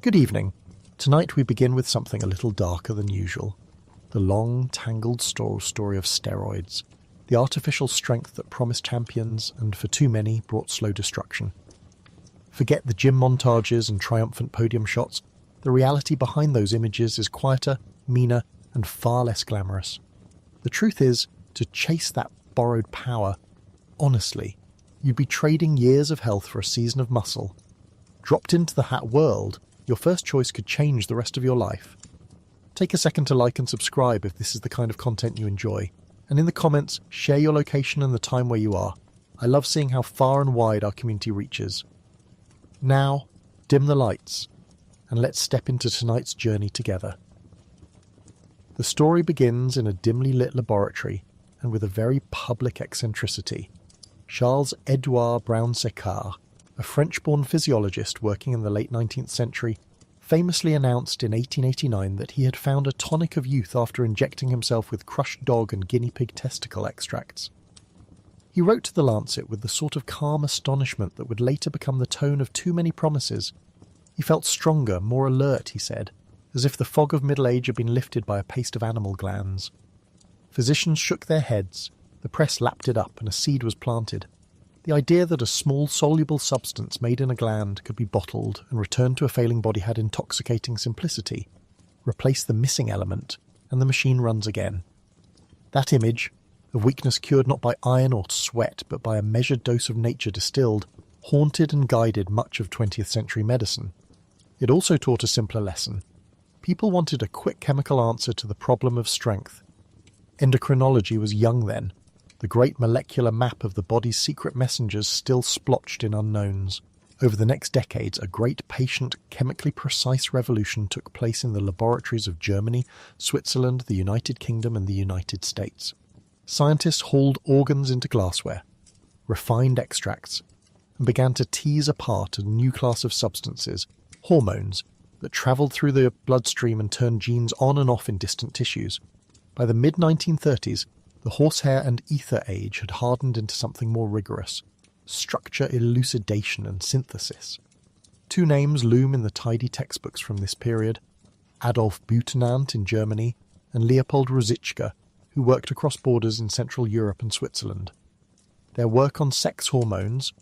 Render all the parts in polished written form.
Good evening. Tonight we begin with something a little darker than usual. The long, tangled story of steroids. The artificial strength that promised champions and, for too many, brought slow destruction. Forget the gym montages and triumphant podium shots. The reality behind those images is quieter, meaner, and far less glamorous. The truth is, to chase that borrowed power, honestly, you'd be trading years of health for a season of muscle. Dropped into the hat world, your first choice could change the rest of your life. Take a second to like and subscribe if this is the kind of content you enjoy. And in the comments, share your location and the time where you are. I love seeing how far and wide our community reaches. Now, dim the lights, and let's step into tonight's journey together. The story begins in a dimly lit laboratory, and with a very public eccentricity. Charles-Édouard Brown-Séquard, a French-born physiologist working in the late 19th century, famously announced in 1889 that he had found a tonic of youth after injecting himself with crushed dog and guinea pig testicle extracts. He wrote to the Lancet with the sort of calm astonishment that would later become the tone of too many promises. He felt stronger, more alert, he said, as if the fog of middle age had been lifted by a paste of animal glands. Physicians shook their heads, the press lapped it up, and a seed was planted. The idea that a small soluble substance made in a gland could be bottled and returned to a failing body had intoxicating simplicity. Replace the missing element, and the machine runs again. That image, of weakness cured not by iron or sweat, but by a measured dose of nature distilled, haunted and guided much of 20th century medicine. It also taught a simpler lesson. People wanted a quick chemical answer to the problem of strength. Endocrinology was young then, the great molecular map of the body's secret messengers still splotched in unknowns. Over the next decades, a great patient, chemically precise revolution took place in the laboratories of Germany, Switzerland, the United Kingdom, and the United States. Scientists hauled organs into glassware, refined extracts, and began to tease apart a new class of substances, hormones, that travelled through the bloodstream and turned genes on and off in distant tissues. By the mid-1930s, the horsehair and ether age had hardened into something more rigorous: structure elucidation and synthesis. Two names loom in the tidy textbooks from this period: Adolf Butenandt in Germany and Leopold Ruzicka, who worked across borders in Central Europe and Switzerland. Their work on sex hormones,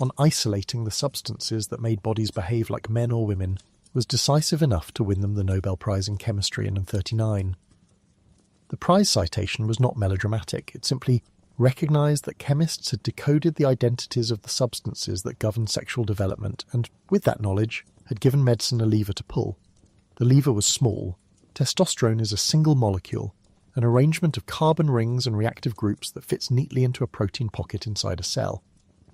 on isolating the substances that made bodies behave like men or women, was decisive enough to win them the Nobel Prize in Chemistry in 1939. The prize citation was not melodramatic. It simply recognised that chemists had decoded the identities of the substances that govern sexual development and, with that knowledge, had given medicine a lever to pull. The lever was small. Testosterone is a single molecule, an arrangement of carbon rings and reactive groups that fits neatly into a protein pocket inside a cell.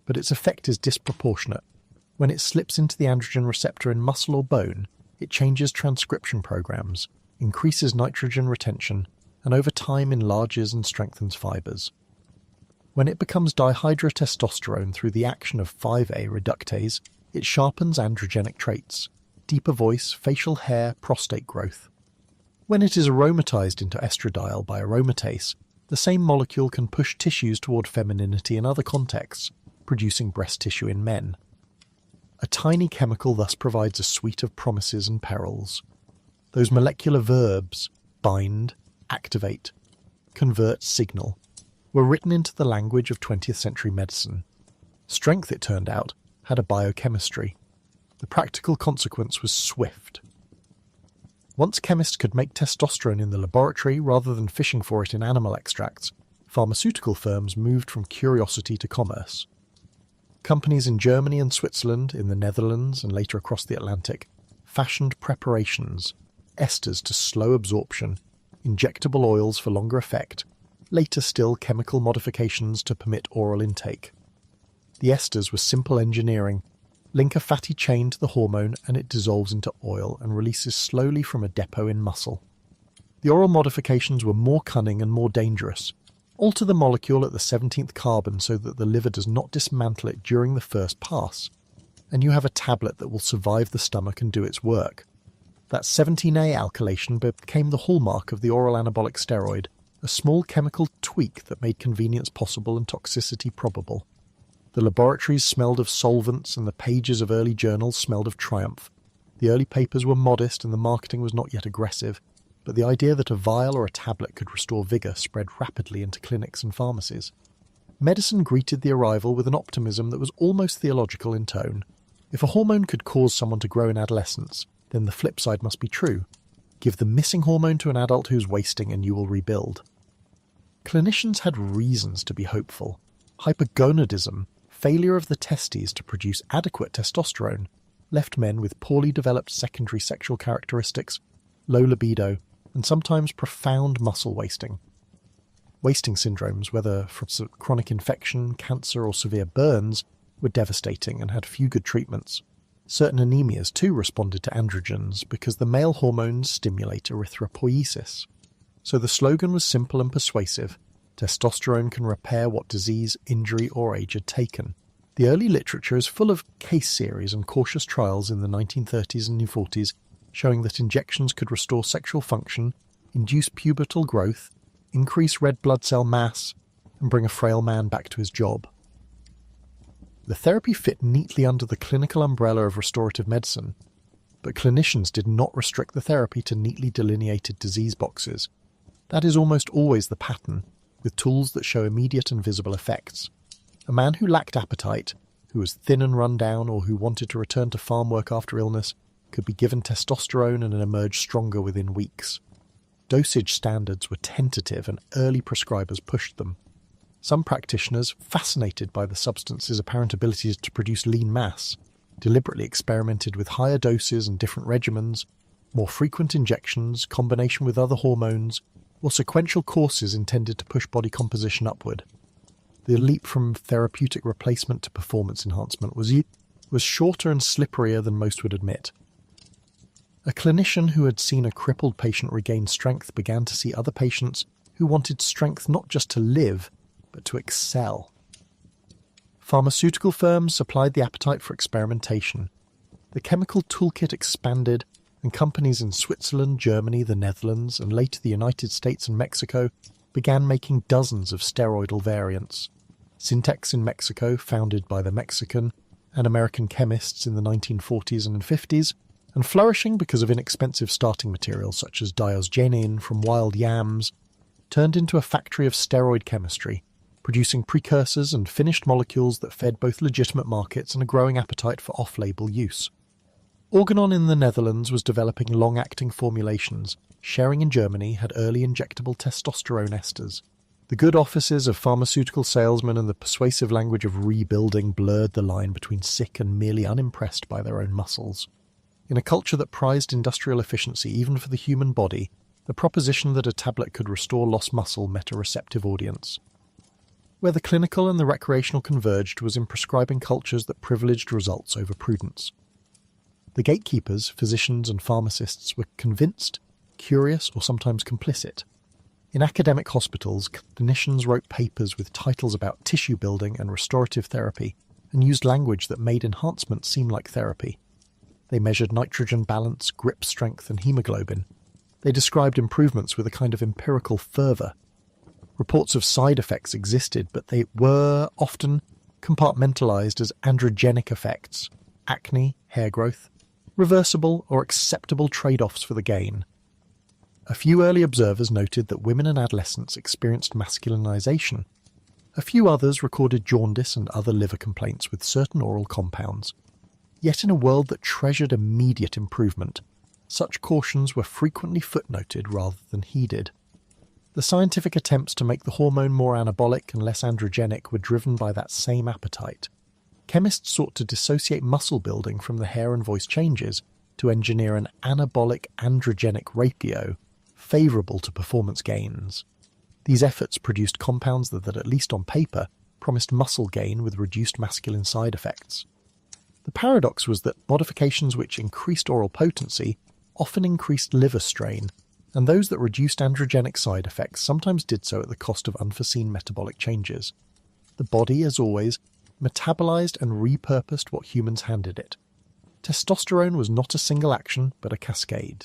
But its effect is disproportionate. When it slips into the androgen receptor in muscle or bone, it changes transcription programs, increases nitrogen retention, and over time enlarges and strengthens fibers. When it becomes dihydrotestosterone through the action of 5A reductase, it sharpens androgenic traits: deeper voice, facial hair, prostate growth. When it is aromatized into estradiol by aromatase, the same molecule can push tissues toward femininity in other contexts, producing breast tissue in men. A tiny chemical thus provides a suite of promises and perils. Those molecular verbs, bind, activate, convert, signal, were written into the language of 20th century medicine. Strength, it turned out, had a biochemistry. The practical consequence was swift. Once chemists could make testosterone in the laboratory rather than fishing for it in animal extracts, pharmaceutical firms moved from curiosity to commerce. Companies in Germany and Switzerland, in the Netherlands, and later across the Atlantic, fashioned preparations, esters to slow absorption, injectable oils for longer effect, later still chemical modifications to permit oral intake. The esters were simple engineering. Link a fatty chain to the hormone and it dissolves into oil and releases slowly from a depot in muscle. The oral modifications were more cunning and more dangerous. Alter the molecule at the 17th carbon so that the liver does not dismantle it during the first pass, and you have a tablet that will survive the stomach and do its work. That 17A alkylation became the hallmark of the oral anabolic steroid, a small chemical tweak that made convenience possible and toxicity probable. The laboratories smelled of solvents and the pages of early journals smelled of triumph. The early papers were modest and the marketing was not yet aggressive, but the idea that a vial or a tablet could restore vigour spread rapidly into clinics and pharmacies. Medicine greeted the arrival with an optimism that was almost theological in tone. If a hormone could cause someone to grow in adolescence, then the flip side must be true. Give the missing hormone to an adult who's wasting and you will rebuild. Clinicians had reasons to be hopeful. Hypergonadism, failure of the testes to produce adequate testosterone, left men with poorly developed secondary sexual characteristics, low libido, and sometimes profound muscle wasting. Wasting syndromes, whether from chronic infection, cancer, or severe burns, were devastating and had few good treatments. Certain anemias too responded to androgens because the male hormones stimulate erythropoiesis. So the slogan was simple and persuasive: testosterone can repair what disease, injury, or age had taken. The early literature is full of case series and cautious trials in the 1930s and 40s showing that injections could restore sexual function, induce pubertal growth, increase red blood cell mass, and bring a frail man back to his job. The therapy fit neatly under the clinical umbrella of restorative medicine, but clinicians did not restrict the therapy to neatly delineated disease boxes. That is almost always the pattern, with tools that show immediate and visible effects. A man who lacked appetite, who was thin and run down, or who wanted to return to farm work after illness, could be given testosterone and emerge stronger within weeks. Dosage standards were tentative and early prescribers pushed them. Some practitioners, fascinated by the substance's apparent ability to produce lean mass, deliberately experimented with higher doses and different regimens, more frequent injections, combination with other hormones, or sequential courses intended to push body composition upward. The leap from therapeutic replacement to performance enhancement was shorter and slipperier than most would admit. A clinician who had seen a crippled patient regain strength began to see other patients who wanted strength not just to live, but to excel. Pharmaceutical firms supplied the appetite for experimentation. The chemical toolkit expanded, and companies in Switzerland, Germany, the Netherlands, and later the United States and Mexico began making dozens of steroidal variants. Syntex in Mexico, founded by the Mexican and American chemists in the 1940s and 50s, and flourishing because of inexpensive starting materials such as diosgenin from wild yams, turned into a factory of steroid chemistry, producing precursors and finished molecules that fed both legitimate markets and a growing appetite for off-label use. Organon in the Netherlands was developing long-acting formulations. Schering in Germany had early injectable testosterone esters. The good offices of pharmaceutical salesmen and the persuasive language of rebuilding blurred the line between sick and merely unimpressed by their own muscles. In a culture that prized industrial efficiency even for the human body, the proposition that a tablet could restore lost muscle met a receptive audience. Where the clinical and the recreational converged was in prescribing cultures that privileged results over prudence. The gatekeepers, physicians and pharmacists were convinced, curious, or sometimes complicit. In academic hospitals, clinicians wrote papers with titles about tissue building and restorative therapy and used language that made enhancements seem like therapy. They measured nitrogen balance, grip strength, and hemoglobin. They described improvements with a kind of empirical fervour. Reports of side effects existed, but they were often compartmentalised as androgenic effects, acne, hair growth, reversible or acceptable trade-offs for the gain. A few early observers noted that women and adolescents experienced masculinization. A few others recorded jaundice and other liver complaints with certain oral compounds. Yet in a world that treasured immediate improvement, such cautions were frequently footnoted rather than heeded. The scientific attempts to make the hormone more anabolic and less androgenic were driven by that same appetite. Chemists sought to dissociate muscle building from the hair and voice changes to engineer an anabolic androgenic ratio favourable to performance gains. These efforts produced compounds that, at least on paper, promised muscle gain with reduced masculine side effects. The paradox was that modifications which increased oral potency often increased liver strain, and those that reduced androgenic side effects sometimes did so at the cost of unforeseen metabolic changes. The body, as always, metabolized and repurposed what humans handed it. Testosterone was not a single action, but a cascade.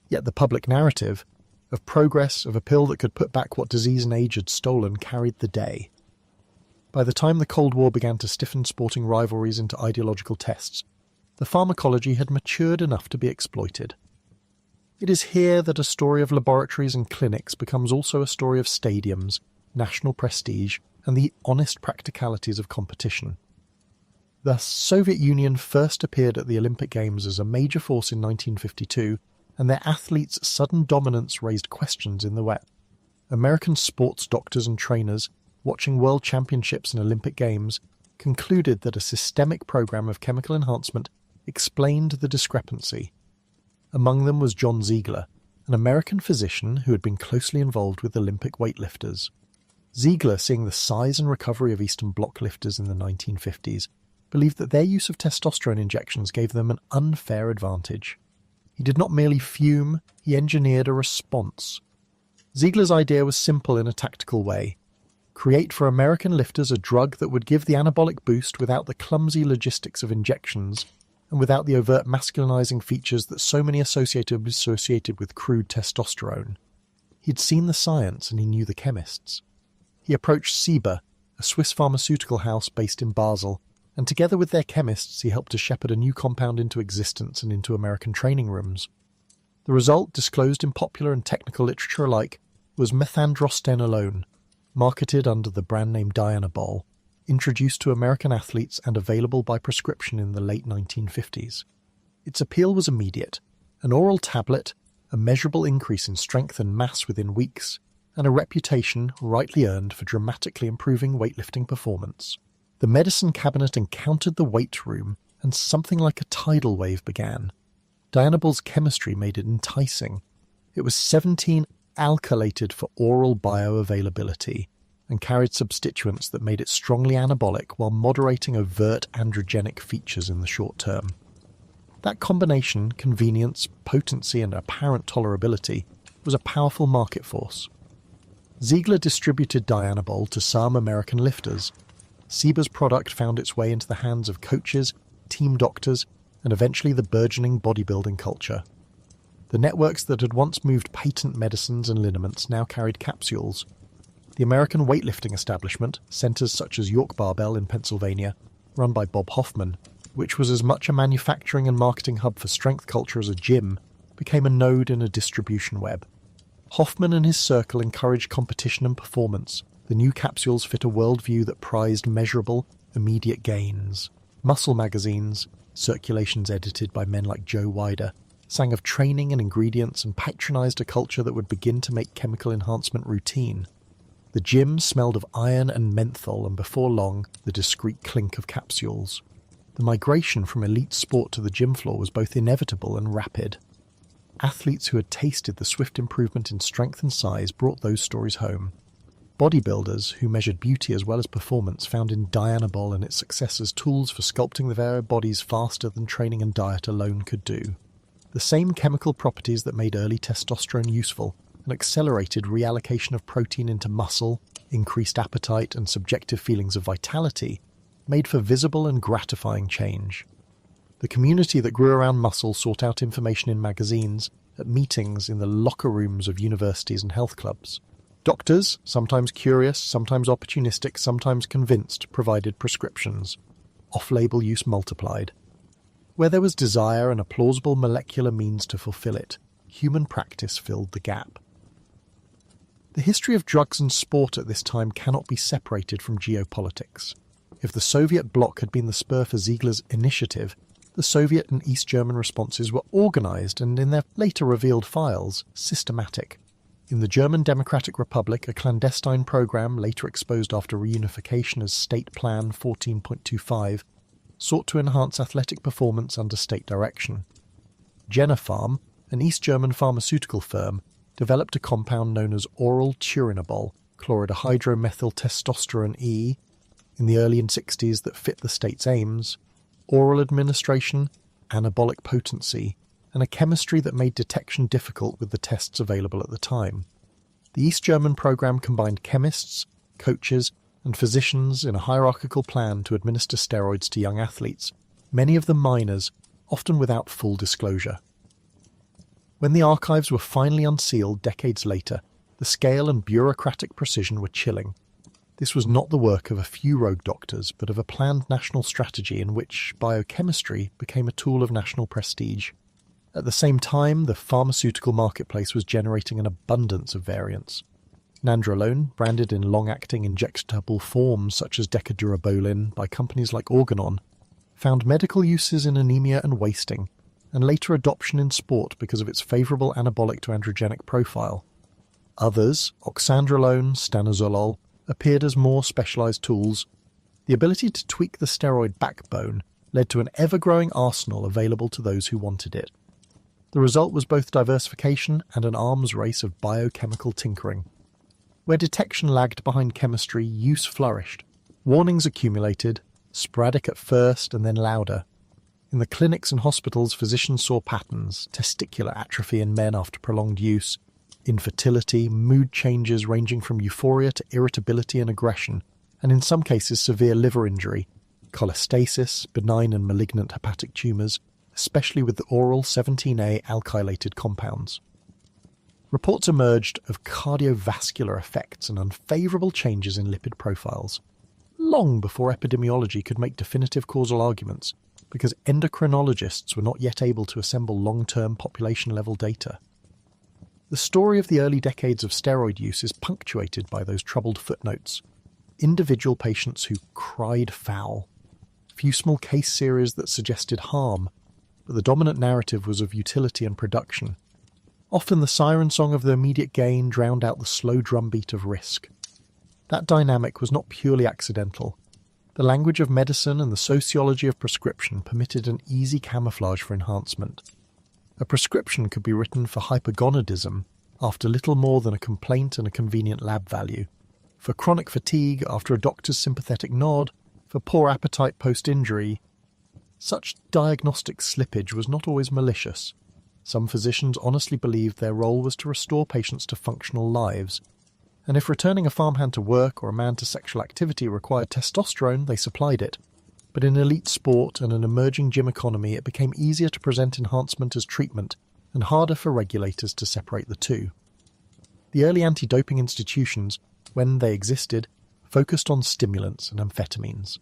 Yet the public narrative of progress, of a pill that could put back what disease and age had stolen, carried the day. By the time the Cold War began to stiffen sporting rivalries into ideological tests, The pharmacology had matured enough to be exploited. It is here that a story of laboratories and clinics becomes also a story of stadiums, national prestige, and the honest practicalities of competition. The Soviet Union first appeared at the Olympic Games as a major force in 1952, and their athletes' sudden dominance raised questions in the West. American sports doctors and trainers, watching World Championships and Olympic Games, concluded that a systemic program of chemical enhancement explained the discrepancy. Among them was John Ziegler, an American physician who had been closely involved with Olympic weightlifters. Ziegler, seeing the size and recovery of Eastern Bloc lifters in the 1950s, believed that their use of testosterone injections gave them an unfair advantage. He did not merely fume, he engineered a response. Ziegler's idea was simple in a tactical way. Create for American lifters a drug that would give the anabolic boost without the clumsy logistics of injections and without the overt masculinizing features that so many associated with crude testosterone. He'd seen the science and he knew the chemists. He approached Ciba, a Swiss pharmaceutical house based in Basel, and together with their chemists he helped to shepherd a new compound into existence and into American training rooms. The result, disclosed in popular and technical literature alike, was methandrostenolone, marketed under the brand name Dianabol, introduced to American athletes and available by prescription in the late 1950s. Its appeal was immediate: an oral tablet, a measurable increase in strength and mass within weeks, and a reputation rightly earned for dramatically improving weightlifting performance. The medicine cabinet encountered the weight room, and something like a tidal wave began. Dianabol's chemistry made it enticing. It was 17-alkylated for oral bioavailability, and carried substituents that made it strongly anabolic while moderating overt androgenic features in the short term. That combination, convenience, potency, and apparent tolerability, was a powerful market force. Ziegler distributed Dianabol to some American lifters. Ciba's product found its way into the hands of coaches, team doctors, and eventually the burgeoning bodybuilding culture. The networks that had once moved patent medicines and liniments now carried capsules. The American weightlifting establishment, centers such as York Barbell in Pennsylvania, run by Bob Hoffman, which was as much a manufacturing and marketing hub for strength culture as a gym, became a node in a distribution web. Hoffman and his circle encouraged competition and performance. The new capsules fit a worldview that prized measurable, immediate gains. Muscle magazines, circulations edited by men like Joe Weider, sang of training and ingredients and patronized a culture that would begin to make chemical enhancement routine. The gym smelled of iron and menthol, and before long, the discreet clink of capsules. The migration from elite sport to the gym floor was both inevitable and rapid. Athletes who had tasted the swift improvement in strength and size brought those stories home. Bodybuilders who measured beauty as well as performance found in Dianabol and its successors tools for sculpting their bodies faster than training and diet alone could do. The same chemical properties that made early testosterone useful and accelerated reallocation of protein into muscle, increased appetite, and subjective feelings of vitality, made for visible and gratifying change. The community that grew around muscle sought out information in magazines, at meetings, in the locker rooms of universities and health clubs. Doctors, sometimes curious, sometimes opportunistic, sometimes convinced, provided prescriptions. Off-label use multiplied. Where there was desire and a plausible molecular means to fulfill it, human practice filled the gap. The history of drugs and sport at this time cannot be separated from geopolitics. If the Soviet bloc had been the spur for Ziegler's initiative, the Soviet and East German responses were organized and, in their later revealed files, systematic. In the German Democratic Republic, a clandestine program, later exposed after reunification as State Plan 14.25, sought to enhance athletic performance under state direction. Genopharm, an East German pharmaceutical firm, developed a compound known as oral turinabol, chlorhydromethyltestosterone E, in the early 60s that fit the state's aims, oral administration, anabolic potency, and a chemistry that made detection difficult with the tests available at the time. The East German program combined chemists, coaches, and physicians in a hierarchical plan to administer steroids to young athletes, many of them minors, often without full disclosure. When the archives were finally unsealed decades later, the scale and bureaucratic precision were chilling. This was not the work of a few rogue doctors, but of a planned national strategy in which biochemistry became a tool of national prestige. At the same time, the pharmaceutical marketplace was generating an abundance of variants. Nandrolone, branded in long-acting injectable forms such as decadurabolin by companies like Organon, found medical uses in anemia and wasting, and later adoption in sport because of its favourable anabolic to androgenic profile. Others, oxandrolone, stanozolol, appeared as more specialised tools. The ability to tweak the steroid backbone led to an ever-growing arsenal available to those who wanted it. The result was both diversification and an arms race of biochemical tinkering. Where detection lagged behind chemistry, use flourished. Warnings accumulated, sporadic at first and then louder. In the clinics and hospitals, physicians saw patterns: testicular atrophy in men after prolonged use, infertility, mood changes ranging from euphoria to irritability and aggression, and in some cases severe liver injury, cholestasis, benign and malignant hepatic tumours, especially with the oral 17A alkylated compounds. Reports emerged of cardiovascular effects and unfavourable changes in lipid profiles, long before epidemiology could make definitive causal arguments, because endocrinologists were not yet able to assemble long-term population-level data. The story of the early decades of steroid use is punctuated by those troubled footnotes. Individual patients who cried foul. Few small case series that suggested harm, but the dominant narrative was of utility and production. Often the siren song of the immediate gain drowned out the slow drumbeat of risk. That dynamic was not purely accidental. The language of medicine and the sociology of prescription permitted an easy camouflage for enhancement. A prescription could be written for hypergonadism after little more than a complaint and a convenient lab value, for chronic fatigue after a doctor's sympathetic nod, for poor appetite post-injury. Such diagnostic slippage was not always malicious. Some physicians honestly believed their role was to restore patients to functional lives, and if returning a farmhand to work or a man to sexual activity required testosterone, they supplied it. But in elite sport and an emerging gym economy, it became easier to present enhancement as treatment and harder for regulators to separate the two. The early anti-doping institutions, when they existed, focused on stimulants and amphetamines.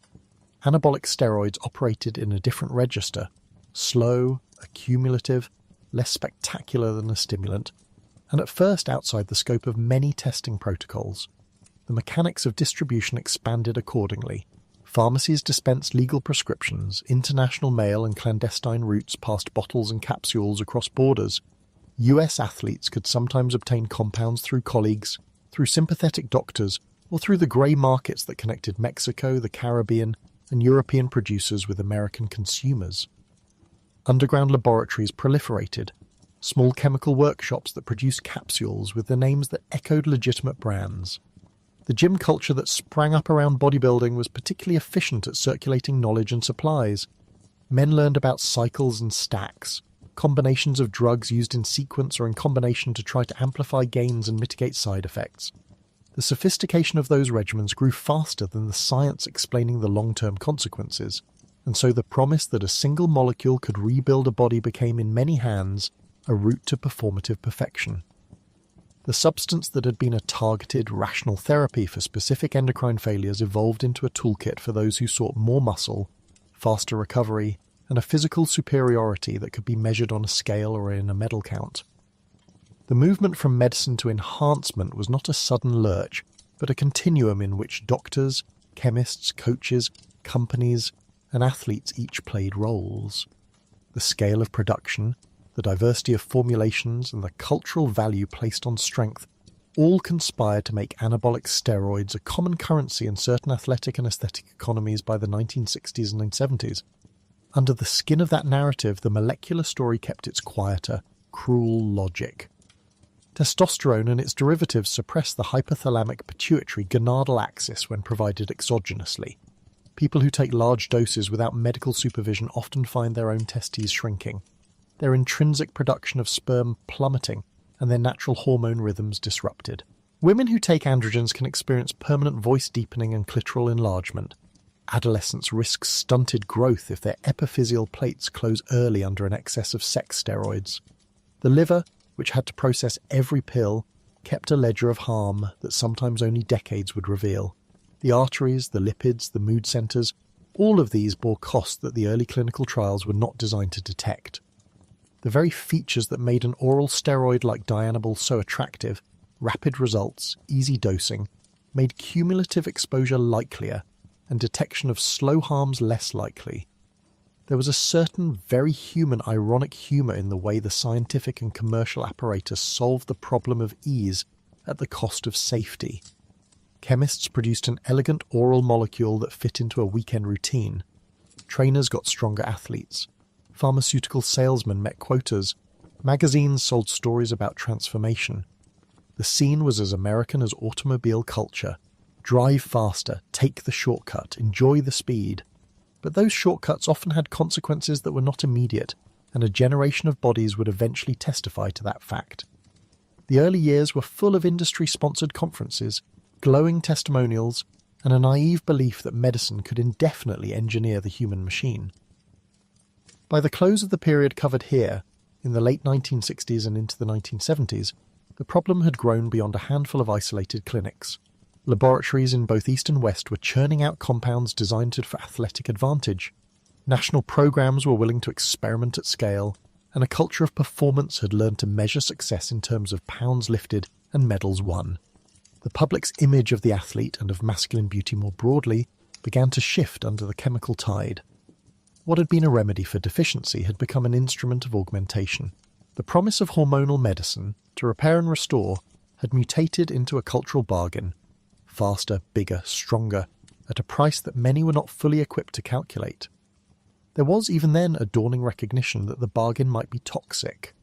Anabolic steroids operated in a different register, slow, accumulative, less spectacular than a stimulant, and at first outside the scope of many testing protocols. The mechanics of distribution expanded accordingly. Pharmacies dispensed legal prescriptions, international mail and clandestine routes passed bottles and capsules across borders. US athletes could sometimes obtain compounds through colleagues, through sympathetic doctors, or through the grey markets that connected Mexico, the Caribbean, and European producers with American consumers. Underground laboratories proliferated, small chemical workshops that produced capsules with the names that echoed legitimate brands. The gym culture that sprang up around bodybuilding was particularly efficient at circulating knowledge and supplies. Men learned about cycles and stacks, combinations of drugs used in sequence or in combination to try to amplify gains and mitigate side effects. The sophistication of those regimens grew faster than the science explaining the long-term consequences, and so the promise that a single molecule could rebuild a body became in many hands a route to performative perfection. The substance that had been a targeted, rational therapy for specific endocrine failures evolved into a toolkit for those who sought more muscle, faster recovery, and a physical superiority that could be measured on a scale or in a medal count. The movement from medicine to enhancement was not a sudden lurch, but a continuum in which doctors, chemists, coaches, companies, and athletes each played roles. The scale of production, the diversity of formulations, and the cultural value placed on strength all conspired to make anabolic steroids a common currency in certain athletic and aesthetic economies by the 1960s and 1970s. Under the skin of that narrative, the molecular story kept its quieter, cruel logic. Testosterone and its derivatives suppress the hypothalamic pituitary gonadal axis when provided exogenously. People who take large doses without medical supervision often find their own testes shrinking, their intrinsic production of sperm plummeting, and their natural hormone rhythms disrupted. Women who take androgens can experience permanent voice deepening and clitoral enlargement. Adolescents risk stunted growth if their epiphyseal plates close early under an excess of sex steroids. The liver, which had to process every pill, kept a ledger of harm that sometimes only decades would reveal. The arteries, the lipids, the mood centers, all of these bore costs that the early clinical trials were not designed to detect. The very features that made an oral steroid like Dianabol so attractive, rapid results, easy dosing, made cumulative exposure likelier and detection of slow harms less likely. There was a certain very human ironic humour in the way the scientific and commercial apparatus solved the problem of ease at the cost of safety. Chemists produced an elegant oral molecule that fit into a weekend routine. Trainers got stronger athletes. Pharmaceutical salesmen met quotas. Magazines sold stories about transformation. The scene was as American as automobile culture. Drive faster, take the shortcut, enjoy the speed. But those shortcuts often had consequences that were not immediate, and a generation of bodies would eventually testify to that fact. The early years were full of industry-sponsored conferences, glowing testimonials, and a naive belief that medicine could indefinitely engineer the human machine. By the close of the period covered here, in the late 1960s and into the 1970s, the problem had grown beyond a handful of isolated clinics. Laboratories in both East and West were churning out compounds designed for athletic advantage. National programs were willing to experiment at scale, and a culture of performance had learned to measure success in terms of pounds lifted and medals won. The public's image of the athlete and of masculine beauty more broadly began to shift under the chemical tide. What had been a remedy for deficiency had become an instrument of augmentation. The promise of hormonal medicine, to repair and restore, had mutated into a cultural bargain. Faster, bigger, stronger, at a price that many were not fully equipped to calculate. There was even then a dawning recognition that the bargain might be toxic.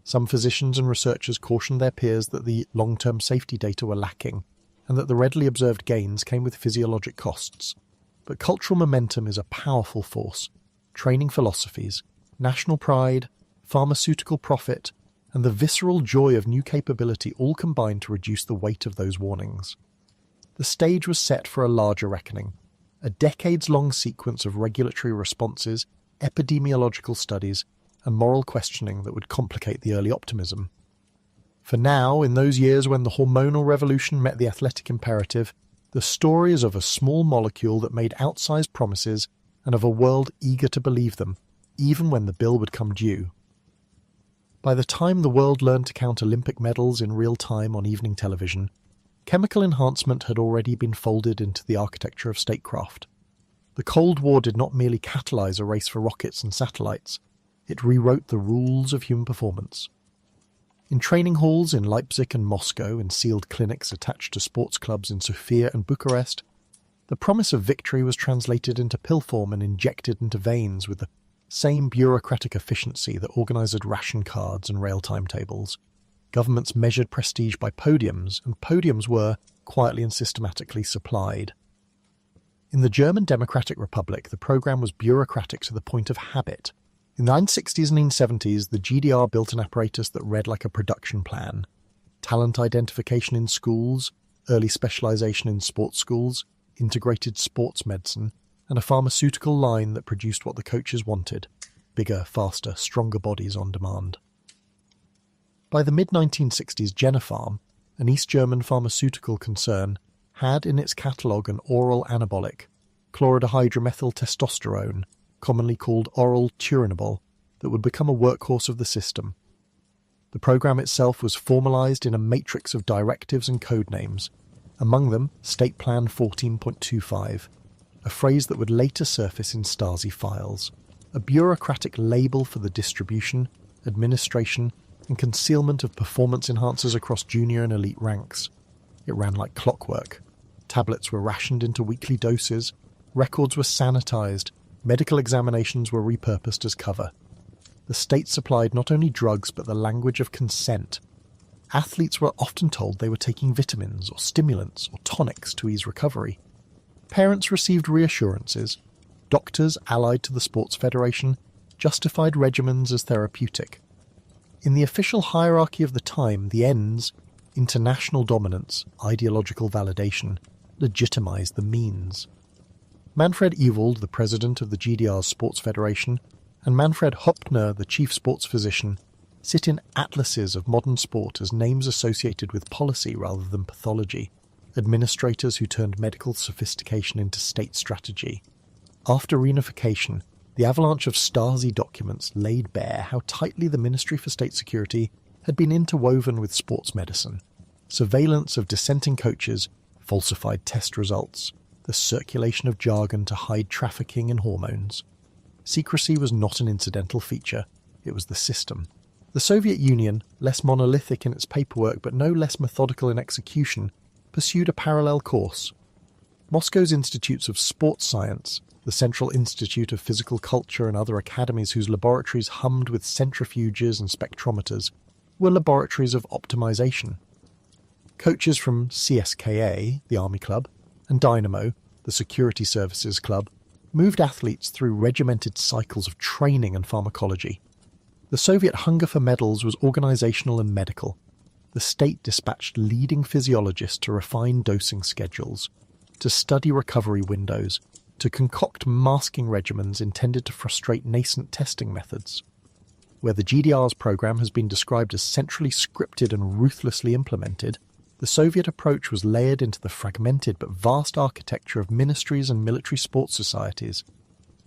Some physicians and researchers cautioned their peers that the long-term safety data were lacking, and that the readily observed gains came with physiologic costs. But cultural momentum is a powerful force. Training philosophies, national pride, pharmaceutical profit, and the visceral joy of new capability all combined to reduce the weight of those warnings. The stage was set for a larger reckoning, a decades-long sequence of regulatory responses, epidemiological studies, and moral questioning that would complicate the early optimism. For now, in those years when the hormonal revolution met the athletic imperative, the story is of a small molecule that made outsized promises and of a world eager to believe them, even when the bill would come due. By the time the world learned to count Olympic medals in real time on evening television, chemical enhancement had already been folded into the architecture of statecraft. The Cold War did not merely catalyse a race for rockets and satellites, it rewrote the rules of human performance. In training halls in Leipzig and Moscow, in sealed clinics attached to sports clubs in Sofia and Bucharest, the promise of victory was translated into pill form and injected into veins with the same bureaucratic efficiency that organised ration cards and rail timetables. Governments measured prestige by podiums, and podiums were, quietly and systematically, supplied. In the German Democratic Republic, the programme was bureaucratic to the point of habit. In the 1960s and 1970s, the GDR built an apparatus that read like a production plan. Talent identification in schools, early specialisation in sports schools, integrated sports medicine, and a pharmaceutical line that produced what the coaches wanted: bigger, faster, stronger bodies on demand. By the mid-1960s, Genopharm, an East German pharmaceutical concern, had in its catalogue an oral anabolic, chlorodihydromethyl commonly called oral Dianabol, that would become a workhorse of the system. The programme itself was formalised in a matrix of directives and code names, among them State Plan 14.25, a phrase that would later surface in Stasi files, a bureaucratic label for the distribution, administration, and concealment of performance enhancers across junior and elite ranks. It ran like clockwork. Tablets were rationed into weekly doses, records were sanitised, medical examinations were repurposed as cover. The state supplied not only drugs but the language of consent. Athletes were often told they were taking vitamins or stimulants or tonics to ease recovery. Parents received reassurances. Doctors, allied to the Sports Federation, justified regimens as therapeutic. In the official hierarchy of the time, the ends, international dominance, ideological validation, legitimised the means. Manfred Ewald, the president of the GDR's Sports Federation, and Manfred Hoppner, the chief sports physician, sit in atlases of modern sport as names associated with policy rather than pathology, administrators who turned medical sophistication into state strategy. After reunification, the avalanche of Stasi documents laid bare how tightly the Ministry for State Security had been interwoven with sports medicine. Surveillance of dissenting coaches, falsified test results, the circulation of jargon to hide trafficking in hormones. Secrecy was not an incidental feature, it was the system. The Soviet Union, less monolithic in its paperwork but no less methodical in execution, pursued a parallel course. Moscow's institutes of sports science, the Central Institute of Physical Culture and other academies whose laboratories hummed with centrifuges and spectrometers, were laboratories of optimization. Coaches from CSKA, the Army Club, and Dynamo, the Security Services Club, moved athletes through regimented cycles of training and pharmacology. The Soviet hunger for medals was organizational and medical. The state dispatched leading physiologists to refine dosing schedules, to study recovery windows, to concoct masking regimens intended to frustrate nascent testing methods. Where the GDR's program has been described as centrally scripted and ruthlessly implemented, the Soviet approach was layered into the fragmented but vast architecture of ministries and military sports societies.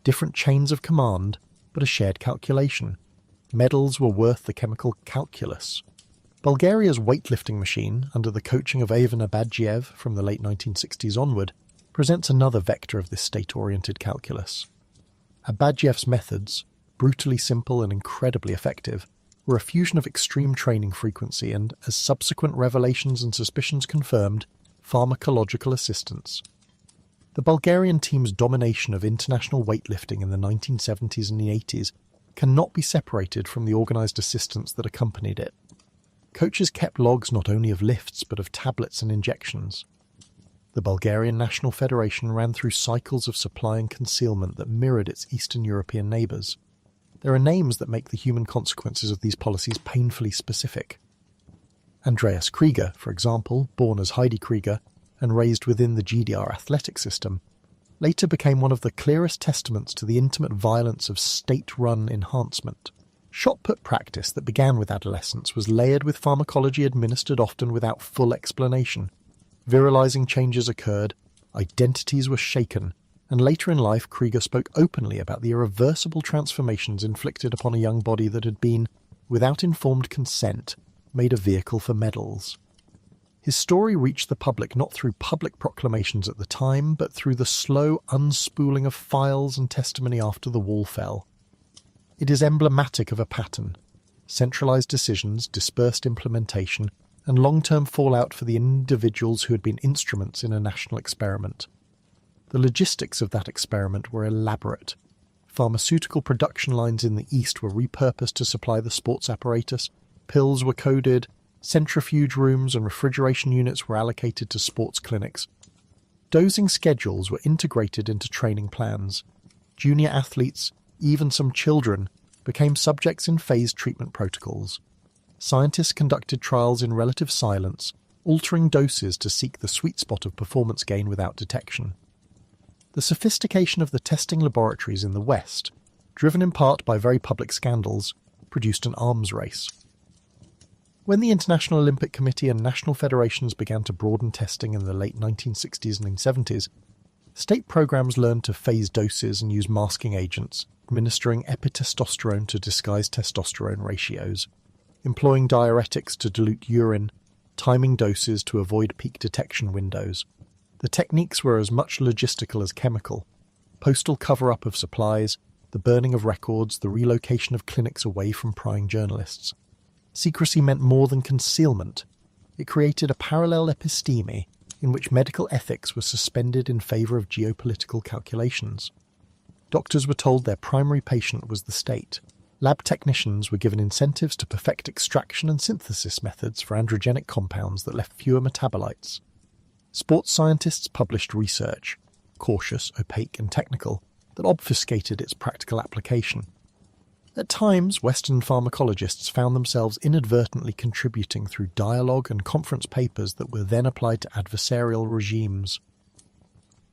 Different chains of command, but a shared calculation. Medals were worth the chemical calculus. Bulgaria's weightlifting machine, under the coaching of Ivan Abadjiev from the late 1960s onward, presents another vector of this state-oriented calculus. Abadjiev's methods, brutally simple and incredibly effective, were a fusion of extreme training frequency and, as subsequent revelations and suspicions confirmed, pharmacological assistance. The Bulgarian team's domination of international weightlifting in the 1970s and the 80s cannot be separated from the organised assistance that accompanied it. Coaches kept logs not only of lifts but of tablets and injections. The Bulgarian National Federation ran through cycles of supply and concealment that mirrored its Eastern European neighbours. There are names that make the human consequences of these policies painfully specific. Andreas Krieger, for example, born as Heidi Krieger and raised within the GDR athletic system, later became one of the clearest testaments to the intimate violence of state-run enhancement. Shot-put practice that began with adolescence was layered with pharmacology administered often without full explanation. Virilizing changes occurred, identities were shaken, and later in life Krieger spoke openly about the irreversible transformations inflicted upon a young body that had been, without informed consent, made a vehicle for medals. His story reached the public not through public proclamations at the time, but through the slow unspooling of files and testimony after the wall fell. It is emblematic of a pattern: centralized decisions, dispersed implementation, and long-term fallout for the individuals who had been instruments in a national experiment. The logistics of that experiment were elaborate. Pharmaceutical production lines in the East were repurposed to supply the sports apparatus, pills were coded, centrifuge rooms and refrigeration units were allocated to sports clinics. Dosing schedules were integrated into training plans. Junior athletes, even some children, became subjects in phased treatment protocols. Scientists conducted trials in relative silence, altering doses to seek the sweet spot of performance gain without detection. The sophistication of the testing laboratories in the West, driven in part by very public scandals, produced an arms race. When the International Olympic Committee and national federations began to broaden testing in the late 1960s and 70s, state programs learned to phase doses and use masking agents, administering epitestosterone to disguise testosterone ratios, employing diuretics to dilute urine, timing doses to avoid peak detection windows. The techniques were as much logistical as chemical. Postal cover-up of supplies, the burning of records, the relocation of clinics away from prying journalists. Secrecy meant more than concealment. It created a parallel episteme in which medical ethics was suspended in favour of geopolitical calculations. Doctors were told their primary patient was the state. Lab technicians were given incentives to perfect extraction and synthesis methods for androgenic compounds that left fewer metabolites. Sports scientists published research, cautious, opaque and technical, that obfuscated its practical application. At times, Western pharmacologists found themselves inadvertently contributing through dialogue and conference papers that were then applied to adversarial regimes.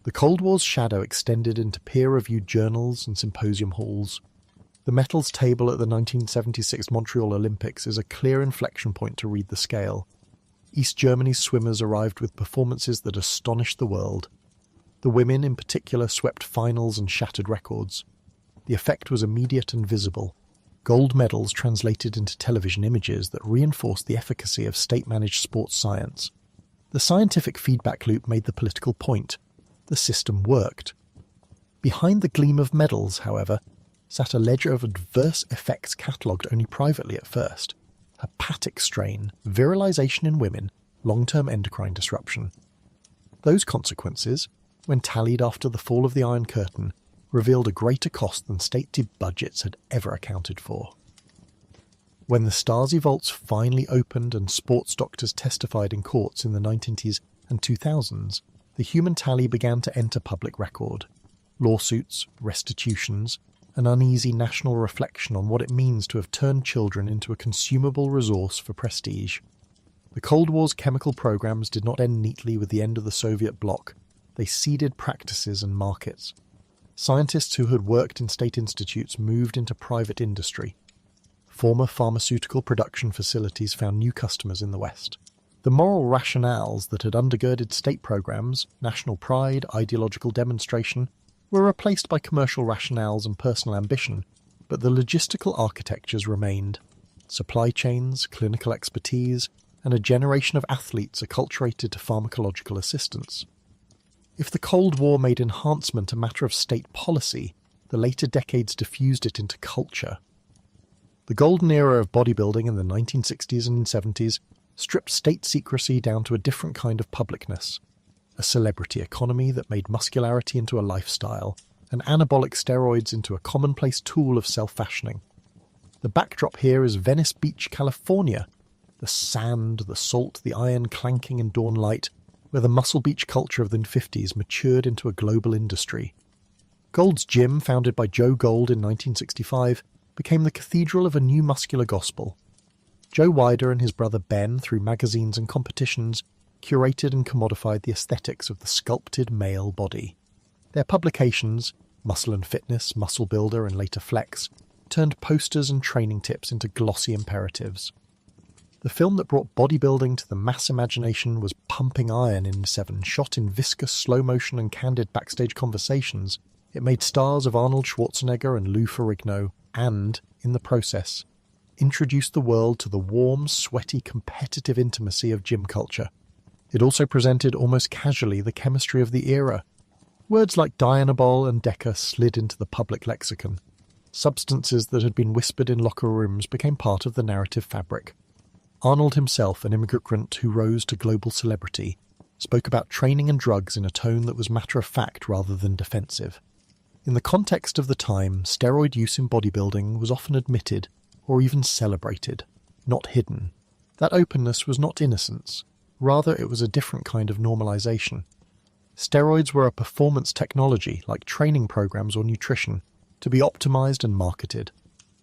The Cold War's shadow extended into peer-reviewed journals and symposium halls. The metals table at the 1976 Montreal Olympics is a clear inflection point to read the scale. East Germany's swimmers arrived with performances that astonished the world. The women in particular swept finals and shattered records. The effect was immediate and visible. Gold medals translated into television images that reinforced the efficacy of state-managed sports science. The scientific feedback loop made the political point. The system worked. Behind the gleam of medals, however, sat a ledger of adverse effects catalogued only privately at first. Hepatic strain, virilization in women, long-term endocrine disruption. Those consequences, when tallied after the fall of the Iron Curtain, revealed a greater cost than state budgets had ever accounted for. When the Stasi vaults finally opened and sports doctors testified in courts in the 1990s and 2000s, the human tally began to enter public record. Lawsuits, restitutions, an uneasy national reflection on what it means to have turned children into a consumable resource for prestige. The Cold War's chemical programs did not end neatly with the end of the Soviet bloc. They seeded practices and markets. Scientists who had worked in state institutes moved into private industry. Former pharmaceutical production facilities found new customers in the West. The moral rationales that had undergirded state programs, national pride, ideological demonstration, were replaced by commercial rationales and personal ambition, but the logistical architectures remained. Supply chains, clinical expertise, and a generation of athletes acculturated to pharmacological assistance. If the Cold War made enhancement a matter of state policy, the later decades diffused it into culture. The golden era of bodybuilding in the 1960s and 70s stripped state secrecy down to a different kind of publicness. A celebrity economy that made muscularity into a lifestyle, and anabolic steroids into a commonplace tool of self-fashioning. The backdrop here is Venice Beach, California. The sand, the salt, the iron clanking in dawn light, where the Muscle Beach culture of the 50s matured into a global industry. Gold's Gym, founded by Joe Gold in 1965, became the cathedral of a new muscular gospel. Joe Wider and his brother Ben, through magazines and competitions, curated and commodified the aesthetics of the sculpted male body. Their publications, Muscle and Fitness, Muscle Builder, and later Flex, turned posters and training tips into glossy imperatives. The film that brought bodybuilding to the mass imagination was Pumping Iron in '7, shot in viscous slow motion and candid backstage conversations. It made stars of Arnold Schwarzenegger and Lou Ferrigno, and, in the process, introduced the world to the warm, sweaty, competitive intimacy of gym culture. It also presented almost casually the chemistry of the era. Words like Dianabol and Deca slid into the public lexicon. Substances that had been whispered in locker rooms became part of the narrative fabric. Arnold himself, an immigrant who rose to global celebrity, spoke about training and drugs in a tone that was matter-of-fact rather than defensive. In the context of the time, steroid use in bodybuilding was often admitted, or even celebrated, not hidden. That openness was not innocence. Rather, it was a different kind of normalization. Steroids were a performance technology, like training programs or nutrition, to be optimized and marketed.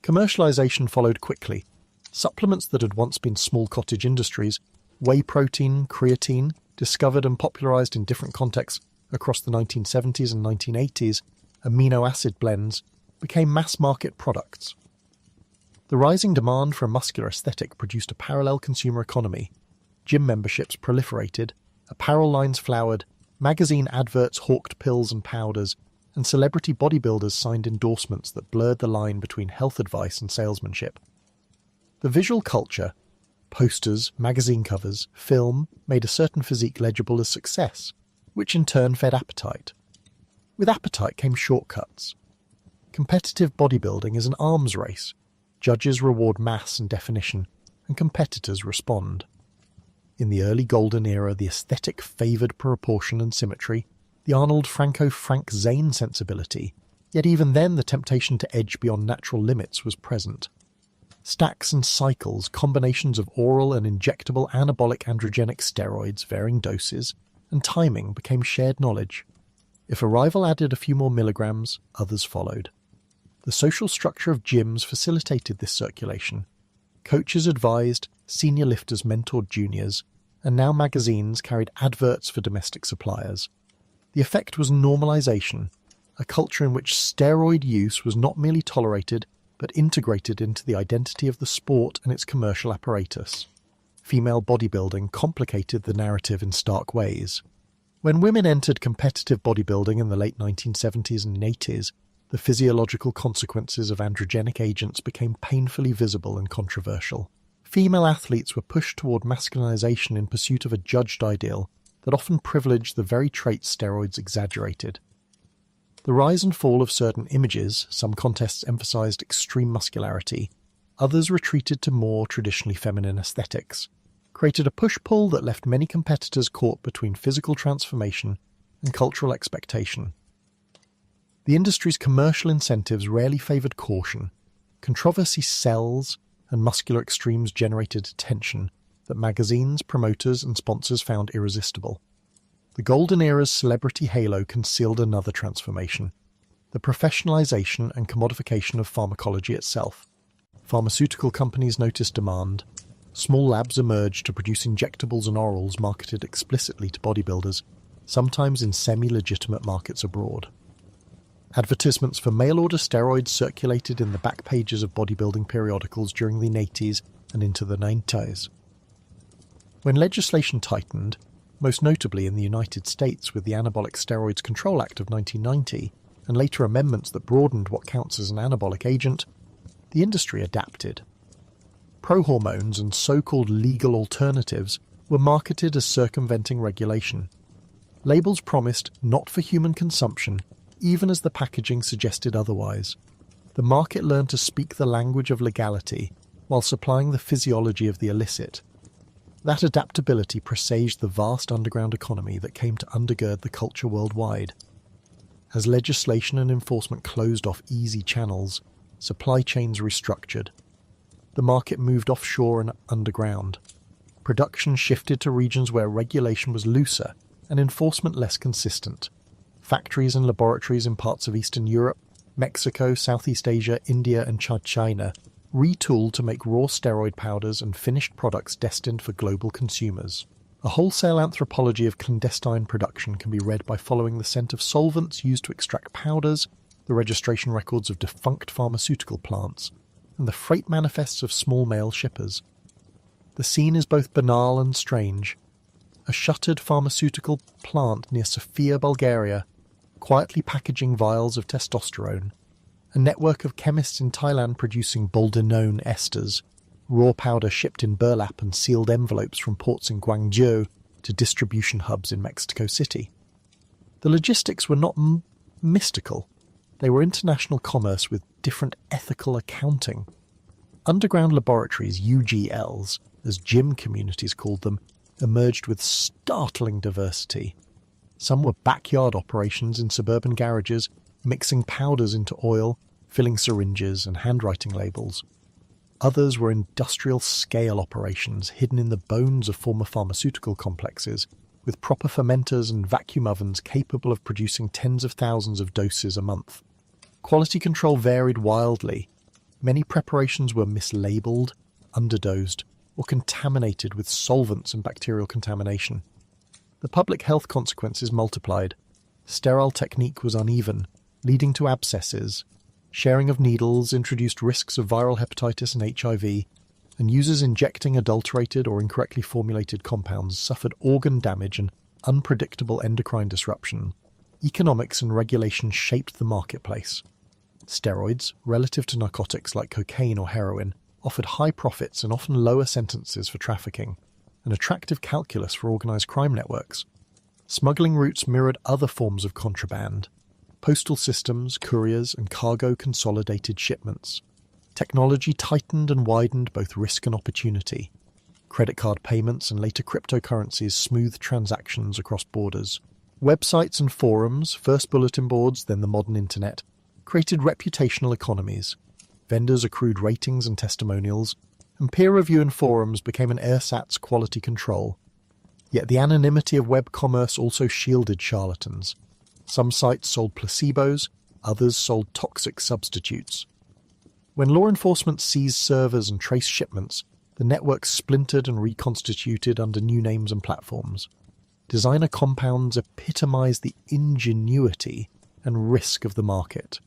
Commercialization followed quickly. Supplements that had once been small cottage industries, whey protein, creatine, discovered and popularized in different contexts across the 1970s and 1980s, amino acid blends, became mass-market products. The rising demand for a muscular aesthetic produced a parallel consumer economy. Gym memberships proliferated, apparel lines flowered, magazine adverts hawked pills and powders, and celebrity bodybuilders signed endorsements that blurred the line between health advice and salesmanship. The visual culture, posters, magazine covers, film, made a certain physique legible as success, which in turn fed appetite. With appetite came shortcuts. Competitive bodybuilding is an arms race. Judges reward mass and definition, and competitors respond. In the early golden era, the aesthetic favoured proportion and symmetry, the Arnold Frank Zane sensibility, yet even then the temptation to edge beyond natural limits was present. Stacks and cycles, combinations of oral and injectable anabolic androgenic steroids, varying doses, and timing became shared knowledge. If a rival added a few more milligrams, others followed. The social structure of gyms facilitated this circulation. Coaches advised, senior lifters mentored juniors, and now magazines carried adverts for domestic suppliers. The effect was normalization, a culture in which steroid use was not merely tolerated, but integrated into the identity of the sport and its commercial apparatus. female bodybuilding complicated the narrative in stark ways. When women entered competitive bodybuilding in the late 1970s and 80s, the physiological consequences of androgenic agents became painfully visible and controversial. Female athletes were pushed toward masculinization in pursuit of a judged ideal that often privileged the very traits steroids exaggerated. The rise and fall of certain images, some contests emphasized extreme muscularity, others retreated to more traditionally feminine aesthetics, created a push-pull that left many competitors caught between physical transformation and cultural expectation. The industry's commercial incentives rarely favored caution. Controversy sells, and muscular extremes generated attention that magazines, promoters, and sponsors found irresistible. The golden era's celebrity halo concealed another transformation: the professionalization and commodification of pharmacology itself. Pharmaceutical companies noticed demand. Small labs emerged to produce injectables and orals marketed explicitly to bodybuilders, sometimes in semi-legitimate markets abroad. Advertisements for mail-order steroids circulated in the back pages of bodybuilding periodicals during the 80s and into the 90s. When legislation tightened, most notably in the United States with the Anabolic Steroids Control Act of 1990, and later amendments that broadened what counts as an anabolic agent, the industry adapted. Pro-hormones and so-called legal alternatives were marketed as circumventing regulation. Labels promised not for human consumption, even as the packaging suggested otherwise. The market learned to speak the language of legality while supplying the physiology of the illicit. That adaptability presaged the vast underground economy that came to undergird the culture worldwide. As legislation and enforcement closed off easy channels, supply chains restructured. The market moved offshore and underground. Production shifted to regions where regulation was looser and enforcement less consistent. Factories and laboratories in parts of Eastern Europe, Mexico, Southeast Asia, India, and China retooled to make raw steroid powders and finished products destined for global consumers. A wholesale anthropology of clandestine production can be read by following the scent of solvents used to extract powders, the registration records of defunct pharmaceutical plants, and the freight manifests of small mail shippers. The scene is both banal and strange. A shuttered pharmaceutical plant near Sofia, Bulgaria, quietly packaging vials of testosterone. A network of chemists in Thailand producing boldenone esters, raw powder shipped in burlap and sealed envelopes from ports in Guangzhou to distribution hubs in Mexico City. The logistics were not mystical. They were international commerce with different ethical accounting. Underground laboratories, UGLs, as gym communities called them, emerged with startling diversity. Some were backyard operations in suburban garages, mixing powders into oil, filling syringes and handwriting labels. Others were industrial-scale operations hidden in the bones of former pharmaceutical complexes, with proper fermenters and vacuum ovens capable of producing tens of thousands of doses a month. Quality control varied wildly. Many preparations were mislabeled, underdosed, or contaminated with solvents and bacterial contamination. The public health consequences multiplied. Sterile technique was uneven, leading to abscesses. Sharing of needles introduced risks of viral hepatitis and HIV, and users injecting adulterated or incorrectly formulated compounds suffered organ damage and unpredictable endocrine disruption. Economics and regulation shaped the marketplace. Steroids, relative to narcotics like cocaine or heroin, offered high profits and often lower sentences for trafficking, an attractive calculus for organised crime networks. Smuggling routes mirrored other forms of contraband. Postal systems, couriers, and cargo consolidated shipments. Technology tightened and widened both risk and opportunity. Credit card payments and later cryptocurrencies smoothed transactions across borders. Websites and forums, first bulletin boards, then the modern internet, created reputational economies. Vendors accrued ratings and testimonials, and peer review and forums became an ersatz quality control. Yet the anonymity of web commerce also shielded charlatans. Some sites sold placebos, others sold toxic substitutes. When law enforcement seized servers and traced shipments, the network splintered and reconstituted under new names and platforms. Designer compounds epitomized the ingenuity and risk of the market.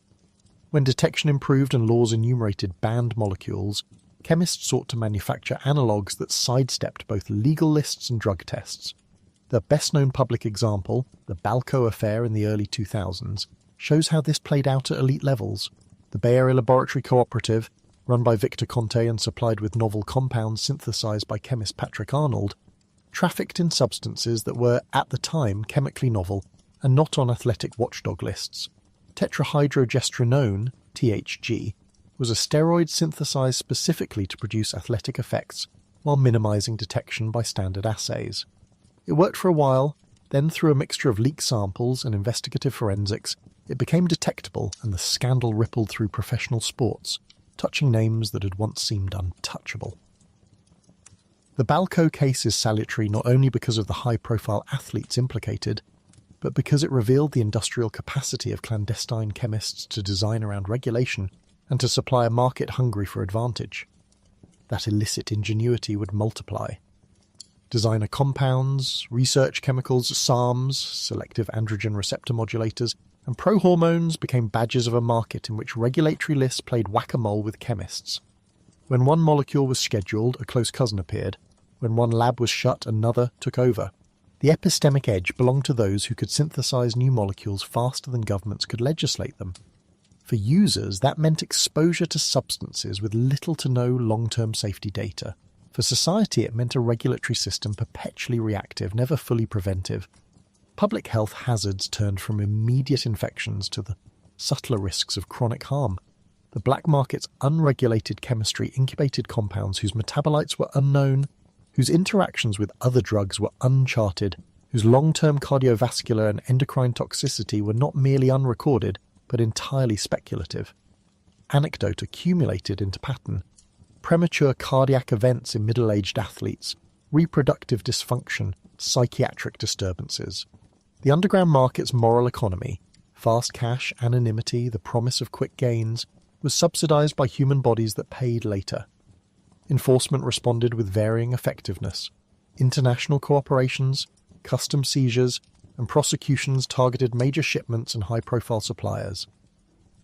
When detection improved and laws enumerated banned molecules, chemists sought to manufacture analogues that sidestepped both legal lists and drug tests. The best-known public example, the Balco affair in the early 2000s, shows how this played out at elite levels. The Bay Area Laboratory Cooperative, run by Victor Conte and supplied with novel compounds synthesized by chemist Patrick Arnold, trafficked in substances that were, at the time, chemically novel and not on athletic watchdog lists. Tetrahydrogestrinone, THG, was a steroid synthesized specifically to produce athletic effects while minimizing detection by standard assays. It worked for a while, then through a mixture of leak samples and investigative forensics, it became detectable and the scandal rippled through professional sports, touching names that had once seemed untouchable. The Balco case is salutary not only because of the high-profile athletes implicated, but because it revealed the industrial capacity of clandestine chemists to design around regulation and to supply a market hungry for advantage. That illicit ingenuity would multiply. Designer compounds, research chemicals, SARMs, selective androgen receptor modulators, and pro-hormones became badges of a market in which regulatory lists played whack-a-mole with chemists. When one molecule was scheduled, a close cousin appeared. When one lab was shut, another took over. The epistemic edge belonged to those who could synthesize new molecules faster than governments could legislate them. For users, that meant exposure to substances with little to no long-term safety data. For society, it meant a regulatory system perpetually reactive, never fully preventive. Public health hazards turned from immediate infections to the subtler risks of chronic harm. The black market's unregulated chemistry incubated compounds whose metabolites were unknown, whose interactions with other drugs were uncharted, whose long-term cardiovascular and endocrine toxicity were not merely unrecorded, but entirely speculative. Anecdote accumulated into pattern. Premature cardiac events in middle-aged athletes, reproductive dysfunction, psychiatric disturbances. The underground market's moral economy, fast cash, anonymity, the promise of quick gains, was subsidized by human bodies that paid later. Enforcement responded with varying effectiveness. International cooperations, custom seizures, and prosecutions targeted major shipments and high-profile suppliers.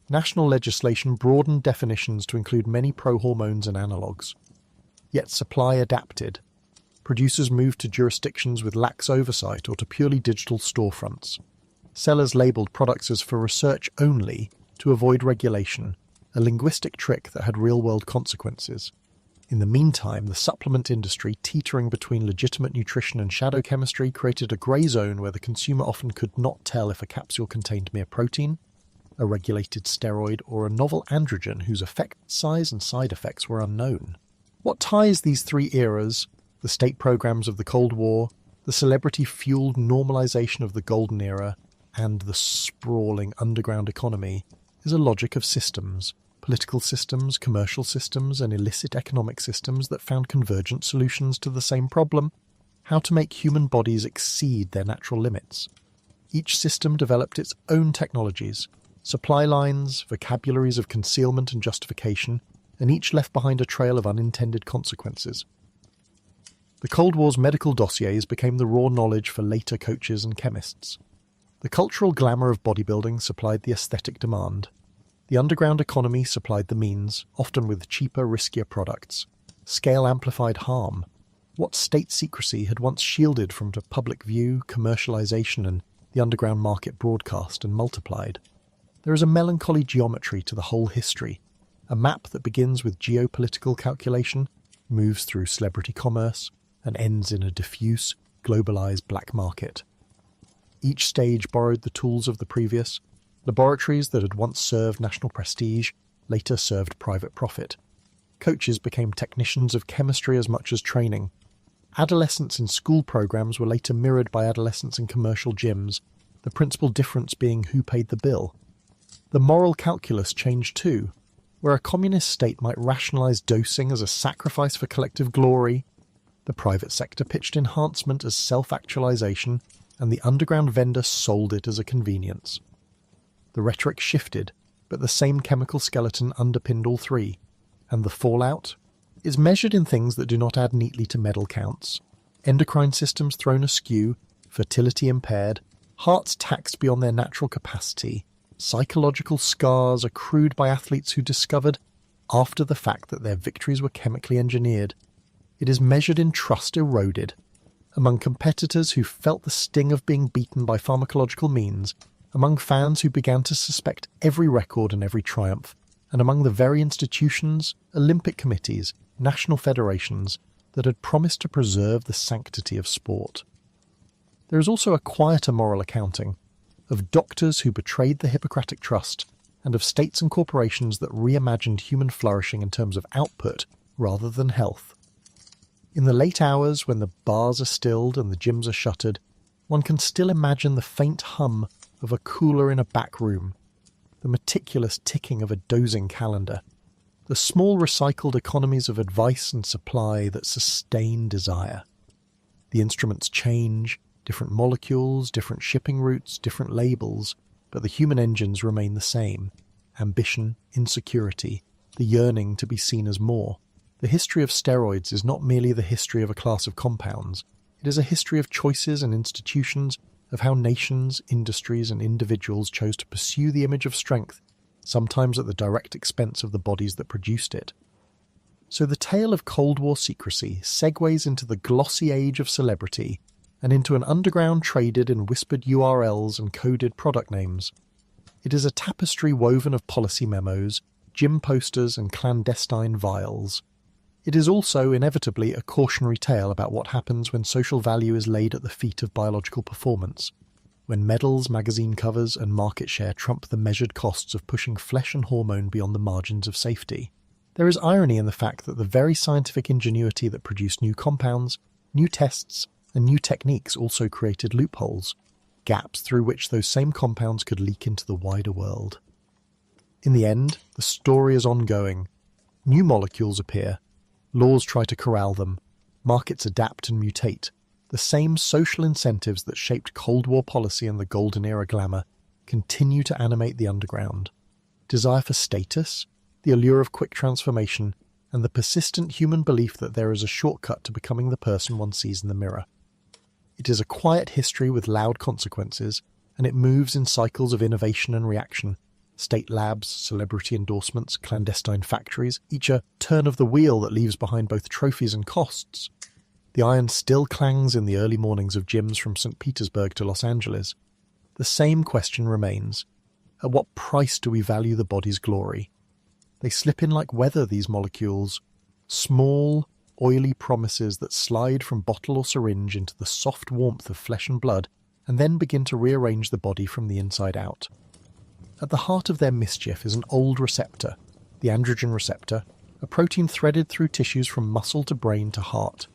National legislation broadened definitions to include many pro-hormones and analogues. Yet supply adapted. Producers moved to jurisdictions with lax oversight or to purely digital storefronts. Sellers labelled products as for research only to avoid regulation, a linguistic trick that had real-world consequences. In the meantime, the supplement industry, teetering between legitimate nutrition and shadow chemistry, created a grey zone where the consumer often could not tell if a capsule contained mere protein, a regulated steroid, or a novel androgen whose effect size and side effects were unknown. What ties these three eras, the state programs of the Cold War, the celebrity-fueled normalization of the Golden Era, and the sprawling underground economy, is a logic of systems, political systems, commercial systems, and illicit economic systems that found convergent solutions to the same problem: how to make human bodies exceed their natural limits. Each system developed its own technologies, supply lines, vocabularies of concealment and justification, and each left behind a trail of unintended consequences. The Cold War's medical dossiers became the raw knowledge for later coaches and chemists. The cultural glamour of bodybuilding supplied the aesthetic demand. The underground economy supplied the means, often with cheaper, riskier products. Scale amplified harm. What state secrecy had once shielded from the public view, commercialization, and the underground market broadcast and multiplied. There is a melancholy geometry to the whole history, a map that begins with geopolitical calculation, moves through celebrity commerce, and ends in a diffuse, globalized black market. Each stage borrowed the tools of the previous. Laboratories that had once served national prestige later served private profit. Coaches became technicians of chemistry as much as training. Adolescents in school programs were later mirrored by adolescents in commercial gyms, the principal difference being who paid the bill. The moral calculus changed too, where a communist state might rationalize dosing as a sacrifice for collective glory. The private sector pitched enhancement as self-actualization, and the underground vendor sold it as a convenience. The rhetoric shifted, but the same chemical skeleton underpinned all three, and the fallout is measured in things that do not add neatly to medal counts. Endocrine systems thrown askew, fertility impaired, hearts taxed beyond their natural capacity, psychological scars accrued by athletes who discovered after the fact that their victories were chemically engineered. It is measured in trust eroded, among competitors who felt the sting of being beaten by pharmacological means, among fans who began to suspect every record and every triumph, and among the very institutions, Olympic committees, national federations, that had promised to preserve the sanctity of sport. There is also a quieter moral accounting of doctors who betrayed the Hippocratic trust, and of states and corporations that reimagined human flourishing in terms of output rather than health. In the late hours when the bars are stilled and the gyms are shuttered, one can still imagine the faint hum of a cooler in a back room, the meticulous ticking of a dozing calendar, the small recycled economies of advice and supply that sustain desire. The instruments change, different molecules, different shipping routes, different labels, but the human engines remain the same. Ambition, insecurity, the yearning to be seen as more. The history of steroids is not merely the history of a class of compounds. It is a history of choices and institutions, of how nations, industries, and individuals chose to pursue the image of strength, sometimes at the direct expense of the bodies that produced it. So the tale of Cold War secrecy segues into the glossy age of celebrity and into an underground traded in whispered URLs and coded product names. It is a tapestry woven of policy memos, gym posters, and clandestine vials. It is also, inevitably, a cautionary tale about what happens when social value is laid at the feet of biological performance, when medals, magazine covers, and market share trump the measured costs of pushing flesh and hormone beyond the margins of safety. There is irony in the fact that the very scientific ingenuity that produced new compounds, new tests, and new techniques also created loopholes, gaps through which those same compounds could leak into the wider world. In the end, the story is ongoing. New molecules appear. Laws try to corral them. Markets adapt and mutate. The same social incentives that shaped Cold War policy and the Golden Era glamour continue to animate the underground. Desire for status, the allure of quick transformation, and the persistent human belief that there is a shortcut to becoming the person one sees in the mirror. It is a quiet history with loud consequences, and it moves in cycles of innovation and reaction. State labs, celebrity endorsements, clandestine factories, each a turn of the wheel that leaves behind both trophies and costs. The iron still clangs in the early mornings of gyms from St. Petersburg to Los Angeles. The same question remains. At what price do we value the body's glory? They slip in like weather, these molecules. Small, oily promises that slide from bottle or syringe into the soft warmth of flesh and blood, and then begin to rearrange the body from the inside out. At the heart of their mischief is an old receptor, the androgen receptor, a protein threaded through tissues from muscle to brain to heart.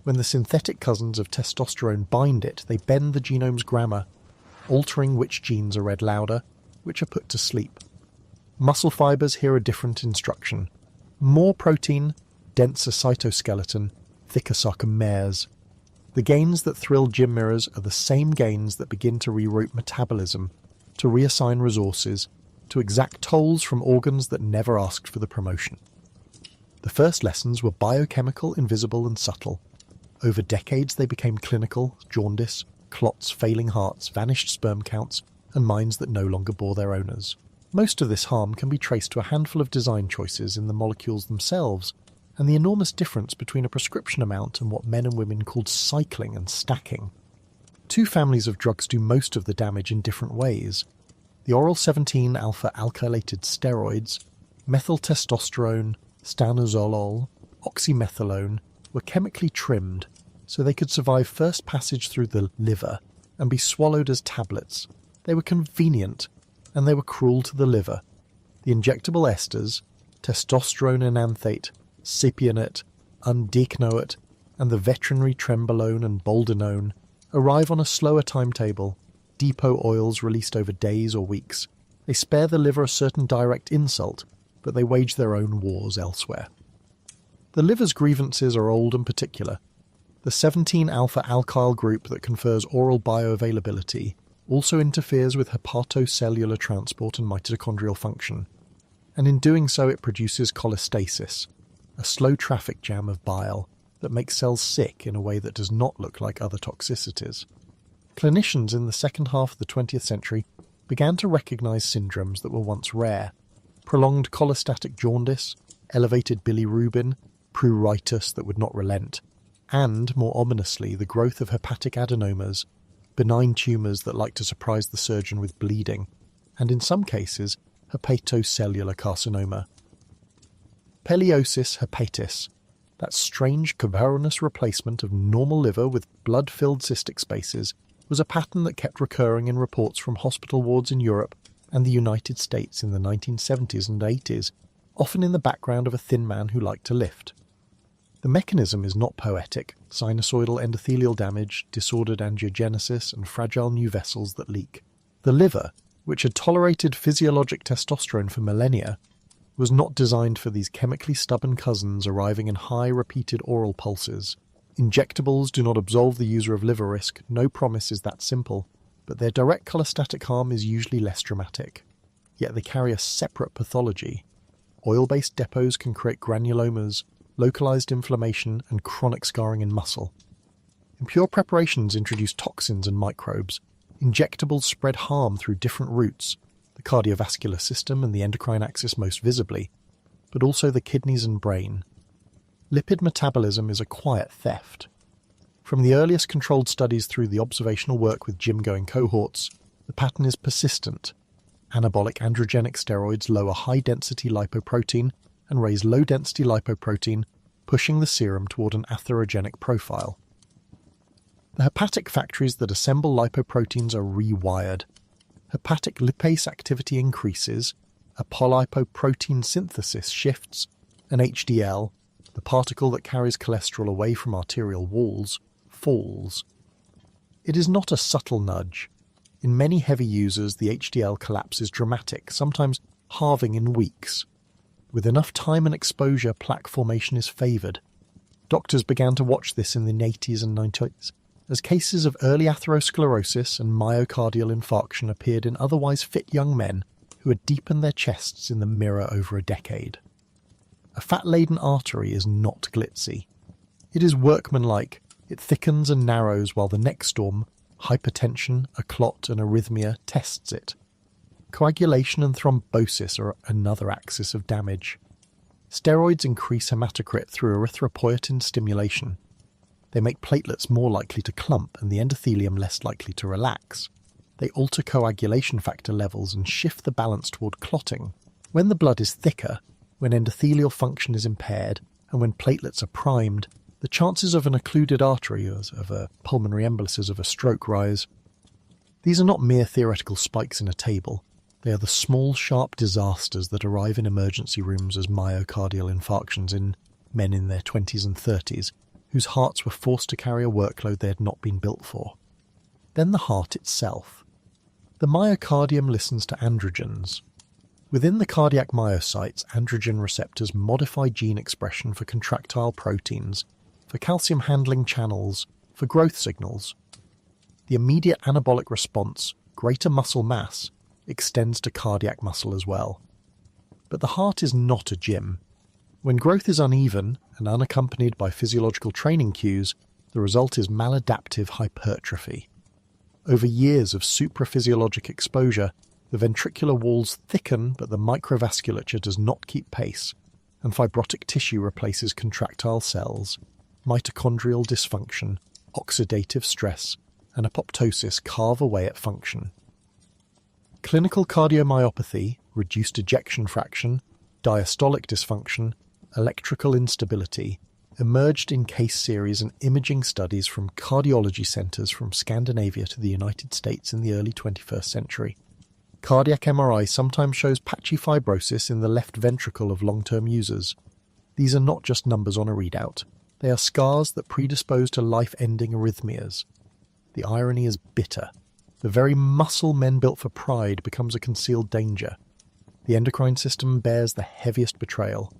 When the synthetic cousins of testosterone bind it, they bend the genome's grammar, altering which genes are read louder, which are put to sleep. Muscle fibers hear a different instruction. More protein, denser cytoskeleton, thicker sarcomeres. The gains that thrill gym mirrors are the same gains that begin to reroute metabolism, to reassign resources, to exact tolls from organs that never asked for the promotion. The first lessons were biochemical, invisible, and subtle. Over decades they became clinical: jaundice, clots, failing hearts, vanished sperm counts, and minds that no longer bore their owners. Most of this harm can be traced to a handful of design choices in the molecules themselves, and the enormous difference between a prescription amount and what men and women called cycling and stacking. Two families of drugs do most of the damage in different ways. The oral 17-alpha alkylated steroids, methyltestosterone, stanozolol, oxymethylone, were chemically trimmed so they could survive first passage through the liver and be swallowed as tablets. They were convenient, and they were cruel to the liver. The injectable esters, testosterone enanthate, cypionate, undecanoate, and the veterinary trembolone and boldenone, arrive on a slower timetable, depot oils released over days or weeks. They spare the liver a certain direct insult, but they wage their own wars elsewhere. The liver's grievances are old and particular. The 17-alpha alkyl group that confers oral bioavailability also interferes with hepatocellular transport and mitochondrial function, and in doing so it produces cholestasis, a slow traffic jam of bile that makes cells sick in a way that does not look like other toxicities. Clinicians in the second half of the 20th century began to recognize syndromes that were once rare. prolonged cholestatic jaundice, elevated bilirubin, pruritus that would not relent, and, more ominously, the growth of hepatic adenomas, benign tumours that like to surprise the surgeon with bleeding, and in some cases, hepatocellular carcinoma. Peliosis hepatis, that strange cavernous replacement of normal liver with blood-filled cystic spaces, was a pattern that kept recurring in reports from hospital wards in Europe and the United States in the 1970s and 80s, often in the background of a thin man who liked to lift. The mechanism is not poetic: sinusoidal endothelial damage, disordered angiogenesis, and fragile new vessels that leak. The liver, which had tolerated physiologic testosterone for millennia, was not designed for these chemically stubborn cousins arriving in high repeated oral pulses. Injectables do not absolve the user of liver risk, no promise is that simple, but their direct cholestatic harm is usually less dramatic. Yet they carry a separate pathology. Oil-based depots can create granulomas, localized inflammation, and chronic scarring in muscle. Impure preparations introduce toxins and microbes. Injectables spread harm through different routes, the cardiovascular system and the endocrine axis most visibly, but also the kidneys and brain. Lipid metabolism is a quiet theft. From the earliest controlled studies through the observational work with gym-going cohorts, the pattern is persistent. Anabolic androgenic steroids lower high-density lipoprotein and raise low-density lipoprotein, pushing the serum toward an atherogenic profile. The hepatic factories that assemble lipoproteins are rewired. Hepatic lipase activity increases, apolipoprotein synthesis shifts, and HDL, the particle that carries cholesterol away from arterial walls, falls. It is not a subtle nudge. In many heavy users, the HDL collapse is dramatic, sometimes halving in weeks. With enough time and exposure, plaque formation is favoured. Doctors began to watch this in the 80s and 90s, as cases of early atherosclerosis and myocardial infarction appeared in otherwise fit young men who had deepened their chests in the mirror over a decade. A fat-laden artery is not glitzy. It is workmanlike. It thickens and narrows while the next storm, hypertension, a clot, and arrhythmia tests it. Coagulation and thrombosis are another axis of damage. Steroids increase hematocrit through erythropoietin stimulation. They make platelets more likely to clump and the endothelium less likely to relax. They alter coagulation factor levels and shift the balance toward clotting. When the blood is thicker, when endothelial function is impaired, and when platelets are primed, the chances of an occluded artery, of a pulmonary embolism, of a stroke rise. These are not mere theoretical spikes in a table. They are the small, sharp disasters that arrive in emergency rooms as myocardial infarctions in men in their 20s and 30s, whose hearts were forced to carry a workload they had not been built for. Then the heart itself. The myocardium listens to androgens. Within the cardiac myocytes, androgen receptors modify gene expression for contractile proteins, for calcium handling channels, for growth signals. The immediate anabolic response, greater muscle mass, extends to cardiac muscle as well. But the heart is not a gym. When growth is uneven and unaccompanied by physiological training cues, the result is maladaptive hypertrophy. Over years of supraphysiologic exposure, the ventricular walls thicken but the microvasculature does not keep pace, and fibrotic tissue replaces contractile cells. Mitochondrial dysfunction, oxidative stress, and apoptosis carve away at function. Clinical cardiomyopathy, reduced ejection fraction, diastolic dysfunction, electrical instability emerged in case series and imaging studies from cardiology centres from Scandinavia to the United States in the early 21st century. Cardiac MRI sometimes shows patchy fibrosis in the left ventricle of long-term users. These are not just numbers on a readout. They are scars that predispose to life-ending arrhythmias. The irony is bitter. The very muscle men built for pride becomes a concealed danger. The endocrine system bears the heaviest betrayal.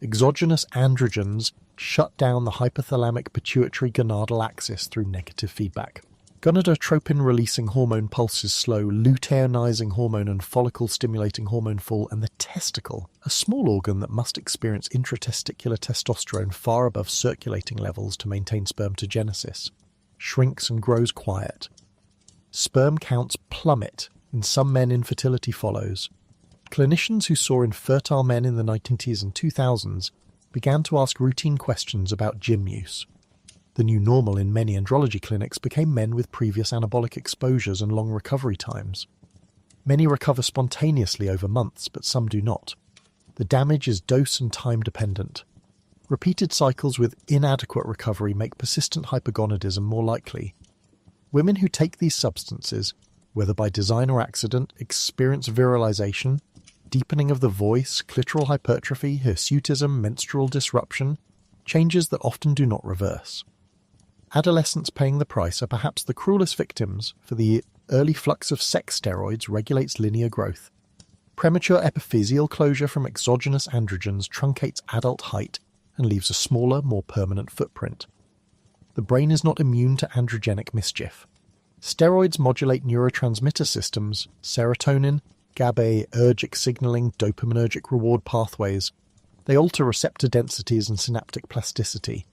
Exogenous androgens shut down the hypothalamic pituitary gonadal axis through negative feedback. Gonadotropin-releasing hormone pulses slow, luteinizing hormone and follicle-stimulating hormone fall, and the testicle, a small organ that must experience intratesticular testosterone far above circulating levels to maintain spermatogenesis, shrinks and grows quiet. Sperm counts plummet. In some men, infertility follows. Clinicians who saw infertile men in the 1990s and 2000s began to ask routine questions about gym use. The new normal in many andrology clinics became men with previous anabolic exposures and long recovery times. Many recover spontaneously over months, but some do not. The damage is dose and time dependent. Repeated cycles with inadequate recovery make persistent hypergonadism more likely. Women who take these substances, whether by design or accident, experience virilization, deepening of the voice, clitoral hypertrophy, hirsutism, menstrual disruption, changes that often do not reverse. Adolescents paying the price are perhaps the cruelest victims, for the early flux of sex steroids regulates linear growth. Premature epiphyseal closure from exogenous androgens truncates adult height and leaves a smaller, more permanent footprint. The brain is not immune to androgenic mischief. Steroids modulate neurotransmitter systems, serotonin, GABAergic signaling, dopaminergic reward pathways. They alter receptor densities and synaptic plasticity.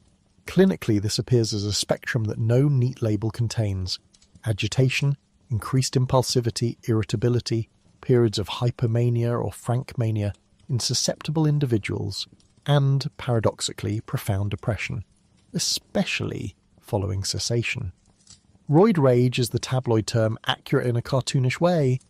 Clinically, this appears as a spectrum that no neat label contains: agitation, increased impulsivity, irritability, periods of hypomania or frank mania in susceptible individuals, and, paradoxically, profound depression, especially following cessation. Roid rage is the tabloid term, accurate in a cartoonish way,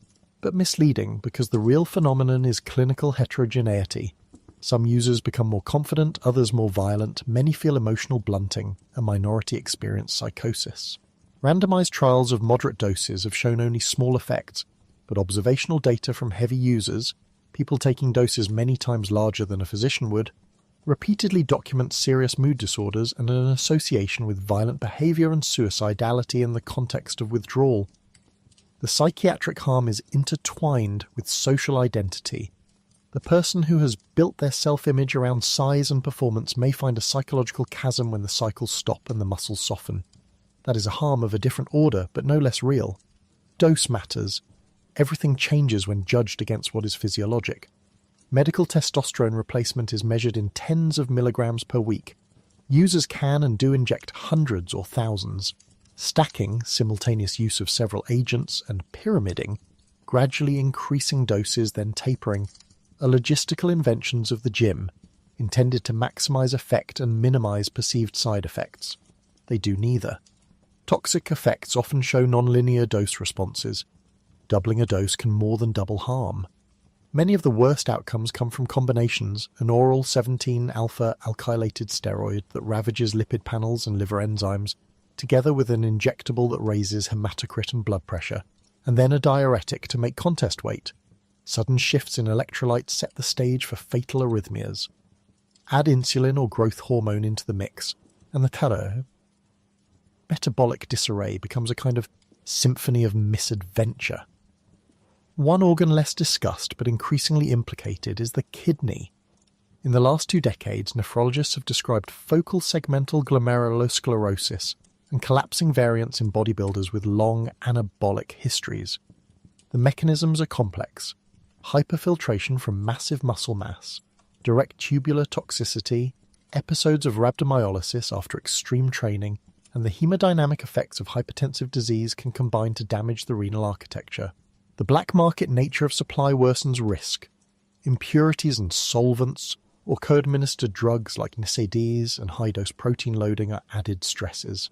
but misleading because the real phenomenon is clinical heterogeneity. Some users become more confident, others more violent, many feel emotional blunting, a minority experience psychosis. Randomized trials of moderate doses have shown only small effects, but observational data from heavy users, people taking doses many times larger than a physician would, repeatedly document serious mood disorders and an association with violent behavior and suicidality in the context of withdrawal. The psychiatric harm is intertwined with social identity. The person who has built their self-image around size and performance may find a psychological chasm when the cycles stop and the muscles soften. That is a harm of a different order, but no less real. Dose matters. Everything changes when judged against what is physiologic. Medical testosterone replacement is measured in tens of milligrams per week. Users can and do inject hundreds or thousands. Stacking, simultaneous use of several agents, and pyramiding, gradually increasing doses then tapering, are logistical inventions of the gym, intended to maximize effect and minimize perceived side effects. They do neither. Toxic effects often show nonlinear dose responses. Doubling a dose can more than double harm. Many of the worst outcomes come from combinations: an oral 17-alpha alkylated steroid that ravages lipid panels and liver enzymes, together with an injectable that raises hematocrit and blood pressure, and then a diuretic to make contest weight. Sudden shifts in electrolytes set the stage for fatal arrhythmias. Add insulin or growth hormone into the mix, and the metabolic disarray becomes a kind of symphony of misadventure. One organ less discussed but increasingly implicated is the kidney. In the last 2 decades, nephrologists have described focal segmental glomerulosclerosis and collapsing variants in bodybuilders with long anabolic histories. The mechanisms are complex: hyperfiltration from massive muscle mass, direct tubular toxicity, episodes of rhabdomyolysis after extreme training, and the hemodynamic effects of hypertensive disease can combine to damage the renal architecture. The black market nature of supply worsens risk. Impurities and solvents, or co-administered drugs like NSAIDs and high-dose protein loading are added stresses.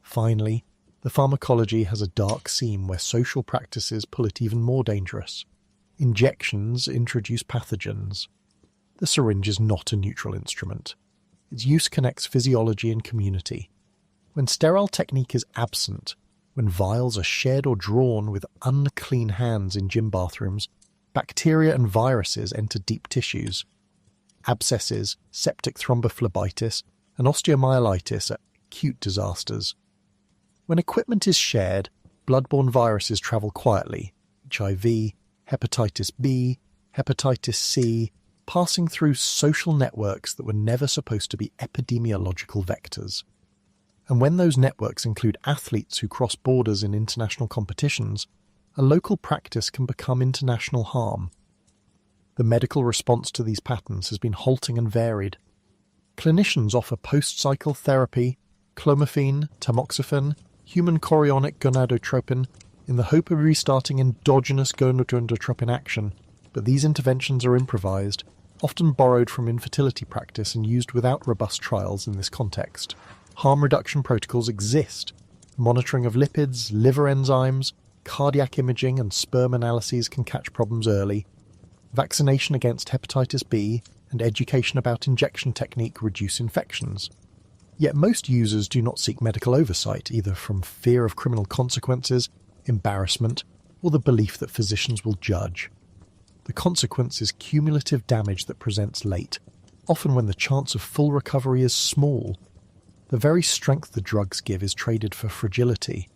Finally, the pharmacology has a dark seam where social practices pull it even more dangerous. Injections introduce pathogens. The syringe is not a neutral instrument. Its use connects physiology and community. When sterile technique is absent, when vials are shared or drawn with unclean hands in gym bathrooms, bacteria and viruses enter deep tissues. Abscesses, septic thrombophlebitis, and osteomyelitis are acute disasters. When equipment is shared, bloodborne viruses travel quietly: HIV, hepatitis B, hepatitis C, passing through social networks that were never supposed to be epidemiological vectors. And when those networks include athletes who cross borders in international competitions, a local practice can become international harm. The medical response to these patterns has been halting and varied. Clinicians offer post-cycle therapy, clomiphene, tamoxifen, human chorionic gonadotropin, in the hope of restarting endogenous gonadotropin action, but these interventions are improvised, often borrowed from infertility practice and used without robust trials in this context. Harm reduction protocols exist. Monitoring of lipids, liver enzymes, cardiac imaging and sperm analyses can catch problems early. Vaccination against hepatitis B and education about injection technique reduce infections. Yet most users do not seek medical oversight, either from fear of criminal consequences, embarrassment, or the belief that physicians will judge. The consequence is cumulative damage that presents late, often when the chance of full recovery is small. The very strength the drugs give is traded for fragility.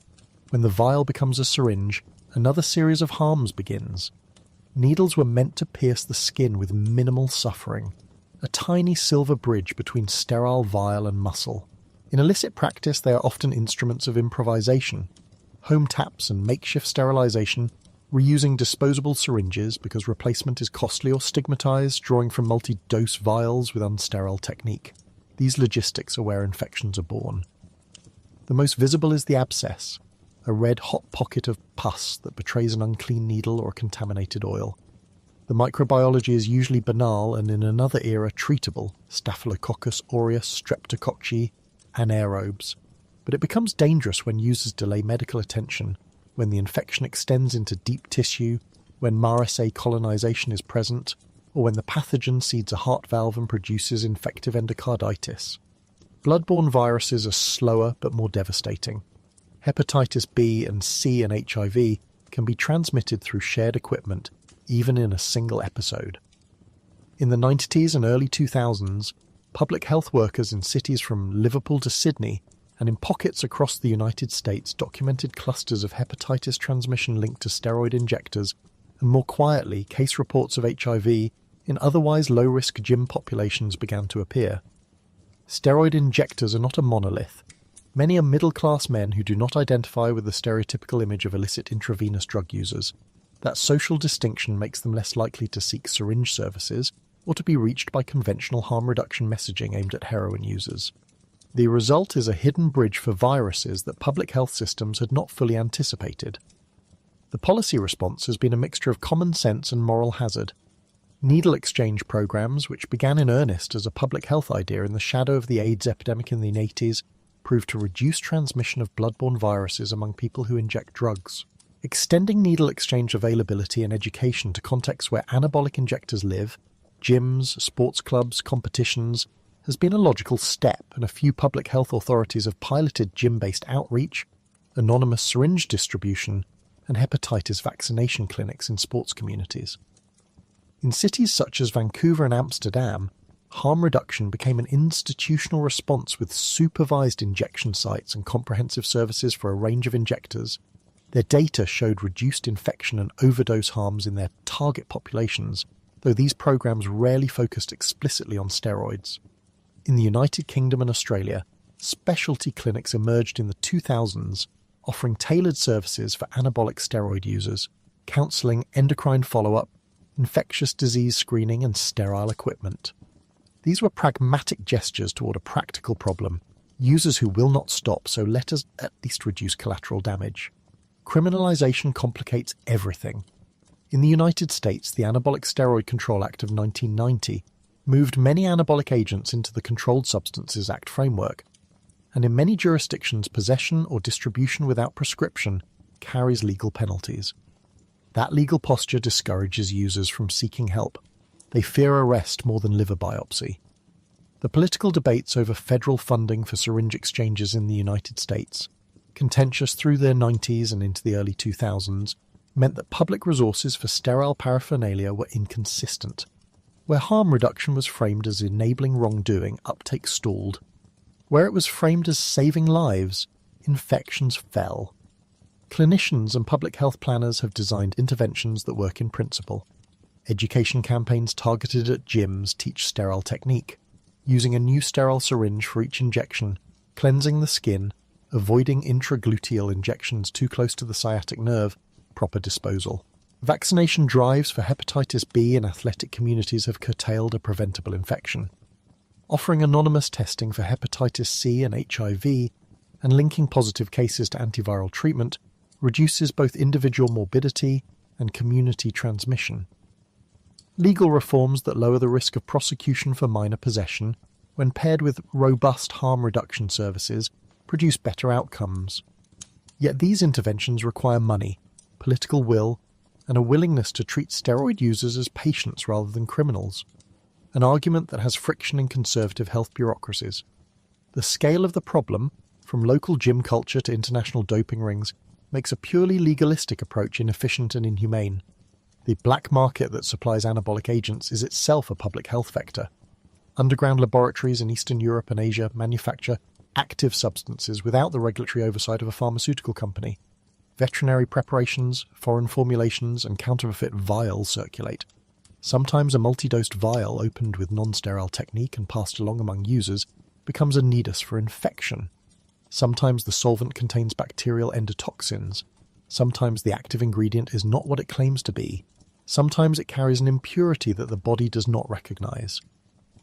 When the vial becomes a syringe, another series of harms begins. Needles were meant to pierce the skin with minimal suffering, a tiny silver bridge between sterile vial and muscle. In illicit practice, they are often instruments of improvisation. Home taps and makeshift sterilization, reusing disposable syringes because replacement is costly or stigmatized, drawing from multi-dose vials with unsterile technique. These logistics are where infections are born. The most visible is the abscess, a red hot pocket of pus that betrays an unclean needle or a contaminated oil. The microbiology is usually banal and in another era treatable, Staphylococcus aureus, Streptococci, anaerobes. But it becomes dangerous when users delay medical attention, when the infection extends into deep tissue, when MRSA colonization is present, or when the pathogen seeds a heart valve and produces infective endocarditis. Bloodborne viruses are slower but more devastating. Hepatitis B and C and HIV can be transmitted through shared equipment, even in a single episode. In the 90s and early 2000s, public health workers in cities from Liverpool to Sydney and in pockets across the United States documented clusters of hepatitis transmission linked to steroid injectors, and more quietly, case reports of HIV in otherwise low-risk gym populations began to appear. Steroid injectors are not a monolith. Many are middle-class men who do not identify with the stereotypical image of illicit intravenous drug users. That social distinction makes them less likely to seek syringe services or to be reached by conventional harm reduction messaging aimed at heroin users. The result is a hidden bridge for viruses that public health systems had not fully anticipated. The policy response has been a mixture of common sense and moral hazard. Needle exchange programs, which began in earnest as a public health idea in the shadow of the AIDS epidemic in the 80s, proved to reduce transmission of bloodborne viruses among people who inject drugs. Extending needle exchange availability and education to contexts where anabolic injectors live, gyms, sports clubs, competitions, has been a logical step, and a few public health authorities have piloted gym-based outreach, anonymous syringe distribution, and hepatitis vaccination clinics in sports communities. In cities such as Vancouver and Amsterdam, harm reduction became an institutional response with supervised injection sites and comprehensive services for a range of injectors. Their data showed reduced infection and overdose harms in their target populations, though these programs rarely focused explicitly on steroids. In the United Kingdom and Australia, specialty clinics emerged in the 2000s, offering tailored services for anabolic steroid users, counselling, endocrine follow-up, infectious disease screening and sterile equipment. These were pragmatic gestures toward a practical problem, users who will not stop, so let us at least reduce collateral damage. Criminalization complicates everything. In the United States, the Anabolic Steroid Control Act of 1990 moved many anabolic agents into the Controlled Substances Act framework, and in many jurisdictions, possession or distribution without prescription carries legal penalties. That legal posture discourages users from seeking help. They fear arrest more than liver biopsy. The political debates over federal funding for syringe exchanges in the United States, contentious through the 90s and into the early 2000s, meant that public resources for sterile paraphernalia were inconsistent. Where harm reduction was framed as enabling wrongdoing, uptake stalled. Where it was framed as saving lives, infections fell. Clinicians and public health planners have designed interventions that work in principle. Education campaigns targeted at gyms teach sterile technique, using a new sterile syringe for each injection, cleansing the skin, avoiding intragluteal injections too close to the sciatic nerve, proper disposal. Vaccination drives for hepatitis B in athletic communities have curtailed a preventable infection. Offering anonymous testing for hepatitis C and HIV and linking positive cases to antiviral treatment reduces both individual morbidity and community transmission. Legal reforms that lower the risk of prosecution for minor possession, when paired with robust harm reduction services, produce better outcomes. Yet these interventions require money, political will, and a willingness to treat steroid users as patients rather than criminals, an argument that has friction in conservative health bureaucracies. The scale of the problem, from local gym culture to international doping rings, makes a purely legalistic approach inefficient and inhumane. The black market that supplies anabolic agents is itself a public health vector. Underground laboratories in Eastern Europe and Asia manufacture active substances without the regulatory oversight of a pharmaceutical company. Veterinary preparations, foreign formulations, and counterfeit vials circulate. Sometimes a multi-dosed vial opened with non-sterile technique and passed along among users becomes a nidus for infection. Sometimes the solvent contains bacterial endotoxins. Sometimes the active ingredient is not what it claims to be. Sometimes it carries an impurity that the body does not recognize.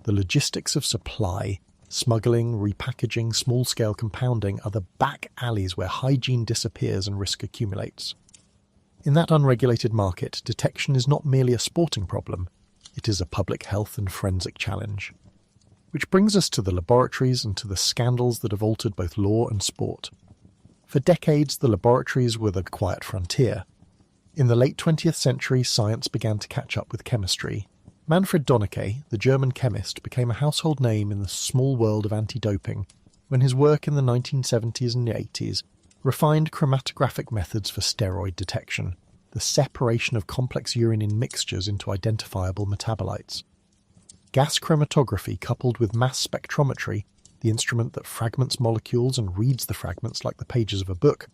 The logistics of supply, smuggling, repackaging, small-scale compounding are the back alleys where hygiene disappears and risk accumulates. In that unregulated market, detection is not merely a sporting problem, it is a public health and forensic challenge. Which brings us to the laboratories and to the scandals that have altered both law and sport. For decades, the laboratories were the quiet frontier. In the late 20th century, science began to catch up with chemistry. Manfred Dönecke, the German chemist, became a household name in the small world of anti-doping when his work in the 1970s and 80s refined chromatographic methods for steroid detection, the separation of complex urine in mixtures into identifiable metabolites. Gas chromatography coupled with mass spectrometry, the instrument that fragments molecules and reads the fragments like the pages of a book,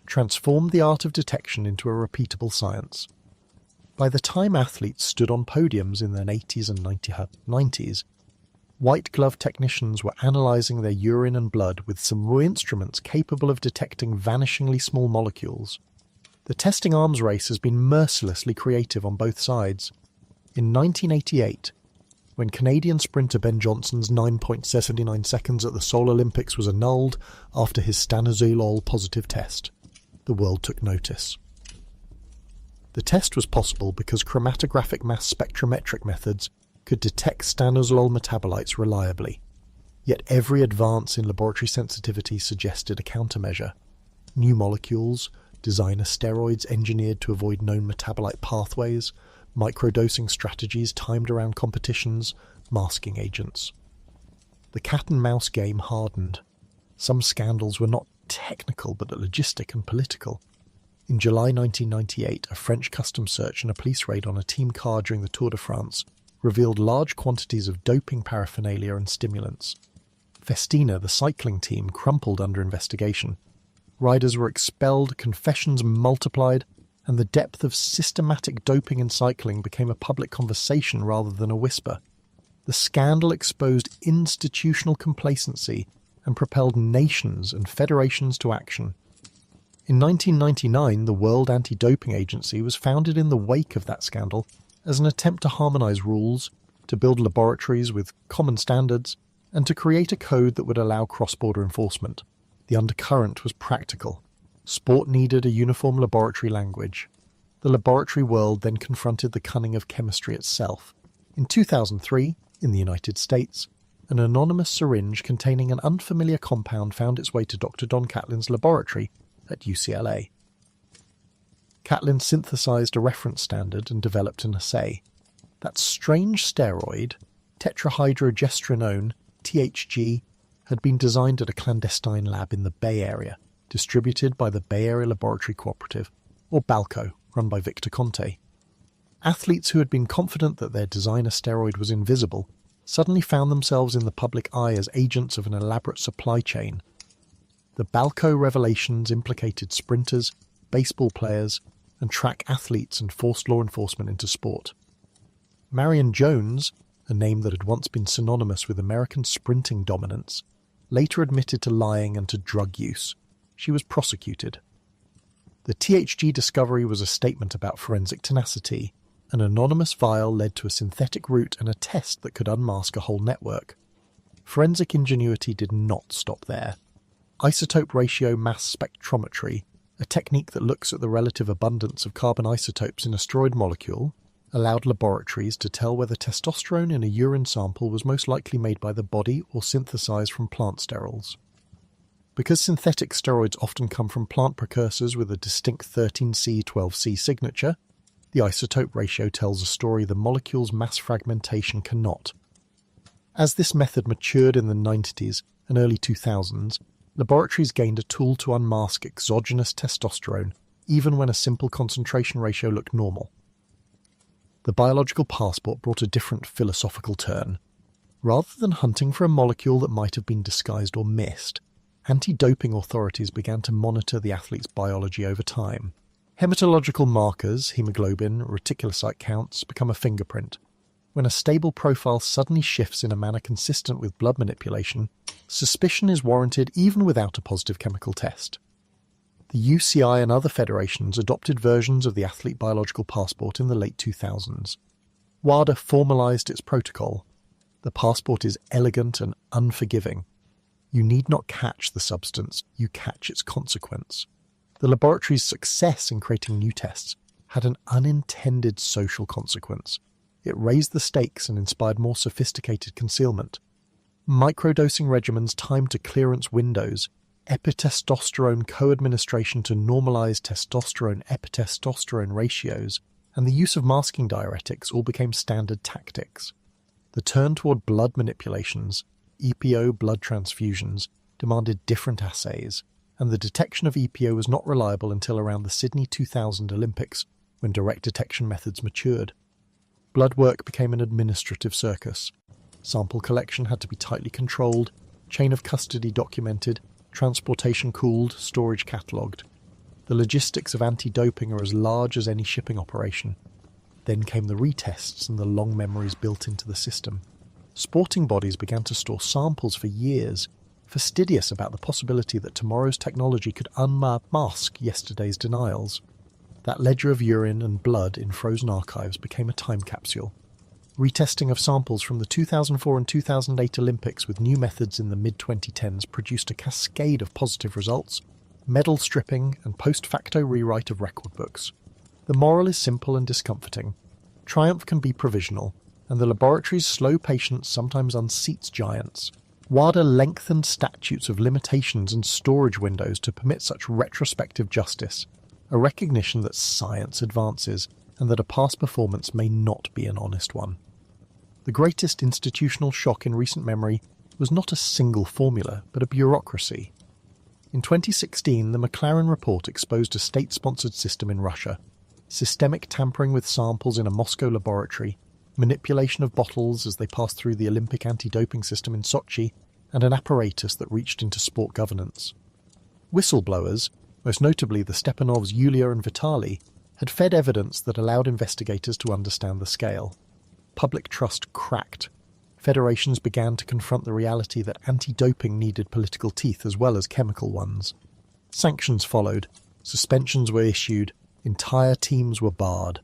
transformed the art of detection into a repeatable science. By the time athletes stood on podiums in the 80s and 90s, white-glove technicians were analysing their urine and blood with some instruments capable of detecting vanishingly small molecules. The testing arms race has been mercilessly creative on both sides. In 1988, when Canadian sprinter Ben Johnson's 9.79 seconds at the Seoul Olympics was annulled after his stanozolol positive test, the world took notice. The test was possible because chromatographic mass spectrometric methods could detect stanozolol metabolites reliably. Yet every advance in laboratory sensitivity suggested a countermeasure. New molecules, designer steroids engineered to avoid known metabolite pathways, microdosing strategies timed around competitions, masking agents. The cat-and-mouse game hardened. Some scandals were not technical but logistic and political. In July 1998, a French customs search and a police raid on a team car during the Tour de France revealed large quantities of doping paraphernalia and stimulants. Festina, the cycling team, crumpled under investigation. Riders were expelled, confessions multiplied, and the depth of systematic doping in cycling became a public conversation rather than a whisper. The scandal exposed institutional complacency and propelled nations and federations to action. In 1999, the World Anti-Doping Agency was founded in the wake of that scandal as an attempt to harmonise rules, to build laboratories with common standards, and to create a code that would allow cross-border enforcement. The undercurrent was practical. Sport needed a uniform laboratory language. The laboratory world then confronted the cunning of chemistry itself. In 2003, in the United States, an anonymous syringe containing an unfamiliar compound found its way to Dr. Don Catlin's laboratory at UCLA. Catlin synthesized a reference standard and developed an assay. That strange steroid, tetrahydrogestrinone, THG, had been designed at a clandestine lab in the Bay Area, distributed by the Bay Area Laboratory Cooperative, or BALCO, run by Victor Conte. Athletes who had been confident that their designer steroid was invisible suddenly found themselves in the public eye as agents of an elaborate supply chain. The BALCO revelations implicated sprinters, baseball players, and track athletes and forced law enforcement into sport. Marion Jones, a name that had once been synonymous with American sprinting dominance, later admitted to lying and to drug use. She was prosecuted. The THG discovery was a statement about forensic tenacity. An anonymous vial led to a synthetic route and a test that could unmask a whole network. Forensic ingenuity did not stop there. Isotope ratio mass spectrometry, a technique that looks at the relative abundance of carbon isotopes in a steroid molecule, allowed laboratories to tell whether testosterone in a urine sample was most likely made by the body or synthesized from plant sterols. Because synthetic steroids often come from plant precursors with a distinct 13C12C signature, the isotope ratio tells a story the molecule's mass fragmentation cannot. As this method matured in the 1990s and early 2000s, laboratories gained a tool to unmask exogenous testosterone even when a simple concentration ratio looked normal. The biological passport brought a different philosophical turn. Rather than hunting for a molecule that might have been disguised or missed, anti-doping authorities began to monitor the athlete's biology over time. Hematological markers, hemoglobin, reticulocyte counts, become a fingerprint. When a stable profile suddenly shifts in a manner consistent with blood manipulation, suspicion is warranted even without a positive chemical test. The UCI and other federations adopted versions of the athlete biological passport in the late 2000s. WADA formalized its protocol. The passport is elegant and unforgiving. You need not catch the substance, you catch its consequence. The laboratory's success in creating new tests had an unintended social consequence. It raised the stakes and inspired more sophisticated concealment. Microdosing regimens timed to clearance windows, epitestosterone co-administration to normalize testosterone-epitestosterone ratios, and the use of masking diuretics all became standard tactics. The turn toward blood manipulations, EPO blood transfusions, demanded different assays, and the detection of EPO was not reliable until around the Sydney 2000 Olympics, when direct detection methods matured. Blood work became an administrative circus. Sample collection had to be tightly controlled, chain of custody documented, transportation cooled, storage catalogued. The logistics of anti-doping are as large as any shipping operation. Then came the retests and the long memories built into the system. Sporting bodies began to store samples for years, fastidious about the possibility that tomorrow's technology could unmask yesterday's denials. That ledger of urine and blood in frozen archives became a time capsule. Retesting of samples from the 2004 and 2008 Olympics with new methods in the mid-2010s produced a cascade of positive results, medal stripping and post-facto rewrite of record books. The moral is simple and discomforting. Triumph can be provisional, and the laboratory's slow patience sometimes unseats giants. WADA lengthened statutes of limitations and storage windows to permit such retrospective justice, a recognition that science advances and that a past performance may not be an honest one. The greatest institutional shock in recent memory was not a single formula, but a bureaucracy. In 2016, the McLaren report exposed a state-sponsored system in Russia, systemic tampering with samples in a Moscow laboratory, manipulation of bottles as they passed through the Olympic anti-doping system in Sochi, and an apparatus that reached into sport governance. Whistleblowers, most notably the Stepanovs Yulia and Vitali, had fed evidence that allowed investigators to understand the scale. Public trust cracked. Federations began to confront the reality that anti-doping needed political teeth as well as chemical ones. Sanctions followed, suspensions were issued, entire teams were barred.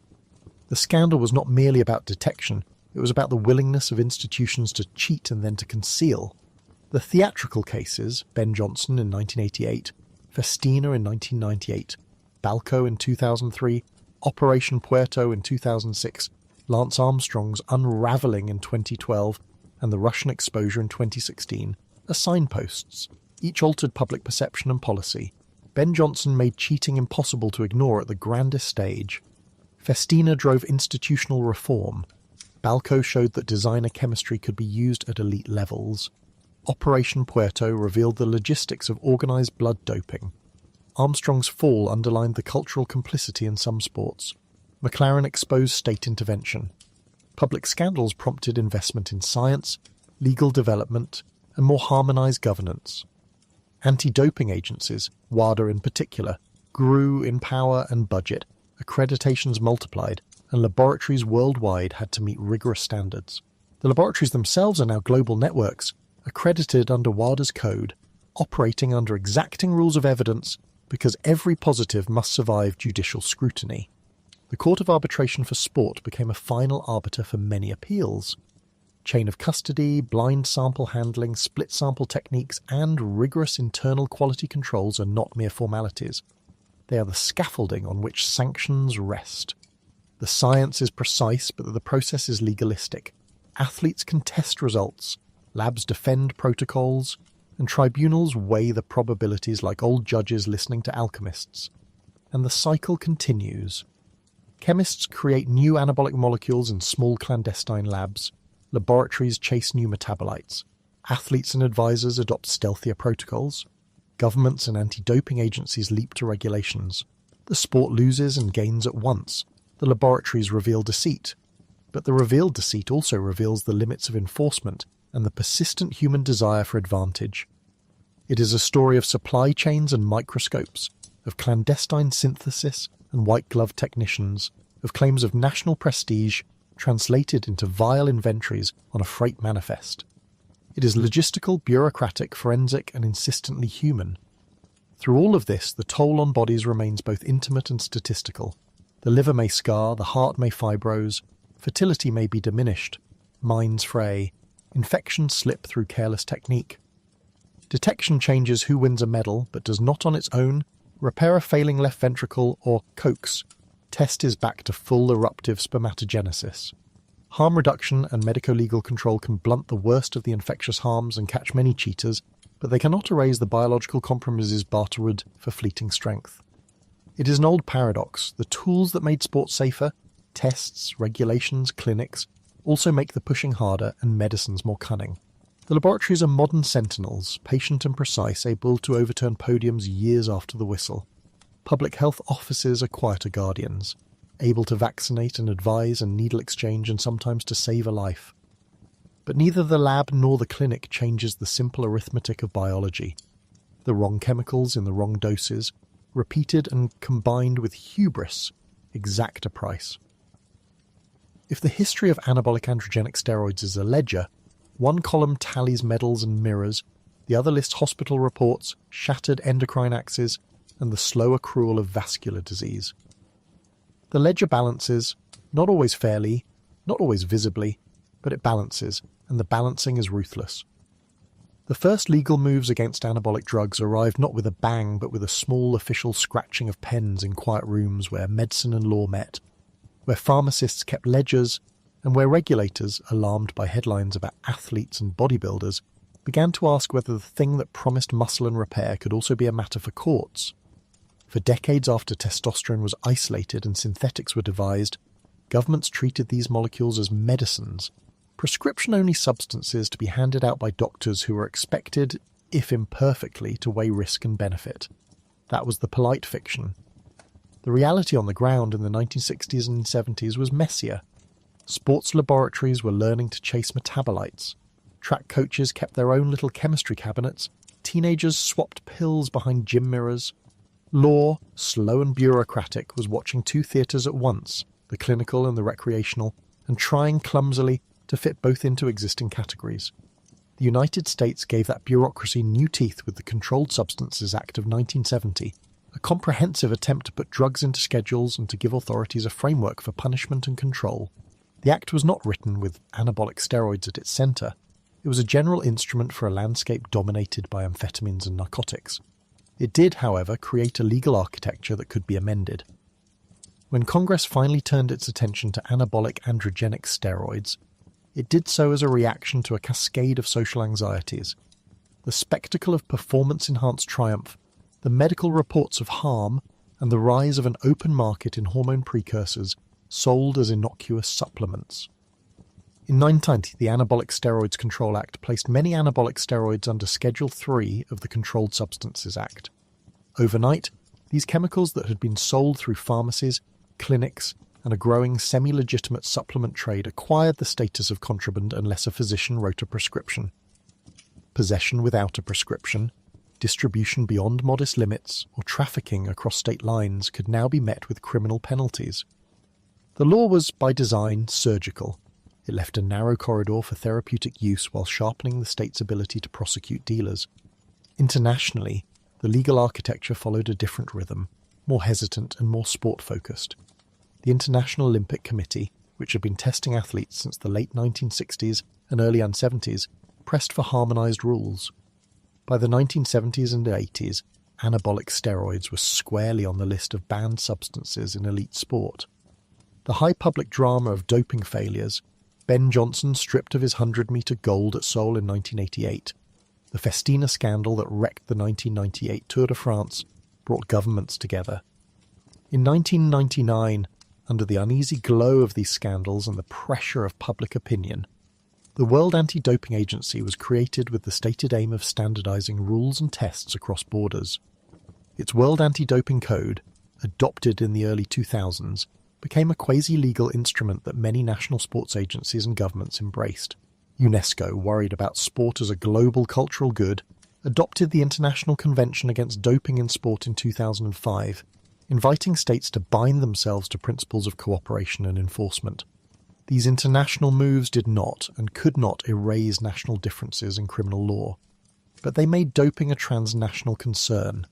The scandal was not merely about detection, it was about the willingness of institutions to cheat and then to conceal. The theatrical cases, Ben Johnson in 1988, Festina in 1998, Balco in 2003, Operation Puerto in 2006, Lance Armstrong's unravelling in 2012, and the Russian exposure in 2016, are signposts. Each altered public perception and policy. Ben Johnson made cheating impossible to ignore at the grandest stage. Festina drove institutional reform. Balco showed that designer chemistry could be used at elite levels. Operation Puerto revealed the logistics of organised blood doping. Armstrong's fall underlined the cultural complicity in some sports. McLaren exposed state intervention. Public scandals prompted investment in science, legal development, and more harmonised governance. Anti-doping agencies, WADA in particular, grew in power and budget, accreditations multiplied, and laboratories worldwide had to meet rigorous standards. The laboratories themselves are now global networks, accredited under WADA's code, operating under exacting rules of evidence because every positive must survive judicial scrutiny. The Court of Arbitration for Sport became a final arbiter for many appeals. Chain of custody, blind sample handling, split sample techniques, and rigorous internal quality controls are not mere formalities. They are the scaffolding on which sanctions rest. The The science is precise, but the process is legalistic. Athletes contest results, labs defend protocols, and tribunals weigh the probabilities like old judges listening to alchemists. And the cycle continues. Chemists create new anabolic molecules in small clandestine labs. Laboratories chase new metabolites. Athletes and advisors adopt stealthier protocols. Governments and anti-doping agencies leap to regulations. The sport loses and gains at once. The laboratories reveal deceit. But the revealed deceit also reveals the limits of enforcement and the persistent human desire for advantage. It is a story of supply chains and microscopes, of clandestine synthesis and white-glove technicians, of claims of national prestige translated into vile inventories on a freight manifest. It is logistical, bureaucratic, forensic, and insistently human. Through all of this, the toll on bodies remains both intimate and statistical. The liver may scar, the heart may fibrose, fertility may be diminished, minds fray, infections slip through careless technique. Detection changes who wins a medal, but does not on its own repair a failing left ventricle or coax. Test is back to full eruptive spermatogenesis. Harm reduction and medico-legal control can blunt the worst of the infectious harms and catch many cheaters, but they cannot erase the biological compromises bartered for fleeting strength. It is an old paradox. The tools that made sport safer, tests, regulations, clinics, also make the pushing harder and medicines more cunning. The laboratories are modern sentinels, patient and precise, able to overturn podiums years after the whistle. Public health offices are quieter guardians, able to vaccinate and advise and needle exchange and sometimes to save a life. But neither the lab nor the clinic changes the simple arithmetic of biology. The wrong chemicals in the wrong doses, repeated and combined with hubris, exact a price. If the history of anabolic androgenic steroids is a ledger, one column tallies medals and mirrors, the other lists hospital reports, shattered endocrine axes, and the slow accrual of vascular disease. The ledger balances, not always fairly, not always visibly, but it balances, and the balancing is ruthless. The first legal moves against anabolic drugs arrived not with a bang, but with a small official scratching of pens in quiet rooms where medicine and law met, where pharmacists kept ledgers, and where regulators, alarmed by headlines about athletes and bodybuilders, began to ask whether the thing that promised muscle and repair could also be a matter for courts. For decades after testosterone was isolated and synthetics were devised, governments treated these molecules as medicines, prescription-only substances to be handed out by doctors who were expected, if imperfectly, to weigh risk and benefit. That was the polite fiction. The reality on the ground in the 1960s and 70s was messier. Sports laboratories were learning to chase metabolites. Track coaches kept their own little chemistry cabinets. Teenagers swapped pills behind gym mirrors. Law, slow and bureaucratic, was watching two theatres at once, the clinical and the recreational, and trying clumsily to fit both into existing categories. The United States gave that bureaucracy new teeth with the Controlled Substances Act of 1970, a comprehensive attempt to put drugs into schedules and to give authorities a framework for punishment and control. The Act was not written with anabolic steroids at its centre. It was a general instrument for a landscape dominated by amphetamines and narcotics. It did, however, create a legal architecture that could be amended. When Congress finally turned its attention to anabolic androgenic steroids, it did so as a reaction to a cascade of social anxieties. The spectacle of performance-enhanced triumph, the medical reports of harm, and the rise of an open market in hormone precursors sold as innocuous supplements. In 1990, the Anabolic Steroids Control Act placed many anabolic steroids under Schedule 3 of the Controlled Substances Act. Overnight, these chemicals that had been sold through pharmacies, clinics, and a growing semi-legitimate supplement trade acquired the status of contraband unless a physician wrote a prescription. Possession without a prescription, distribution beyond modest limits, or trafficking across state lines could now be met with criminal penalties. The law was, by design, surgical. It left a narrow corridor for therapeutic use while sharpening the state's ability to prosecute dealers. Internationally, the legal architecture followed a different rhythm, more hesitant and more sport-focused. The International Olympic Committee, which had been testing athletes since the late 1960s and early 1970s, pressed for harmonised rules. By the 1970s and 80s, anabolic steroids were squarely on the list of banned substances in elite sport. The high public drama of doping failures, Ben Johnson stripped of his 100-metre gold at Seoul in 1988, the Festina scandal that wrecked the 1998 Tour de France, brought governments together. In 1999, under the uneasy glow of these scandals and the pressure of public opinion, the World Anti-Doping Agency was created with the stated aim of standardizing rules and tests across borders. Its World Anti-Doping Code, adopted in the early 2000s, became a quasi-legal instrument that many national sports agencies and governments embraced. UNESCO, worried about sport as a global cultural good, adopted the International Convention Against Doping in Sport in 2005, inviting states to bind themselves to principles of cooperation and enforcement. These international moves did not and could not erase national differences in criminal law, but they made doping a transnational concern.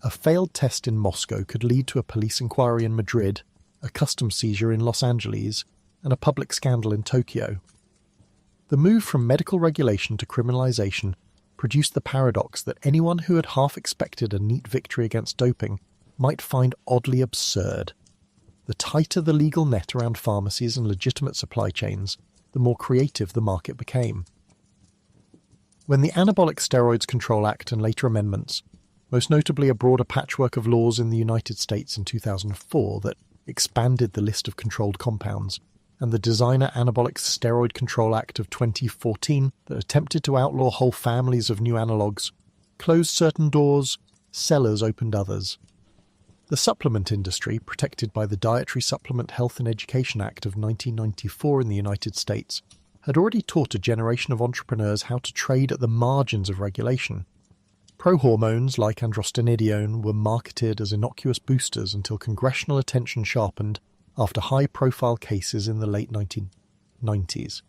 A failed test in Moscow could lead to a police inquiry in Madrid, a customs seizure in Los Angeles, and a public scandal in Tokyo. The move from medical regulation to criminalization produced the paradox that anyone who had half expected a neat victory against doping might find oddly absurd. The tighter the legal net around pharmacies and legitimate supply chains, the more creative the market became. When the Anabolic Steroids Control Act and later amendments, most notably a broader patchwork of laws in the United States in 2004 that expanded the list of controlled compounds, and the Designer Anabolic Steroid Control Act of 2014 that attempted to outlaw whole families of new analogues, closed certain doors, sellers opened others. The supplement industry, protected by the Dietary Supplement Health and Education Act of 1994 in the United States, had already taught a generation of entrepreneurs how to trade at the margins of regulation. Prohormones like androstenedione were marketed as innocuous boosters until congressional attention sharpened after high-profile cases in the late 1990s.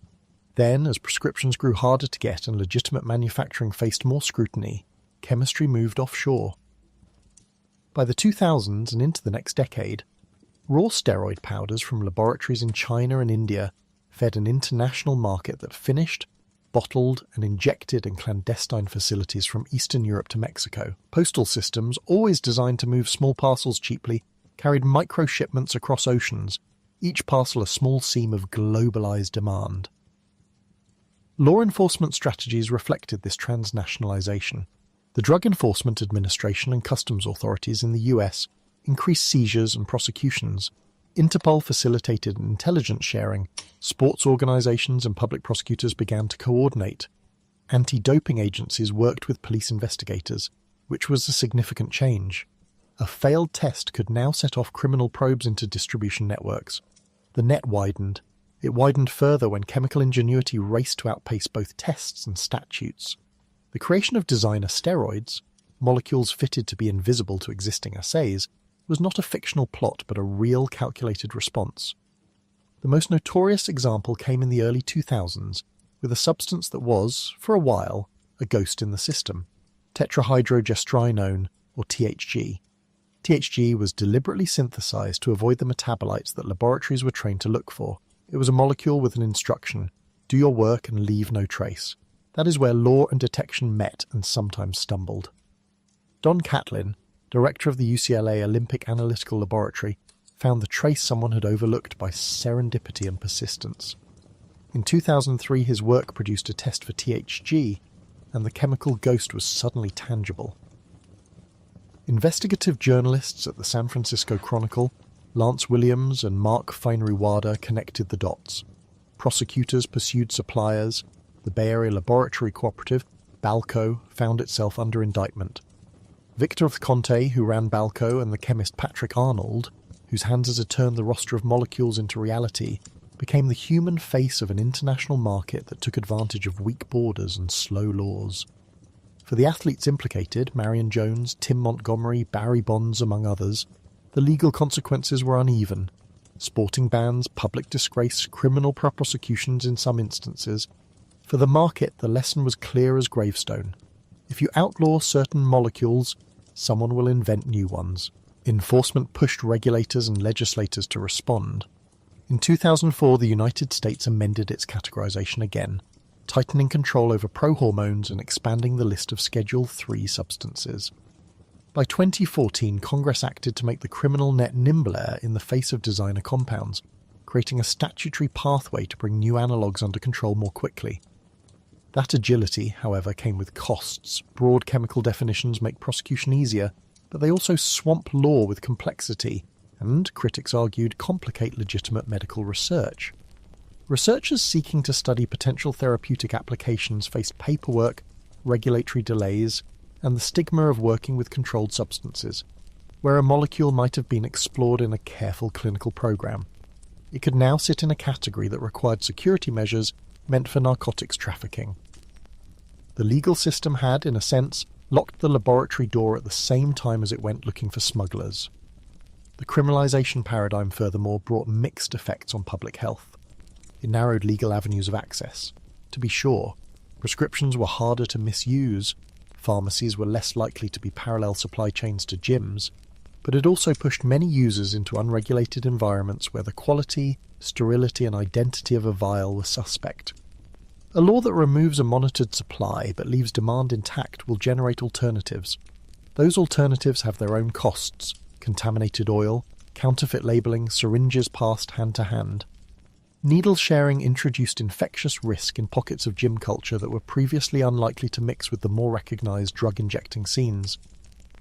Then, as prescriptions grew harder to get and legitimate manufacturing faced more scrutiny, chemistry moved offshore. By the 2000s and into the next decade, raw steroid powders from laboratories in China and India fed an international market that finished, bottled and injected in clandestine facilities from Eastern Europe to Mexico. Postal systems, always designed to move small parcels cheaply, carried micro-shipments across oceans, each parcel a small seam of globalized demand. Law enforcement strategies reflected this transnationalization. The Drug Enforcement Administration and customs authorities in the US increased seizures and prosecutions. Interpol facilitated intelligence sharing. Sports organizations and public prosecutors began to coordinate. Anti-doping agencies worked with police investigators, which was a significant change. A failed test could now set off criminal probes into distribution networks. The net widened. It widened further when chemical ingenuity raced to outpace both tests and statutes. The creation of designer steroids, molecules fitted to be invisible to existing assays, was not a fictional plot but a real calculated response. The most notorious example came in the early 2000s with a substance that was, for a while, a ghost in the system, tetrahydrogestrinone, or THG. THG was deliberately synthesized to avoid the metabolites that laboratories were trained to look for. It was a molecule with an instruction: do your work and leave no trace. That is where law and detection met and sometimes stumbled. Don Catlin, director of the UCLA Olympic Analytical Laboratory, found the trace someone had overlooked by serendipity and persistence. In 2003, his work produced a test for THG, and the chemical ghost was suddenly tangible. Investigative journalists at the San Francisco Chronicle, Lance Williams and Mark Finery-Wada, connected the dots. Prosecutors pursued suppliers. The Bay Area Laboratory Cooperative, Balco, found itself under indictment. Victor Conte, who ran Balco, and the chemist Patrick Arnold, whose hands had turned the roster of molecules into reality, became the human face of an international market that took advantage of weak borders and slow laws. For the athletes implicated, Marion Jones, Tim Montgomery, Barry Bonds, among others, the legal consequences were uneven. Sporting bans, public disgrace, criminal prosecutions in some instances. For the market, the lesson was clear as gravestone. If you outlaw certain molecules, someone will invent new ones. Enforcement pushed regulators and legislators to respond. In 2004, the United States amended its categorization again, tightening control over prohormones and expanding the list of Schedule III substances. By 2014, Congress acted to make the criminal net nimbler in the face of designer compounds, creating a statutory pathway to bring new analogues under control more quickly. That agility, however, came with costs. Broad chemical definitions make prosecution easier, but they also swamp law with complexity and, critics argued, complicate legitimate medical research. Researchers seeking to study potential therapeutic applications faced paperwork, regulatory delays, and the stigma of working with controlled substances, where a molecule might have been explored in a careful clinical program. It could now sit in a category that required security measures meant for narcotics trafficking. The legal system had, in a sense, locked the laboratory door at the same time as it went looking for smugglers. The criminalisation paradigm, furthermore, brought mixed effects on public health. It narrowed legal avenues of access. To be sure, prescriptions were harder to misuse, pharmacies were less likely to be parallel supply chains to gyms, but it also pushed many users into unregulated environments where the quality, sterility and identity of a vial were suspect. A law that removes a monitored supply but leaves demand intact will generate alternatives. Those alternatives have their own costs: contaminated oil, counterfeit labelling, syringes passed hand to hand. Needle sharing introduced infectious risk in pockets of gym culture that were previously unlikely to mix with the more recognised drug-injecting scenes.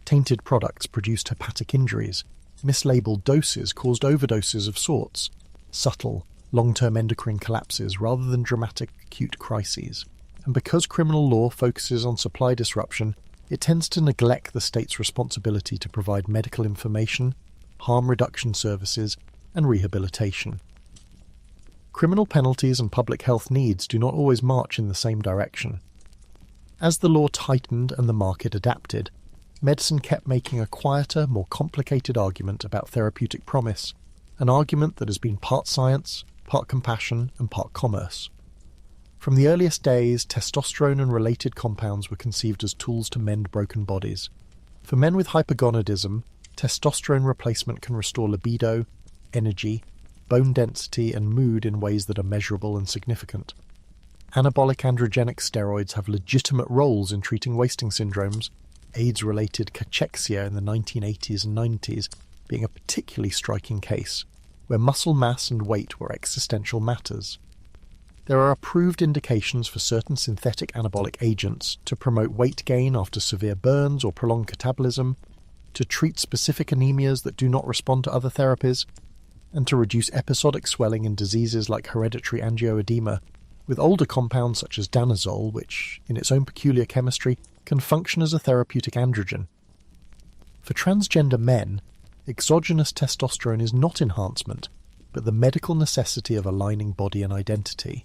Tainted products produced hepatic injuries. Mislabeled doses caused overdoses of sorts. Subtle, long-term endocrine collapses rather than dramatic acute crises. And because criminal law focuses on supply disruption, it tends to neglect the state's responsibility to provide medical information, harm reduction services, and rehabilitation. Criminal penalties and public health needs do not always march in the same direction. As the law tightened and the market adapted, medicine kept making a quieter, more complicated argument about therapeutic promise, an argument that has been part science, part compassion, and part commerce. From the earliest days, testosterone and related compounds were conceived as tools to mend broken bodies. For men with hypergonadism, testosterone replacement can restore libido, energy, bone density, and mood in ways that are measurable and significant. Anabolic androgenic steroids have legitimate roles in treating wasting syndromes, AIDS-related cachexia in the 1980s and 90s being a particularly striking case, where muscle mass and weight were existential matters. There are approved indications for certain synthetic anabolic agents to promote weight gain after severe burns or prolonged catabolism, to treat specific anemias that do not respond to other therapies, and to reduce episodic swelling in diseases like hereditary angioedema, with older compounds such as danazol, which, in its own peculiar chemistry, can function as a therapeutic androgen. For transgender men, exogenous testosterone is not enhancement, but the medical necessity of aligning body and identity.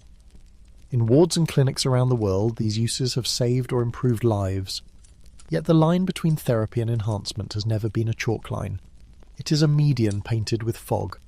In wards and clinics around the world, these uses have saved or improved lives. Yet the line between therapy and enhancement has never been a chalk line. It is a median painted with fog.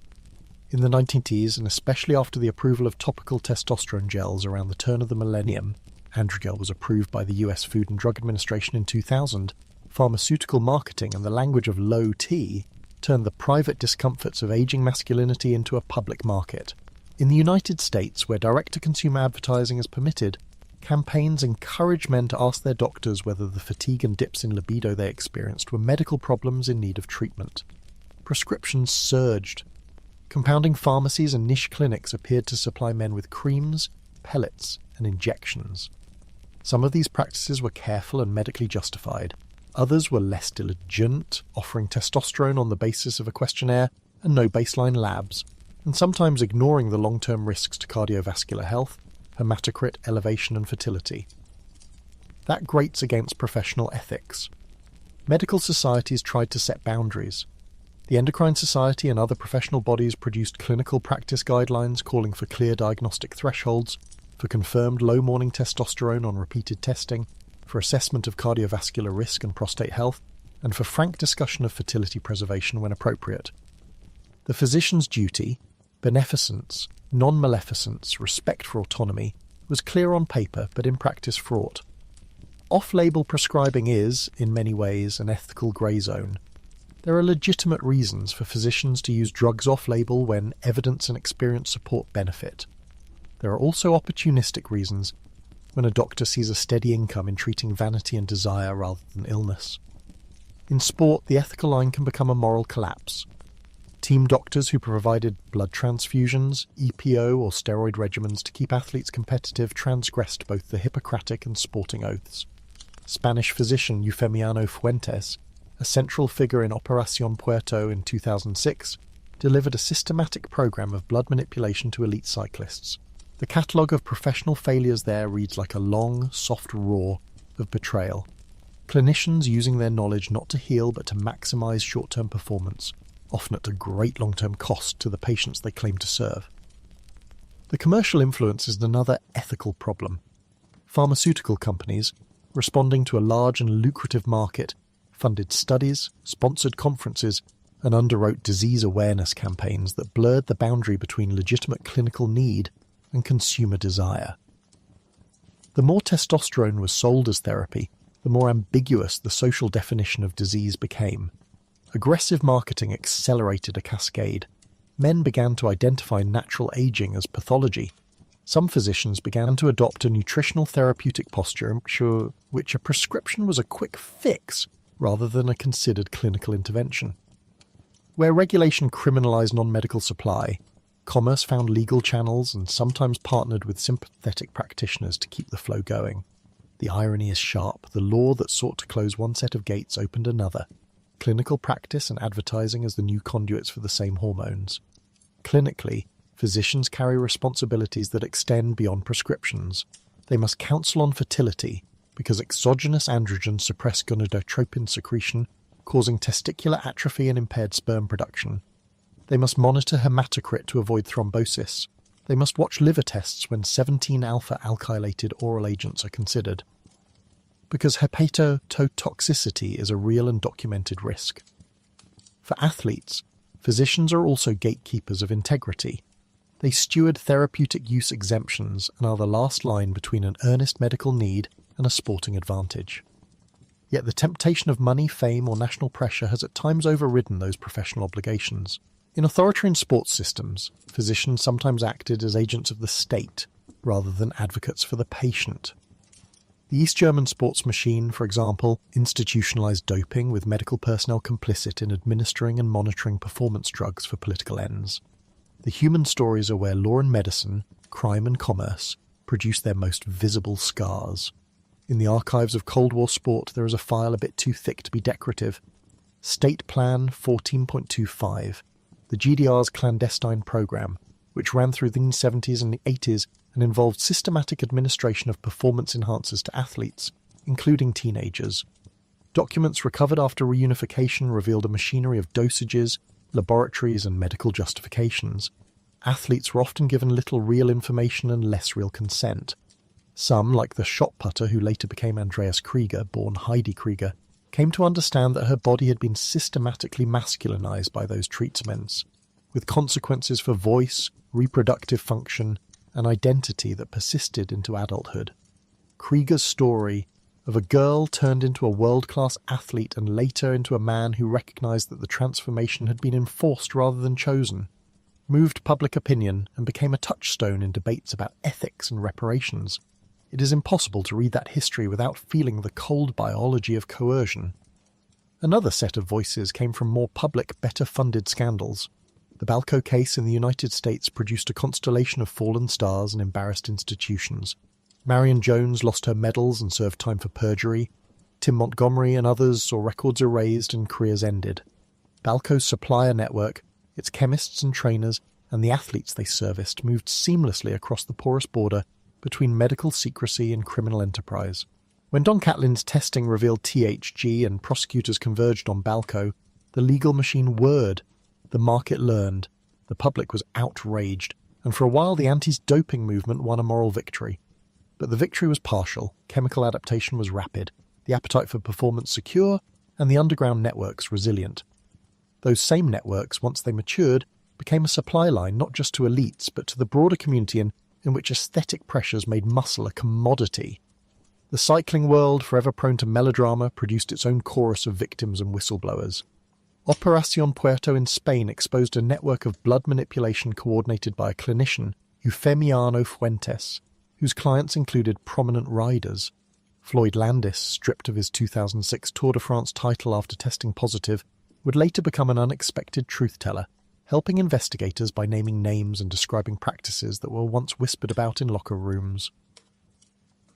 In the 1980s, and especially after the approval of topical testosterone gels around the turn of the millennium, Androgel was approved by the US Food and Drug Administration in 2000, pharmaceutical marketing and the language of low T turned the private discomforts of aging masculinity into a public market. In the United States, where direct-to-consumer advertising is permitted, campaigns encourage men to ask their doctors whether the fatigue and dips in libido they experienced were medical problems in need of treatment. Prescriptions surged. Compounding pharmacies and niche clinics appeared to supply men with creams, pellets, and injections. Some of these practices were careful and medically justified. Others were less diligent, offering testosterone on the basis of a questionnaire and no baseline labs, and sometimes ignoring the long-term risks to cardiovascular health, hematocrit elevation and fertility. That grates against professional ethics. Medical societies tried to set boundaries. The Endocrine Society and other professional bodies produced clinical practice guidelines calling for clear diagnostic thresholds, for confirmed low morning testosterone on repeated testing, for assessment of cardiovascular risk and prostate health, and for frank discussion of fertility preservation when appropriate. The physician's duty, beneficence, non-maleficence, respect for autonomy, was clear on paper but in practice fraught. Off-label prescribing is, in many ways, an ethical grey zone. There are legitimate reasons for physicians to use drugs off-label when evidence and experience support benefit. There are also opportunistic reasons when a doctor sees a steady income in treating vanity and desire rather than illness. In sport, the ethical line can become a moral collapse. Team doctors who provided blood transfusions, EPO or steroid regimens to keep athletes competitive transgressed both the Hippocratic and sporting oaths. Spanish physician Eufemiano Fuentes, a central figure in Operación Puerto in 2006, delivered a systematic program of blood manipulation to elite cyclists. The catalogue of professional failures there reads like a long, soft roar of betrayal. Clinicians using their knowledge not to heal but to maximise short-term performance, often at a great long-term cost to the patients they claim to serve. The commercial influence is another ethical problem. Pharmaceutical companies, responding to a large and lucrative market, funded studies, sponsored conferences, and underwrote disease awareness campaigns that blurred the boundary between legitimate clinical need and consumer desire. The more testosterone was sold as therapy, the more ambiguous the social definition of disease became. Aggressive marketing accelerated a cascade. Men began to identify natural aging as pathology. Some physicians began to adopt a nutritional therapeutic posture which a prescription was a quick fix rather than a considered clinical intervention. Where regulation criminalized non-medical supply, commerce found legal channels and sometimes partnered with sympathetic practitioners to keep the flow going. The irony is sharp. The law that sought to close one set of gates opened another. Clinical practice and advertising as the new conduits for the same hormones. Clinically, physicians carry responsibilities that extend beyond prescriptions. They must counsel on fertility because exogenous androgens suppress gonadotropin secretion, causing testicular atrophy and impaired sperm production. They must monitor hematocrit to avoid thrombosis. They must watch liver tests when 17-alpha alkylated oral agents are considered. Because hepatotoxicity is a real and documented risk. For athletes, physicians are also gatekeepers of integrity. They steward therapeutic use exemptions and are the last line between an earnest medical need and a sporting advantage. Yet the temptation of money, fame, or national pressure has at times overridden those professional obligations. In authoritarian sports systems, physicians sometimes acted as agents of the state rather than advocates for the patient. The East German sports machine, for example, institutionalized doping with medical personnel complicit in administering and monitoring performance drugs for political ends. The human stories are where law and medicine, crime and commerce, produce their most visible scars. In the archives of Cold War sport, there is a file a bit too thick to be decorative. State Plan 14.25, the GDR's clandestine program, which ran through the 1970s and the 80s and involved systematic administration of performance enhancers to athletes, including teenagers. Documents recovered after reunification revealed a machinery of dosages, laboratories, and medical justifications. Athletes were often given little real information and less real consent. Some, like the shot putter who later became Andreas Krieger, born Heidi Krieger, came to understand that her body had been systematically masculinized by those treatments, with consequences for voice, reproductive function, and identity that persisted into adulthood. Krieger's story of a girl turned into a world-class athlete and later into a man who recognized that the transformation had been enforced rather than chosen, moved public opinion and became a touchstone in debates about ethics and reparations. It is impossible to read that history without feeling the cold biology of coercion. Another set of voices came from more public, better-funded scandals. The Balco case in the United States produced a constellation of fallen stars and embarrassed institutions. Marion Jones lost her medals and served time for perjury. Tim Montgomery and others saw records erased and careers ended. Balco's supplier network, its chemists and trainers, and the athletes they serviced moved seamlessly across the porous border between medical secrecy and criminal enterprise. When Don Catlin's testing revealed THG and prosecutors converged on Balco, the legal machine whirred. The market learned. The public was outraged, and for a while the anti-doping movement won a moral victory. But the victory was partial, chemical adaptation was rapid, the appetite for performance secure, and the underground networks resilient. Those same networks, once they matured, became a supply line not just to elites but to the broader community in which aesthetic pressures made muscle a commodity. The cycling world, forever prone to melodrama, produced its own chorus of victims and whistleblowers. Operación Puerto in Spain exposed a network of blood manipulation coordinated by a clinician, Eufemiano Fuentes, whose clients included prominent riders. Floyd Landis, stripped of his 2006 Tour de France title after testing positive, would later become an unexpected truth-teller, helping investigators by naming names and describing practices that were once whispered about in locker rooms.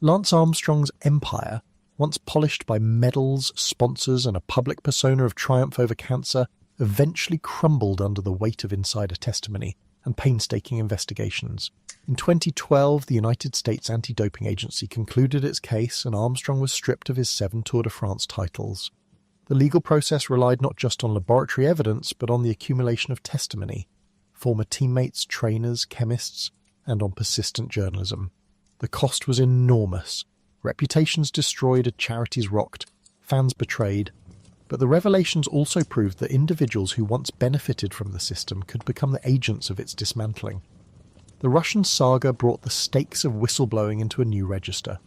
Lance Armstrong's empire, once polished by medals, sponsors, and a public persona of triumph over cancer, eventually crumbled under the weight of insider testimony and painstaking investigations. In 2012, the United States Anti-Doping Agency concluded its case and Armstrong was stripped of his 7 Tour de France titles. The legal process relied not just on laboratory evidence, but on the accumulation of testimony, former teammates, trainers, chemists, and on persistent journalism. The cost was enormous. Reputations destroyed, charities rocked, fans betrayed. But the revelations also proved that individuals who once benefited from the system could become the agents of its dismantling. The Russian saga brought the stakes of whistleblowing into a new register.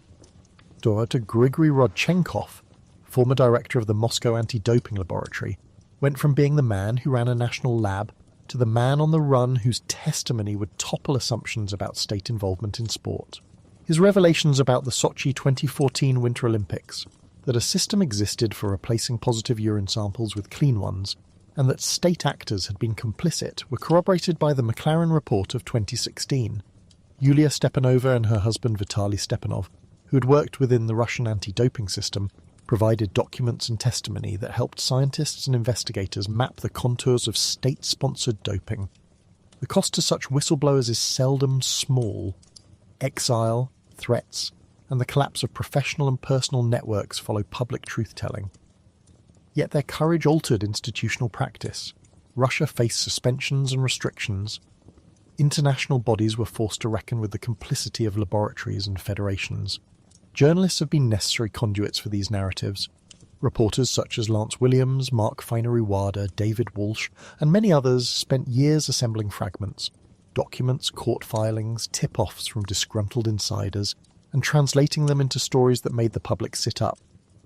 Dr. Grigory Rodchenkov, former director of the Moscow Anti-Doping Laboratory, went from being the man who ran a national lab to the man on the run whose testimony would topple assumptions about state involvement in sport. His revelations about the Sochi 2014 Winter Olympics, that a system existed for replacing positive urine samples with clean ones, and that state actors had been complicit, were corroborated by the McLaren report of 2016. Yulia Stepanova and her husband Vitaly Stepanov, who had worked within the Russian anti-doping system, provided documents and testimony that helped scientists and investigators map the contours of state-sponsored doping. The cost to such whistleblowers is seldom small. Exile, threats, and the collapse of professional and personal networks follow public truth-telling. Yet their courage altered institutional practice. Russia faced suspensions and restrictions. International bodies were forced to reckon with the complicity of laboratories and federations. Journalists have been necessary conduits for these narratives. Reporters such as Lance Williams, Mark Finery-Wada, David Walsh, and many others spent years assembling fragments, documents, court filings, tip-offs from disgruntled insiders, and translating them into stories that made the public sit up.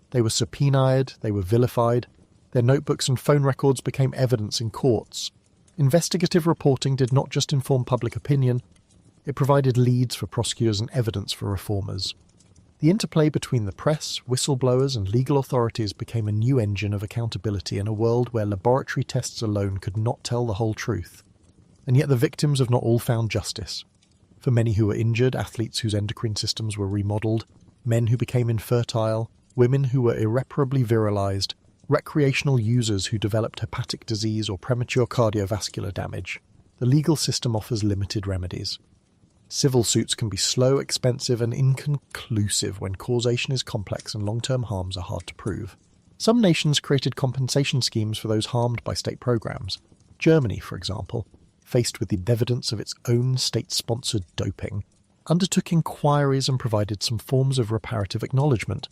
They were subpoenaed, they were vilified, their notebooks and phone records became evidence in courts. Investigative reporting did not just inform public opinion, it provided leads for prosecutors and evidence for reformers. The interplay between the press, whistleblowers, and legal authorities became a new engine of accountability in a world where laboratory tests alone could not tell the whole truth. And yet the victims have not all found justice. For many who were injured, athletes whose endocrine systems were remodeled, men who became infertile, women who were irreparably virilized, recreational users who developed hepatic disease or premature cardiovascular damage, the legal system offers limited remedies. Civil suits can be slow, expensive, and inconclusive when causation is complex and long-term harms are hard to prove. Some nations created compensation schemes for those harmed by state programs. Germany, for example, faced with the evidence of its own state-sponsored doping, undertook inquiries and provided some forms of reparative acknowledgement.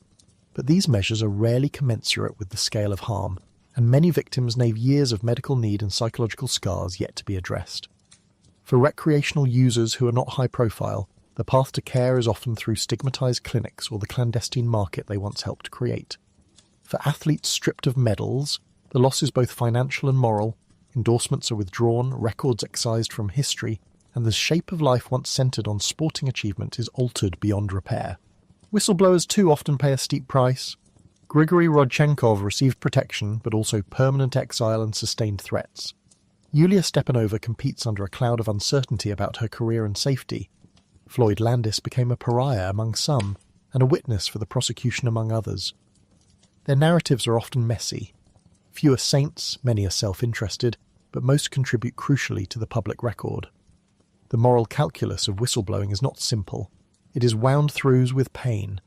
But these measures are rarely commensurate with the scale of harm, and many victims nave years of medical need and psychological scars yet to be addressed. For recreational users who are not high-profile, the path to care is often through stigmatized clinics or the clandestine market they once helped create. For athletes stripped of medals, the loss is both financial and moral. Endorsements are withdrawn, records excised from history, and the shape of life once centered on sporting achievement is altered beyond repair. Whistleblowers too often pay a steep price. Grigory Rodchenkov received protection, but also permanent exile and sustained threats. Yulia Stepanova competes under a cloud of uncertainty about her career and safety. Floyd Landis became a pariah among some, and a witness for the prosecution among others. Their narratives are often messy. Few are saints, many are self-interested, but most contribute crucially to the public record. The moral calculus of whistleblowing is not simple. It is wound through with pain.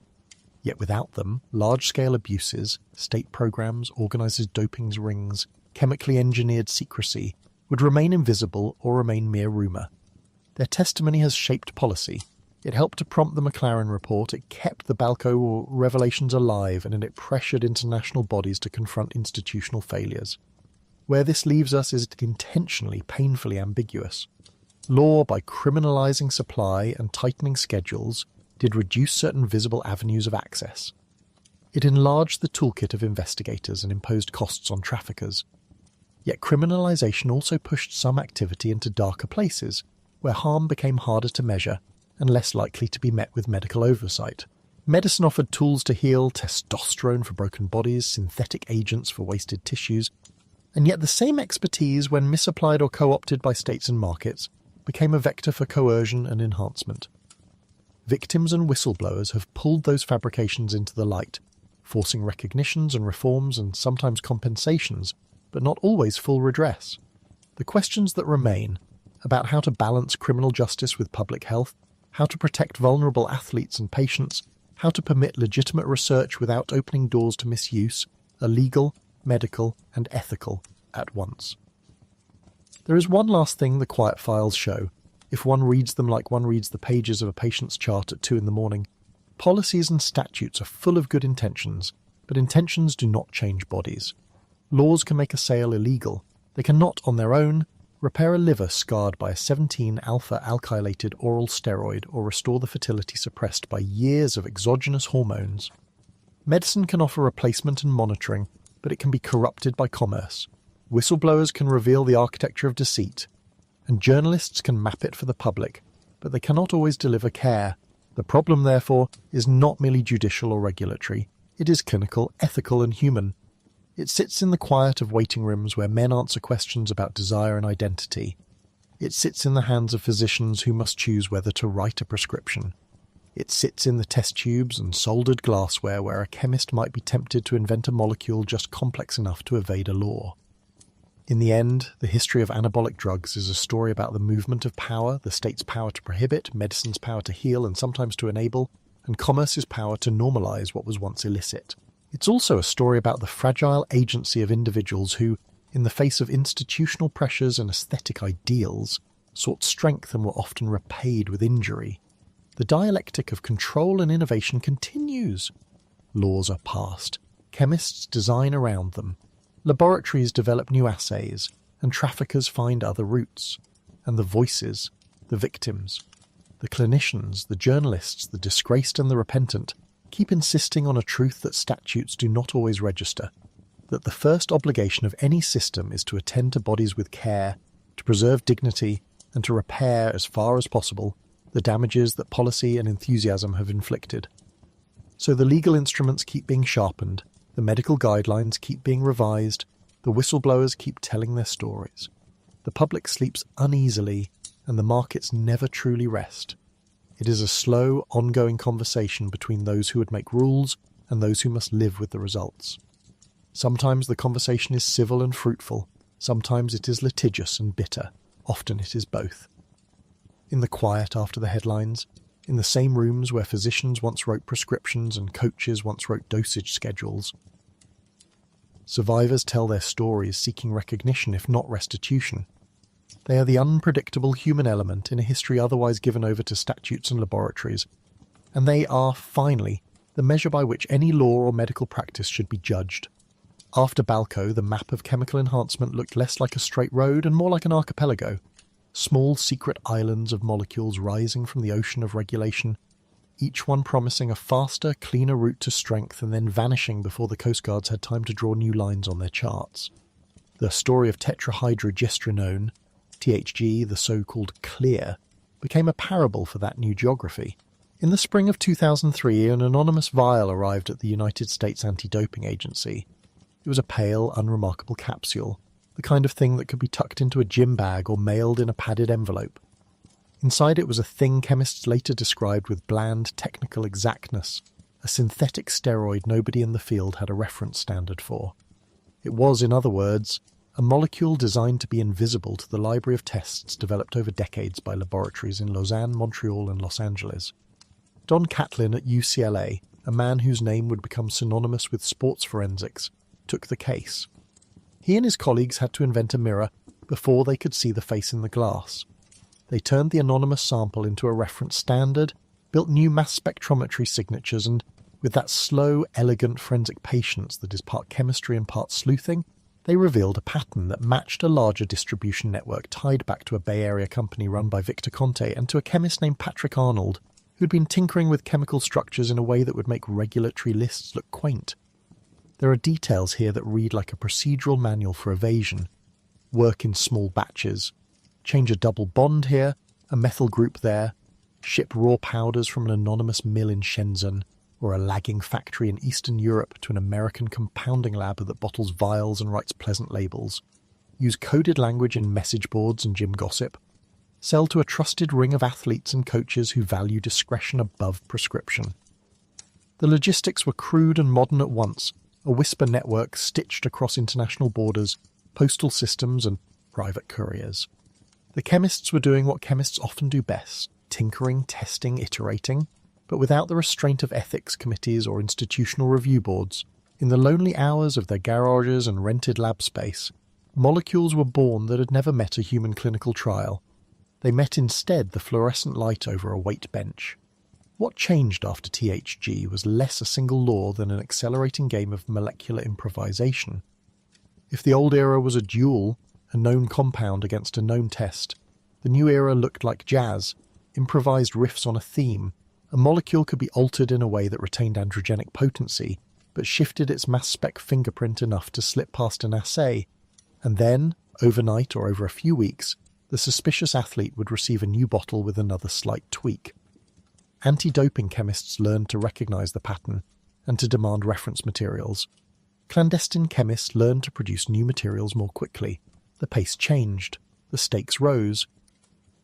Yet without them, large-scale abuses, state programs, organized doping rings, chemically engineered secrecy, would remain invisible or remain mere rumour. Their testimony has shaped policy. It helped to prompt the McLaren report, it kept the Balco revelations alive, and it pressured international bodies to confront institutional failures. Where this leaves us is intentionally, painfully ambiguous. Law, by criminalising supply and tightening schedules, did reduce certain visible avenues of access. It enlarged the toolkit of investigators and imposed costs on traffickers. Yet criminalisation also pushed some activity into darker places, where harm became harder to measure and less likely to be met with medical oversight. Medicine offered tools to heal, testosterone for broken bodies, synthetic agents for wasted tissues, And yet the same expertise, when misapplied or co-opted by states and markets, became a vector for coercion and enhancement. Victims and whistleblowers have pulled those fabrications into the light, forcing recognitions and reforms and sometimes compensations, but not always full redress. The questions that remain about how to balance criminal justice with public health, how to protect vulnerable athletes and patients, how to permit legitimate research without opening doors to misuse, are legal, medical, and ethical at once. There is one last thing the quiet files show, if one reads them like one reads the pages of a patient's chart at 2 a.m. Policies and statutes are full of good intentions, but intentions do not change bodies. Laws can make a sale illegal. They cannot, on their own, repair a liver scarred by a 17-alpha-alkylated oral steroid or restore the fertility suppressed by years of exogenous hormones. Medicine can offer replacement and monitoring, but it can be corrupted by commerce. Whistleblowers can reveal the architecture of deceit, and journalists can map it for the public, but they cannot always deliver care. The problem, therefore, is not merely judicial or regulatory. It is clinical, ethical, and human. It sits in the quiet of waiting rooms where men answer questions about desire and identity. It sits in the hands of physicians who must choose whether to write a prescription. It sits in the test tubes and soldered glassware where a chemist might be tempted to invent a molecule just complex enough to evade a law. In the end, the history of anabolic drugs is a story about the movement of power, the state's power to prohibit, medicine's power to heal and sometimes to enable, and commerce's power to normalize what was once illicit. It's also a story about the fragile agency of individuals who, in the face of institutional pressures and aesthetic ideals, sought strength and were often repaid with injury. The dialectic of control and innovation continues. Laws are passed. Chemists design around them. Laboratories develop new assays, and traffickers find other routes. And the voices, the victims, the clinicians, the journalists, the disgraced and the repentant, keep insisting on a truth that statutes do not always register, that the first obligation of any system is to attend to bodies with care, to preserve dignity, and to repair, as far as possible, the damages that policy and enthusiasm have inflicted. So the legal instruments keep being sharpened, the medical guidelines keep being revised, the whistleblowers keep telling their stories. The public sleeps uneasily, and the markets never truly rest. It is a slow, ongoing conversation between those who would make rules and those who must live with the results. Sometimes the conversation is civil and fruitful, sometimes it is litigious and bitter, often it is both. In the quiet after the headlines, in the same rooms where physicians once wrote prescriptions and coaches once wrote dosage schedules, survivors tell their stories seeking recognition if not restitution. They are the unpredictable human element in a history otherwise given over to statutes and laboratories, and they are, finally, the measure by which any law or medical practice should be judged. After Balco, the map of chemical enhancement looked less like a straight road and more like an archipelago. Small secret islands of molecules rising from the ocean of regulation, each one promising a faster, cleaner route to strength and then vanishing before the Coast Guards had time to draw new lines on their charts. The story of tetrahydrogestrinone, THG, the so-called clear, became a parable for that new geography. In the spring of 2003, an anonymous vial arrived at the United States Anti-Doping Agency. It was a pale, unremarkable capsule, the kind of thing that could be tucked into a gym bag or mailed in a padded envelope. Inside it was a thing chemists later described with bland technical exactness, a synthetic steroid nobody in the field had a reference standard for. It was, in other words, a molecule designed to be invisible to the library of tests developed over decades by laboratories in Lausanne, Montreal, and Los Angeles. Don Catlin at UCLA, a man whose name would become synonymous with sports forensics, took the case. He and his colleagues had to invent a mirror before they could see the face in the glass. They turned the anonymous sample into a reference standard, built new mass spectrometry signatures, and, with that slow, elegant forensic patience that is part chemistry and part sleuthing, they revealed a pattern that matched a larger distribution network tied back to a Bay Area company run by Victor Conte and to a chemist named Patrick Arnold, who'd been tinkering with chemical structures in a way that would make regulatory lists look quaint. There are details here that read like a procedural manual for evasion. Work in small batches. Change a double bond here, a methyl group there. Ship raw powders from an anonymous mill in Shenzhen. or a lagging factory in Eastern Europe to an American compounding lab that bottles vials and writes pleasant labels, use coded language in message boards and gym gossip, sell to a trusted ring of athletes and coaches who value discretion above prescription. The logistics were crude and modern at once, a whisper network stitched across international borders, postal systems and private couriers. The chemists were doing what chemists often do best, tinkering, testing, iterating, but without the restraint of ethics committees or institutional review boards. In the lonely hours of their garages and rented lab space, molecules were born that had never met a human clinical trial. They met instead the fluorescent light over a weight bench. What changed after THG was less a single law than an accelerating game of molecular improvisation. If the old era was a duel, a known compound against a known test, the new era looked like jazz, improvised riffs on a theme. A molecule could be altered in a way that retained androgenic potency, but shifted its mass spec fingerprint enough to slip past an assay, and then, overnight or over a few weeks, the suspicious athlete would receive a new bottle with another slight tweak. Anti-doping chemists learned to recognize the pattern and to demand reference materials. Clandestine chemists learned to produce new materials more quickly. The pace changed. The stakes rose.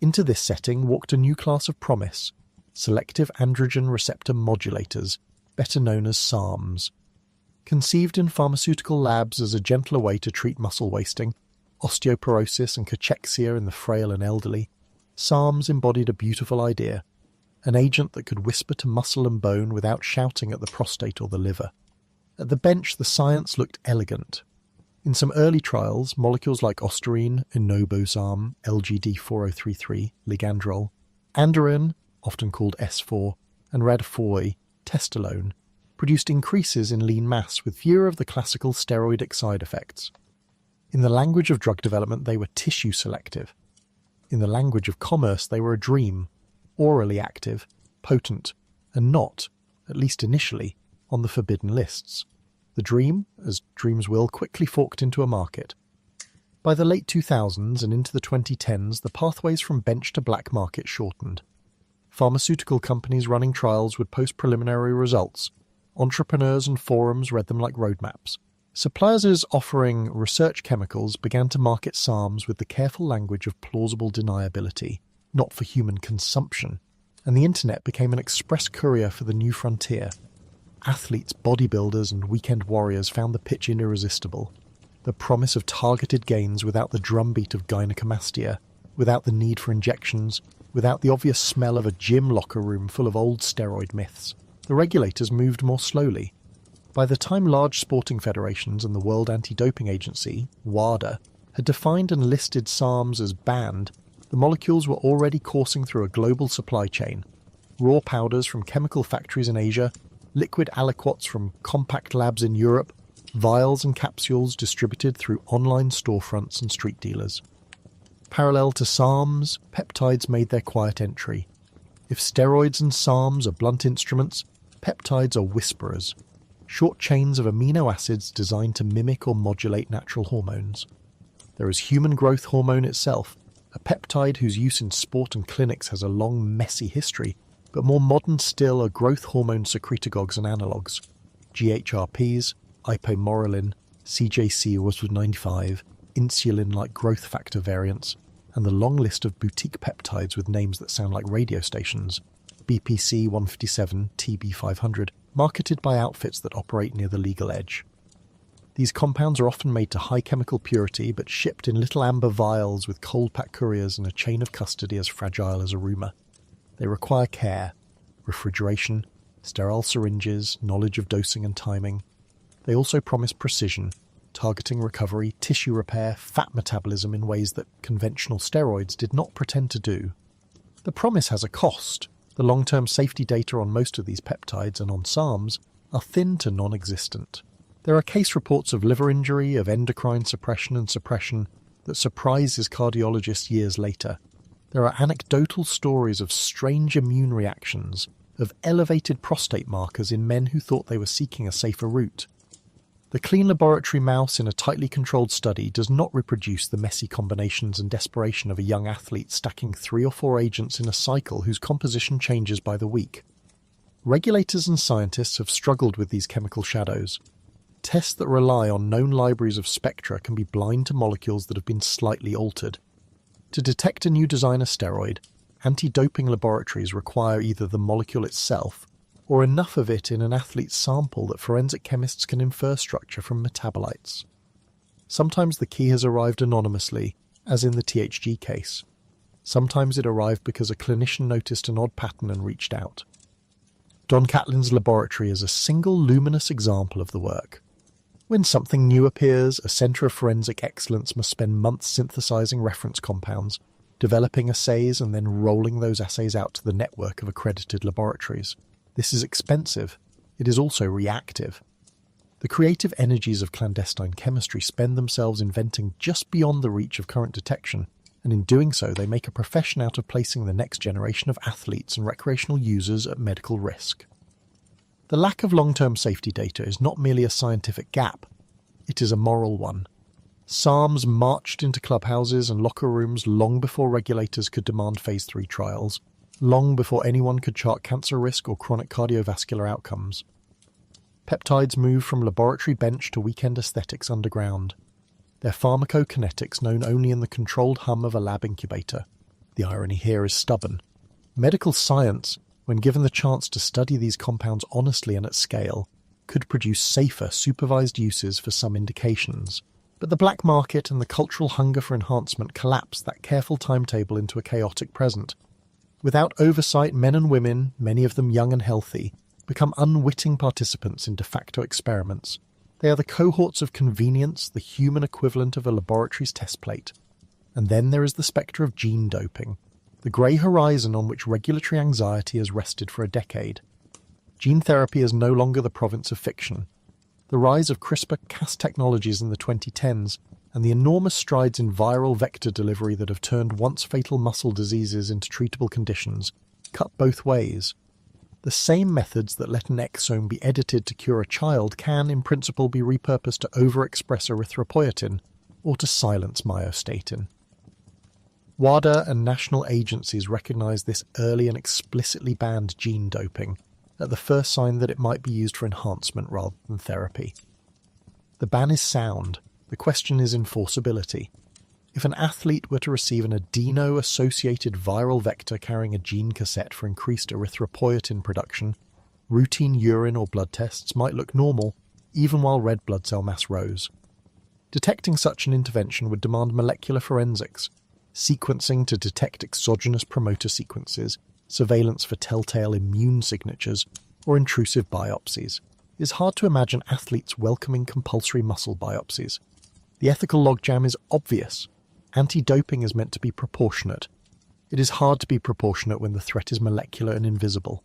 Into this setting walked a new class of promise, selective androgen receptor modulators, better known as SARMs. Conceived in pharmaceutical labs as a gentler way to treat muscle wasting, osteoporosis and cachexia in the frail and elderly, SARMs embodied a beautiful idea, an agent that could whisper to muscle and bone without shouting at the prostate or the liver. At the bench, the science looked elegant. In some early trials, molecules like ostarine, enobosarm, LGD4033, ligandrol, andorin, often called S4, and radfoy, testalone, produced increases in lean mass with fewer of the classical steroidic side effects. In the language of drug development, they were tissue selective. In the language of commerce, they were a dream, orally active, potent, and not, at least initially, on the forbidden lists. The dream, as dreams will, quickly forked into a market. By the late 2000s and into the 2010s, the pathways from bench to black market shortened. Pharmaceutical companies running trials would post preliminary results. Entrepreneurs and forums read them like roadmaps. Suppliers offering research chemicals began to market SARMs with the careful language of plausible deniability, not for human consumption, and the internet became an express courier for the new frontier. Athletes, bodybuilders, and weekend warriors found the pitch irresistible. The promise of targeted gains without the drumbeat of gynecomastia, without the need for injections, without the obvious smell of a gym locker room full of old steroid myths. The regulators moved more slowly. By the time large sporting federations and the World Anti-Doping Agency, WADA, had defined and listed SARMs as banned, the molecules were already coursing through a global supply chain. Raw powders from chemical factories in Asia, liquid aliquots from compact labs in Europe, vials and capsules distributed through online storefronts and street dealers. Parallel to SARMs, peptides made their quiet entry. If steroids and SARMs are blunt instruments, peptides are whisperers, short chains of amino acids designed to mimic or modulate natural hormones. There is human growth hormone itself, a peptide whose use in sport and clinics has a long, messy history, but more modern still are growth hormone secretagogues and analogues, GHRPs, ipamorelin, CJC or 95, insulin-like growth factor variants, and the long list of boutique peptides with names that sound like radio stations, BPC 157, TB 500, marketed by outfits that operate near the legal edge. These compounds are often made to high chemical purity but shipped in little amber vials with cold pack couriers and a chain of custody as fragile as a rumour. They require care, refrigeration, sterile syringes, knowledge of dosing and timing. They also promise precision, targeting recovery, tissue repair, fat metabolism in ways that conventional steroids did not pretend to do. The promise has a cost. The long-term safety data on most of these peptides and on SARMs are thin to non-existent. There are case reports of liver injury, of endocrine suppression and suppression that surprises cardiologists years later. There are anecdotal stories of strange immune reactions, of elevated prostate markers in men who thought they were seeking a safer route. The clean laboratory mouse in a tightly controlled study does not reproduce the messy combinations and desperation of a young athlete stacking 3 or 4 agents in a cycle whose composition changes by the week. Regulators and scientists have struggled with these chemical shadows. Tests that rely on known libraries of spectra can be blind to molecules that have been slightly altered. To detect a new designer steroid, anti-doping laboratories require either the molecule itself or enough of it in an athlete's sample that forensic chemists can infer structure from metabolites. Sometimes the key has arrived anonymously, as in the THG case. Sometimes it arrived because a clinician noticed an odd pattern and reached out. Don Catlin's laboratory is a single luminous example of the work. When something new appears, a centre of forensic excellence must spend months synthesizing reference compounds, developing assays and then rolling those assays out to the network of accredited laboratories. This is expensive. It is also reactive. The creative energies of clandestine chemistry spend themselves inventing just beyond the reach of current detection, and in doing so they make a profession out of placing the next generation of athletes and recreational users at medical risk. The lack of long-term safety data is not merely a scientific gap, it is a moral one. SARMs marched into clubhouses and locker rooms long before regulators could demand Phase 3 trials, long before anyone could chart cancer risk or chronic cardiovascular outcomes. Peptides move from laboratory bench to weekend aesthetics underground. Their pharmacokinetics known only in the controlled hum of a lab incubator. The irony here is stubborn. Medical science, when given the chance to study these compounds honestly and at scale, could produce safer, supervised uses for some indications. But the black market and the cultural hunger for enhancement collapse that careful timetable into a chaotic present. Without oversight, men and women, many of them young and healthy, become unwitting participants in de facto experiments. They are the cohorts of convenience, the human equivalent of a laboratory's test plate. And then there is the spectre of gene doping, the grey horizon on which regulatory anxiety has rested for a decade. Gene therapy is no longer the province of fiction. The rise of CRISPR-Cas technologies in the 2010s and the enormous strides in viral vector delivery that have turned once fatal muscle diseases into treatable conditions cut both ways. The same methods that let an exome be edited to cure a child can, in principle, be repurposed to overexpress erythropoietin or to silence myostatin. WADA and national agencies recognise this early and explicitly banned gene doping at the first sign that it might be used for enhancement rather than therapy. The ban is sound. The question is enforceability. If an athlete were to receive an adeno-associated viral vector carrying a gene cassette for increased erythropoietin production, routine urine or blood tests might look normal, even while red blood cell mass rose. Detecting such an intervention would demand molecular forensics, sequencing to detect exogenous promoter sequences, surveillance for telltale immune signatures, or intrusive biopsies. It is hard to imagine athletes welcoming compulsory muscle biopsies. The ethical logjam is obvious. Anti-doping is meant to be proportionate. It is hard to be proportionate when the threat is molecular and invisible.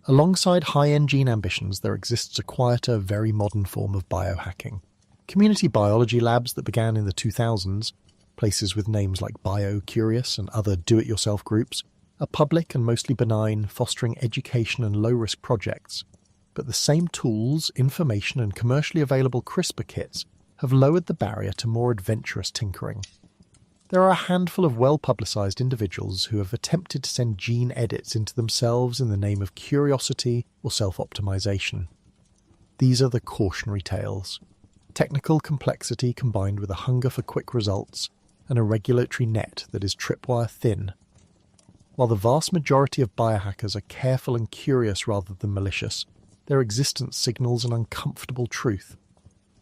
Alongside high-end gene ambitions, there exists a quieter, very modern form of biohacking. Community biology labs that began in the 2000s, places with names like BioCurious and other do-it-yourself groups, are public and mostly benign, fostering education and low-risk projects. But the same tools, information and commercially available CRISPR kits have lowered the barrier to more adventurous tinkering. There are a handful of well-publicised individuals who have attempted to send gene edits into themselves in the name of curiosity or self-optimization. These are the cautionary tales. Technical complexity combined with a hunger for quick results and a regulatory net that is tripwire thin. While the vast majority of biohackers are careful and curious rather than malicious, their existence signals an uncomfortable truth.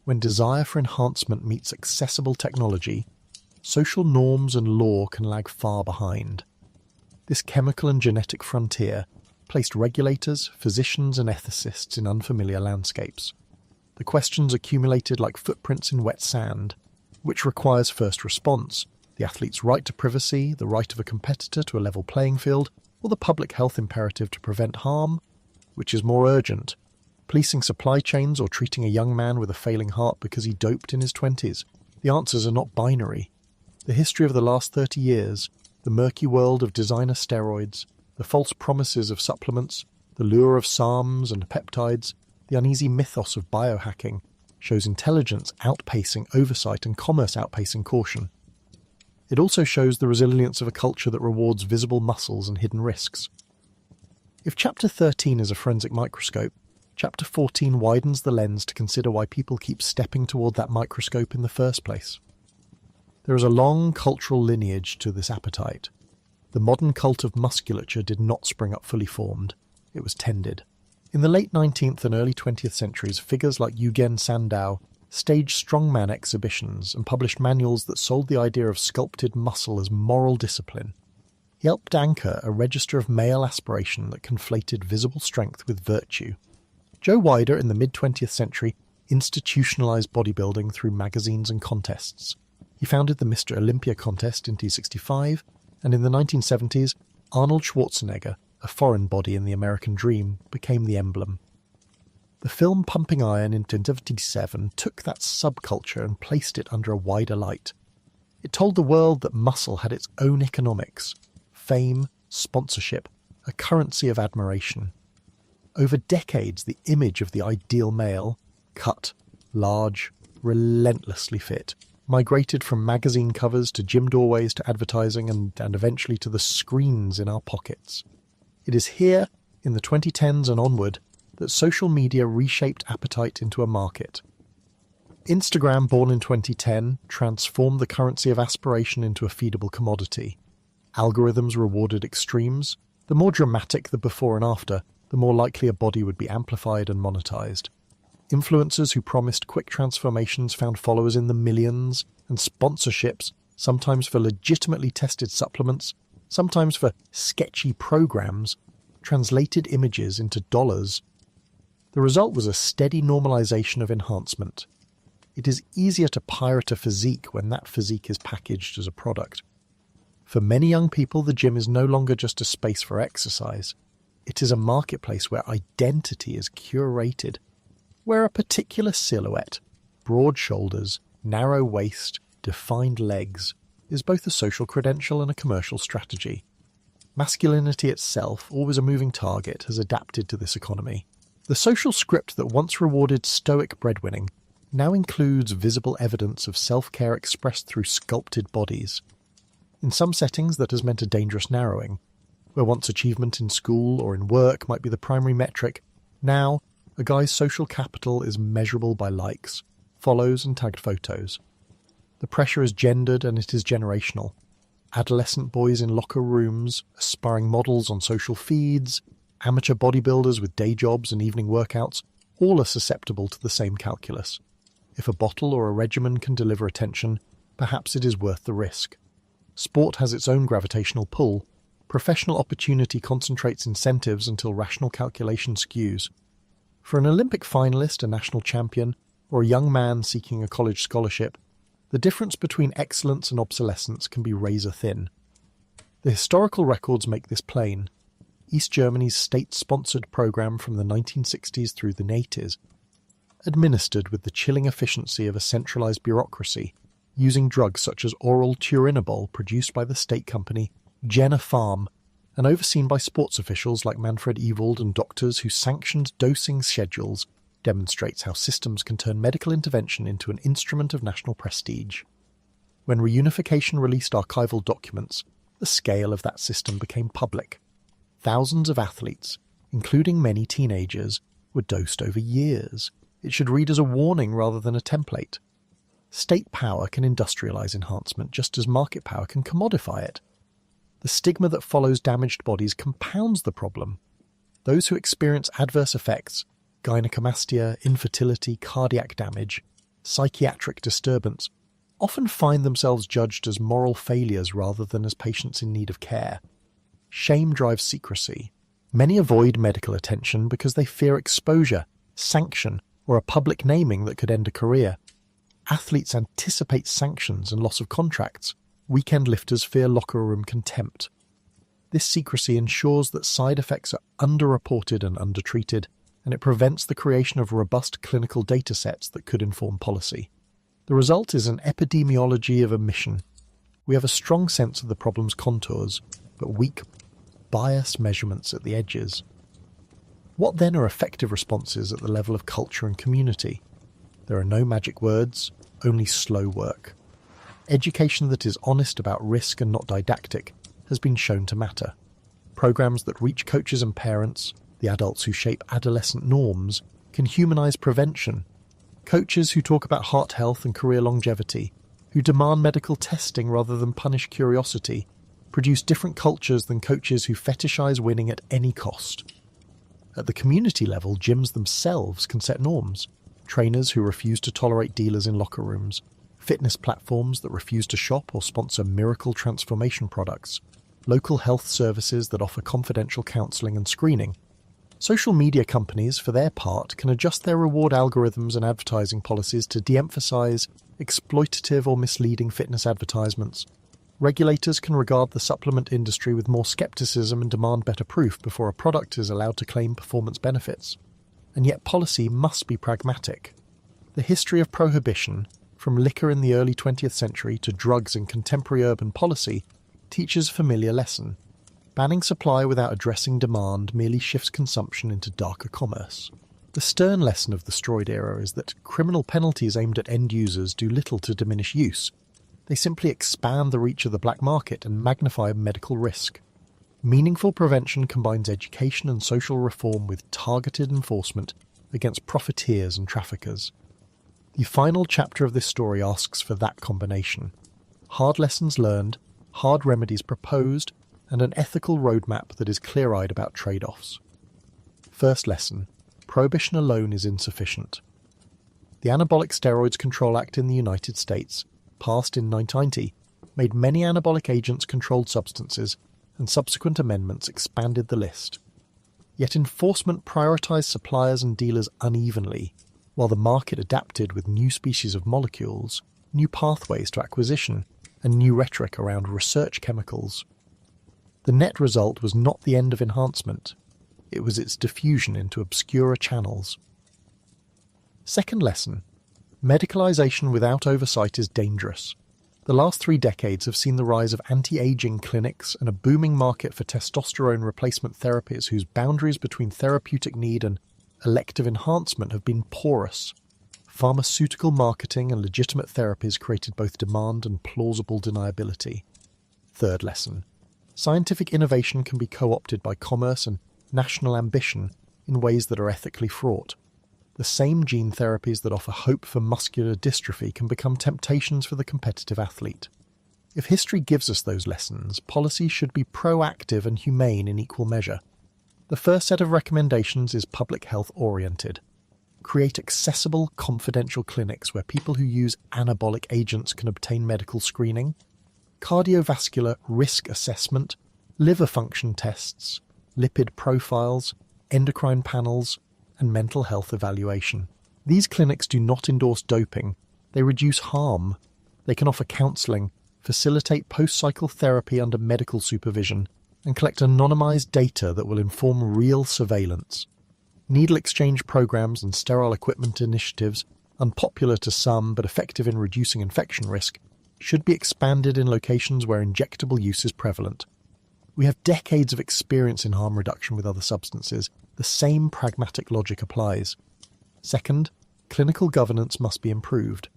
When desire for enhancement meets accessible technology, social norms and law can lag far behind. This chemical and genetic frontier placed regulators, physicians and ethicists in unfamiliar landscapes. The questions accumulated like footprints in wet sand. Which requires first response? The athlete's right to privacy, the right of a competitor to a level playing field, or the public health imperative to prevent harm? Which is more urgent? Policing supply chains or treating a young man with a failing heart because he doped in his 20s? The answers are not binary. The history of the last 30 years, the murky world of designer steroids, the false promises of supplements, the lure of SARMs and peptides, the uneasy mythos of biohacking, shows intelligence outpacing oversight and commerce outpacing caution. It also shows the resilience of a culture that rewards visible muscles and hidden risks. If Chapter 13 is a forensic microscope, Chapter 14 widens the lens to consider why people keep stepping toward that microscope in the first place. There is a long cultural lineage to this appetite. The modern cult of musculature did not spring up fully formed, it was tended. In the late 19th and early 20th centuries, figures like Eugen Sandow staged strongman exhibitions and published manuals that sold the idea of sculpted muscle as moral discipline. He helped anchor a register of male aspiration that conflated visible strength with virtue. Joe Weider, in the mid-20th century, institutionalized bodybuilding through magazines and contests. He founded the Mr. Olympia contest in 1965, and in the 1970s, Arnold Schwarzenegger, a foreign body in the American dream, became the emblem. The film Pumping Iron in 1977 took that subculture and placed it under a wider light. It told the world that muscle had its own economics, fame, sponsorship, a currency of admiration. Over decades, the image of the ideal male, cut, large, relentlessly fit, migrated from magazine covers to gym doorways to advertising and eventually to the screens in our pockets. It is here, in the 2010s and onward, that social media reshaped appetite into a market. Instagram, born in 2010, transformed the currency of aspiration into a feedable commodity. Algorithms rewarded extremes. The more dramatic the before and after, the more likely a body would be amplified and monetized. Influencers who promised quick transformations found followers in the millions, and sponsorships, sometimes for legitimately tested supplements, sometimes for sketchy programs, translated images into dollars. The result was a steady normalization of enhancement. It is easier to pirate a physique when that physique is packaged as a product. For many young people, the gym is no longer just a space for exercise. It is a marketplace where identity is curated, where a particular silhouette, broad shoulders, narrow waist, defined legs, is both a social credential and a commercial strategy. Masculinity itself, always a moving target, has adapted to this economy. The social script that once rewarded stoic breadwinning now includes visible evidence of self-care expressed through sculpted bodies. In some settings, that has meant a dangerous narrowing. Where once achievement in school or in work might be the primary metric, now a guy's social capital is measurable by likes, follows and tagged photos. The pressure is gendered and it is generational. Adolescent boys in locker rooms, aspiring models on social feeds, amateur bodybuilders with day jobs and evening workouts, all are susceptible to the same calculus. If a bottle or a regimen can deliver attention, perhaps it is worth the risk. Sport has its own gravitational pull. Professional opportunity concentrates incentives until rational calculation skews. For an Olympic finalist, a national champion, or a young man seeking a college scholarship, the difference between excellence and obsolescence can be razor thin. The historical records make this plain. East Germany's state-sponsored program from the 1960s through the 80s, administered with the chilling efficiency of a centralized bureaucracy, using drugs such as oral Dianabol produced by the state company Jenner Farm, and overseen by sports officials like Manfred Ewald and doctors who sanctioned dosing schedules, demonstrates how systems can turn medical intervention into an instrument of national prestige. When reunification released archival documents, the scale of that system became public. Thousands of athletes, including many teenagers, were dosed over years. It should read as a warning rather than a template. State power can industrialize enhancement just as market power can commodify it. The stigma that follows damaged bodies compounds the problem. Those who experience adverse effects, gynecomastia, infertility, cardiac damage, psychiatric disturbance, often find themselves judged as moral failures rather than as patients in need of care. Shame drives secrecy. Many avoid medical attention because they fear exposure, sanction, or a public naming that could end a career. Athletes anticipate sanctions and loss of contracts. Weekend lifters fear locker room contempt. This secrecy ensures that side effects are underreported and undertreated, and it prevents the creation of robust clinical data sets that could inform policy. The result is an epidemiology of omission. We have a strong sense of the problem's contours, but weak, biased measurements at the edges. What then are effective responses at the level of culture and community? There are no magic words, only slow work. Education that is honest about risk and not didactic has been shown to matter. Programs that reach coaches and parents, the adults who shape adolescent norms, can humanize prevention. Coaches who talk about heart health and career longevity, who demand medical testing rather than punish curiosity, produce different cultures than coaches who fetishize winning at any cost. At the community level, gyms themselves can set norms. Trainers who refuse to tolerate dealers in locker rooms, fitness platforms that refuse to shop or sponsor miracle transformation products, local health services that offer confidential counseling and screening. Social media companies, for their part, can adjust their reward algorithms and advertising policies to de-emphasize exploitative or misleading fitness advertisements. Regulators can regard the supplement industry with more skepticism and demand better proof before a product is allowed to claim performance benefits. And yet policy must be pragmatic. The history of prohibition, from liquor in the early 20th century to drugs in contemporary urban policy, teaches a familiar lesson. Banning supply without addressing demand merely shifts consumption into darker commerce. The stern lesson of the steroid era is that criminal penalties aimed at end users do little to diminish use. They simply expand the reach of the black market and magnify medical risk. Meaningful prevention combines education and social reform with targeted enforcement against profiteers and traffickers. The final chapter of this story asks for that combination. Hard lessons learned, hard remedies proposed, and an ethical roadmap that is clear-eyed about trade-offs. First lesson: prohibition alone is insufficient. The Anabolic Steroids Control Act in the United States, passed in 1990, made many anabolic agents controlled substances, and subsequent amendments expanded the list. Yet enforcement prioritized suppliers and dealers unevenly, while the market adapted with new species of molecules, new pathways to acquisition, and new rhetoric around research chemicals. The net result was not the end of enhancement. It was its diffusion into obscurer channels. Second lesson: medicalization without oversight is dangerous. The last 3 decades have seen the rise of anti-aging clinics and a booming market for testosterone replacement therapies whose boundaries between therapeutic need and elective enhancement have been porous. Pharmaceutical marketing and legitimate therapies created both demand and plausible deniability. Third lesson: scientific innovation can be co-opted by commerce and national ambition in ways that are ethically fraught. The same gene therapies that offer hope for muscular dystrophy can become temptations for the competitive athlete. If history gives us those lessons, policy should be proactive and humane in equal measure. The first set of recommendations is public health oriented. Create accessible, confidential clinics where people who use anabolic agents can obtain medical screening, cardiovascular risk assessment, liver function tests, lipid profiles, endocrine panels, and mental health evaluation. These clinics do not endorse doping. They reduce harm. They can offer counseling, facilitate post-cycle therapy under medical supervision, and collect anonymized data that will inform real surveillance. Needle exchange programs and sterile equipment initiatives, unpopular to some but effective in reducing infection risk, should be expanded in locations where injectable use is prevalent. We have decades of experience in harm reduction with other substances. The same pragmatic logic applies. Second, clinical governance must be improved.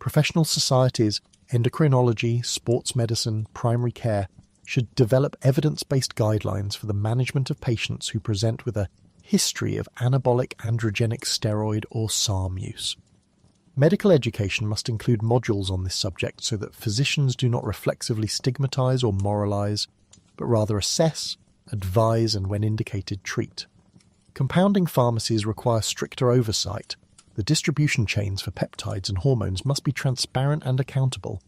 Professional societies, endocrinology, sports medicine, primary care, should develop evidence-based guidelines for the management of patients who present with a history of anabolic androgenic steroid or SARM use. Medical education must include modules on this subject so that physicians do not reflexively stigmatize or moralize, but rather assess, advise, and when indicated, treat. Compounding pharmacies require stricter oversight. The distribution chains for peptides and hormones must be transparent and accountable.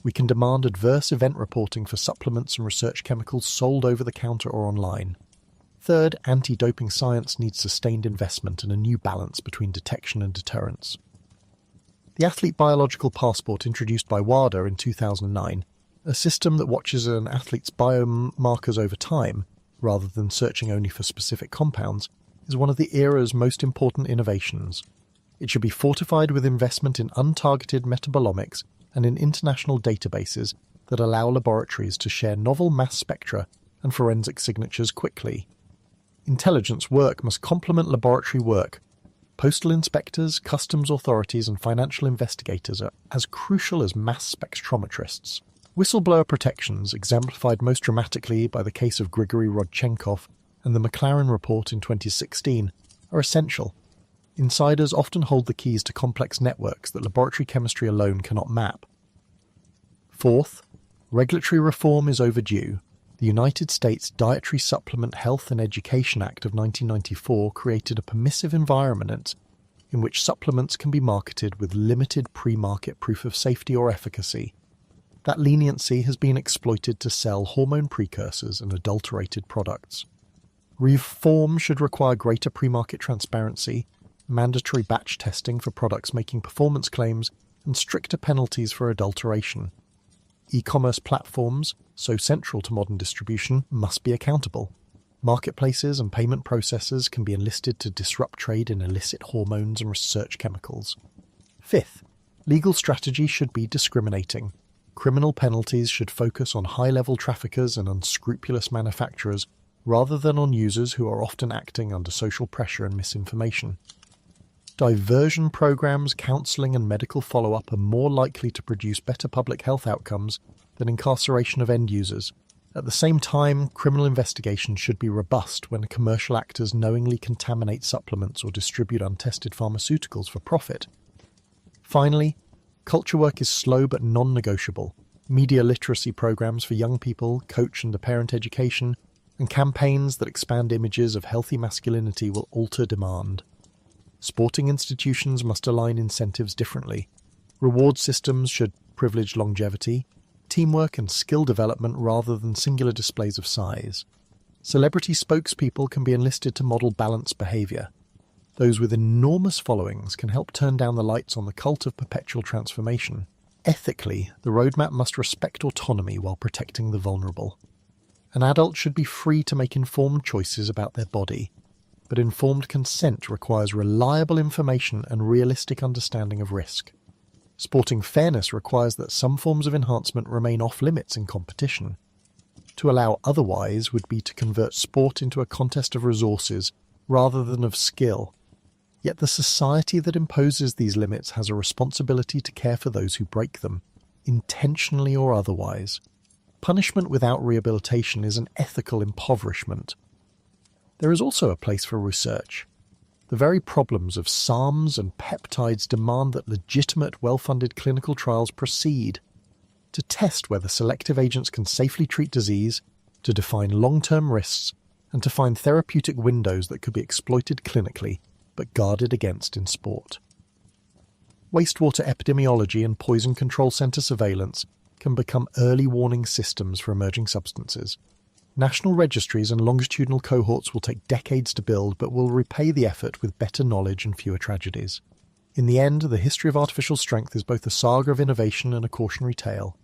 We can demand adverse event reporting for supplements and research chemicals sold over the counter or online. Third, anti-doping science needs sustained investment and a new balance between detection and deterrence. The Athlete Biological Passport introduced by WADA in 2009, a system that watches an athlete's biomarkers over time, rather than searching only for specific compounds, is one of the era's most important innovations. It should be fortified with investment in untargeted metabolomics and in international databases that allow laboratories to share novel mass spectra and forensic signatures quickly. Intelligence work must complement laboratory work. Postal inspectors, customs authorities, and financial investigators are as crucial as mass spectrometrists. Whistleblower protections, exemplified most dramatically by the case of Grigory Rodchenkov and the McLaren report in 2016, are essential. Insiders often hold the keys to complex networks that laboratory chemistry alone cannot map. Fourth, regulatory reform is overdue. The United States Dietary Supplement Health and Education Act of 1994 created a permissive environment in which supplements can be marketed with limited pre-market proof of safety or efficacy. That leniency has been exploited to sell hormone precursors and adulterated products. Reform should require greater pre-market transparency, mandatory batch testing for products making performance claims, and stricter penalties for adulteration. E-commerce platforms, so central to modern distribution, must be accountable. Marketplaces and payment processors can be enlisted to disrupt trade in illicit hormones and research chemicals. Fifth, legal strategy should be discriminating. Criminal penalties should focus on high-level traffickers and unscrupulous manufacturers rather than on users who are often acting under social pressure and misinformation. Diversion programs, counselling and medical follow-up are more likely to produce better public health outcomes than incarceration of end users. At the same time, criminal investigation should be robust when commercial actors knowingly contaminate supplements or distribute untested pharmaceuticals for profit. Finally, culture work is slow but non-negotiable. Media literacy programs for young people, coach and parent education, and campaigns that expand images of healthy masculinity will alter demand. Sporting institutions must align incentives differently. Reward systems should privilege longevity, teamwork and skill development rather than singular displays of size. Celebrity spokespeople can be enlisted to model balanced behaviour. Those with enormous followings can help turn down the lights on the cult of perpetual transformation. Ethically, the roadmap must respect autonomy while protecting the vulnerable. An adult should be free to make informed choices about their body, but informed consent requires reliable information and realistic understanding of risk. Sporting fairness requires that some forms of enhancement remain off-limits in competition. To allow otherwise would be to convert sport into a contest of resources rather than of skill. Yet the society that imposes these limits has a responsibility to care for those who break them, intentionally or otherwise. Punishment without rehabilitation is an ethical impoverishment. There is also a place for research. The very problems of SARMs and peptides demand that legitimate, well-funded clinical trials proceed to test whether selective agents can safely treat disease, to define long-term risks, and to find therapeutic windows that could be exploited clinically, but guarded against in sport. Wastewater epidemiology and poison control centre surveillance can become early warning systems for emerging substances. National registries and longitudinal cohorts will take decades to build, but will repay the effort with better knowledge and fewer tragedies. In the end, the history of artificial strength is both a saga of innovation and a cautionary tale.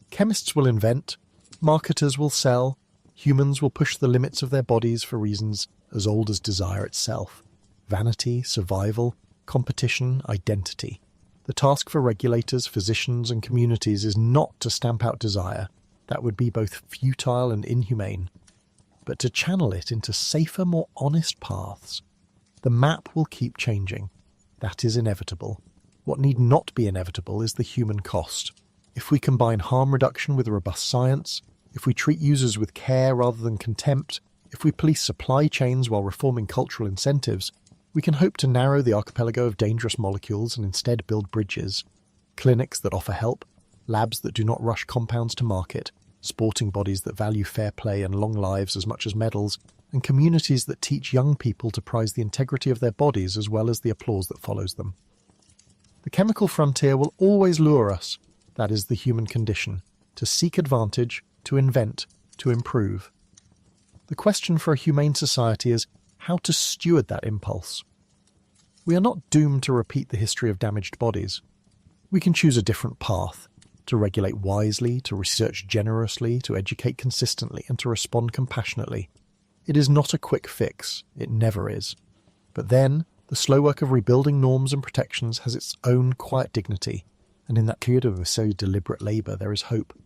Chemists will invent, marketers will sell, humans will push the limits of their bodies for reasons as old as desire itself. Vanity, survival, competition, identity. The task for regulators, physicians, and communities is not to stamp out desire. That would be both futile and inhumane, but to channel it into safer, more honest paths. The map will keep changing. That is inevitable. What need not be inevitable is the human cost. If we combine harm reduction with robust science, if we treat users with care rather than contempt, if we police supply chains while reforming cultural incentives, we can hope to narrow the archipelago of dangerous molecules and instead build bridges. Clinics that offer help, labs that do not rush compounds to market, sporting bodies that value fair play and long lives as much as medals, and communities that teach young people to prize the integrity of their bodies as well as the applause that follows them. The chemical frontier will always lure us. That is the human condition, to seek advantage, to invent, to improve. The question for a humane society is how to steward that impulse. We are not doomed to repeat the history of damaged bodies. We can choose a different path, to regulate wisely, to research generously, to educate consistently, and to respond compassionately. It is not a quick fix. It never is. But then, the slow work of rebuilding norms and protections has its own quiet dignity, and in that period of so deliberate labour there is hope.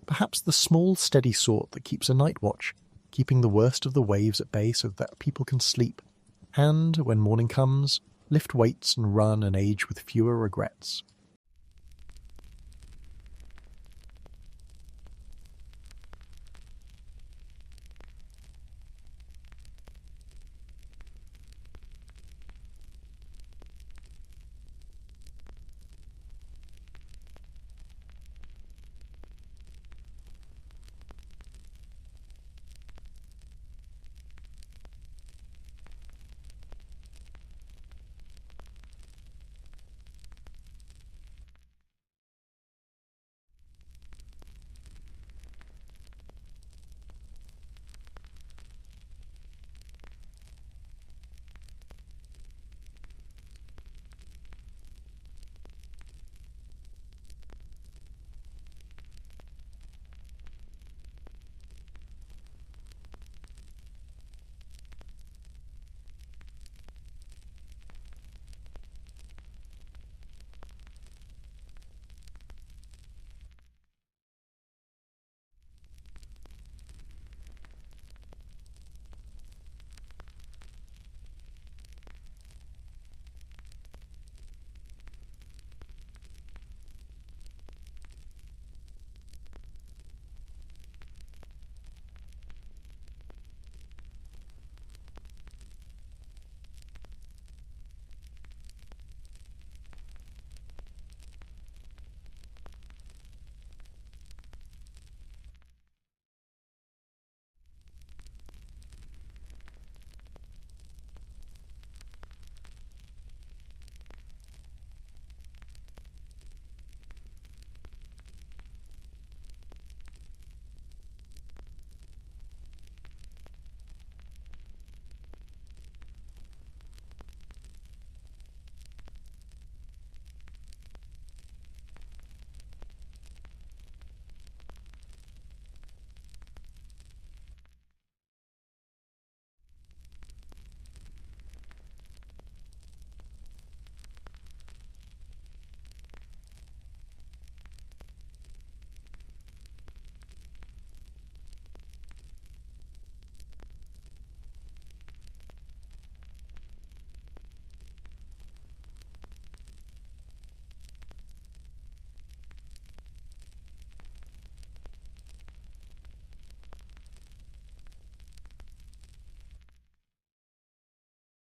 Perhaps the small, steady sort that keeps a night watch, keeping the worst of the waves at bay so that people can sleep, and, when morning comes, lift weights and run and age with fewer regrets.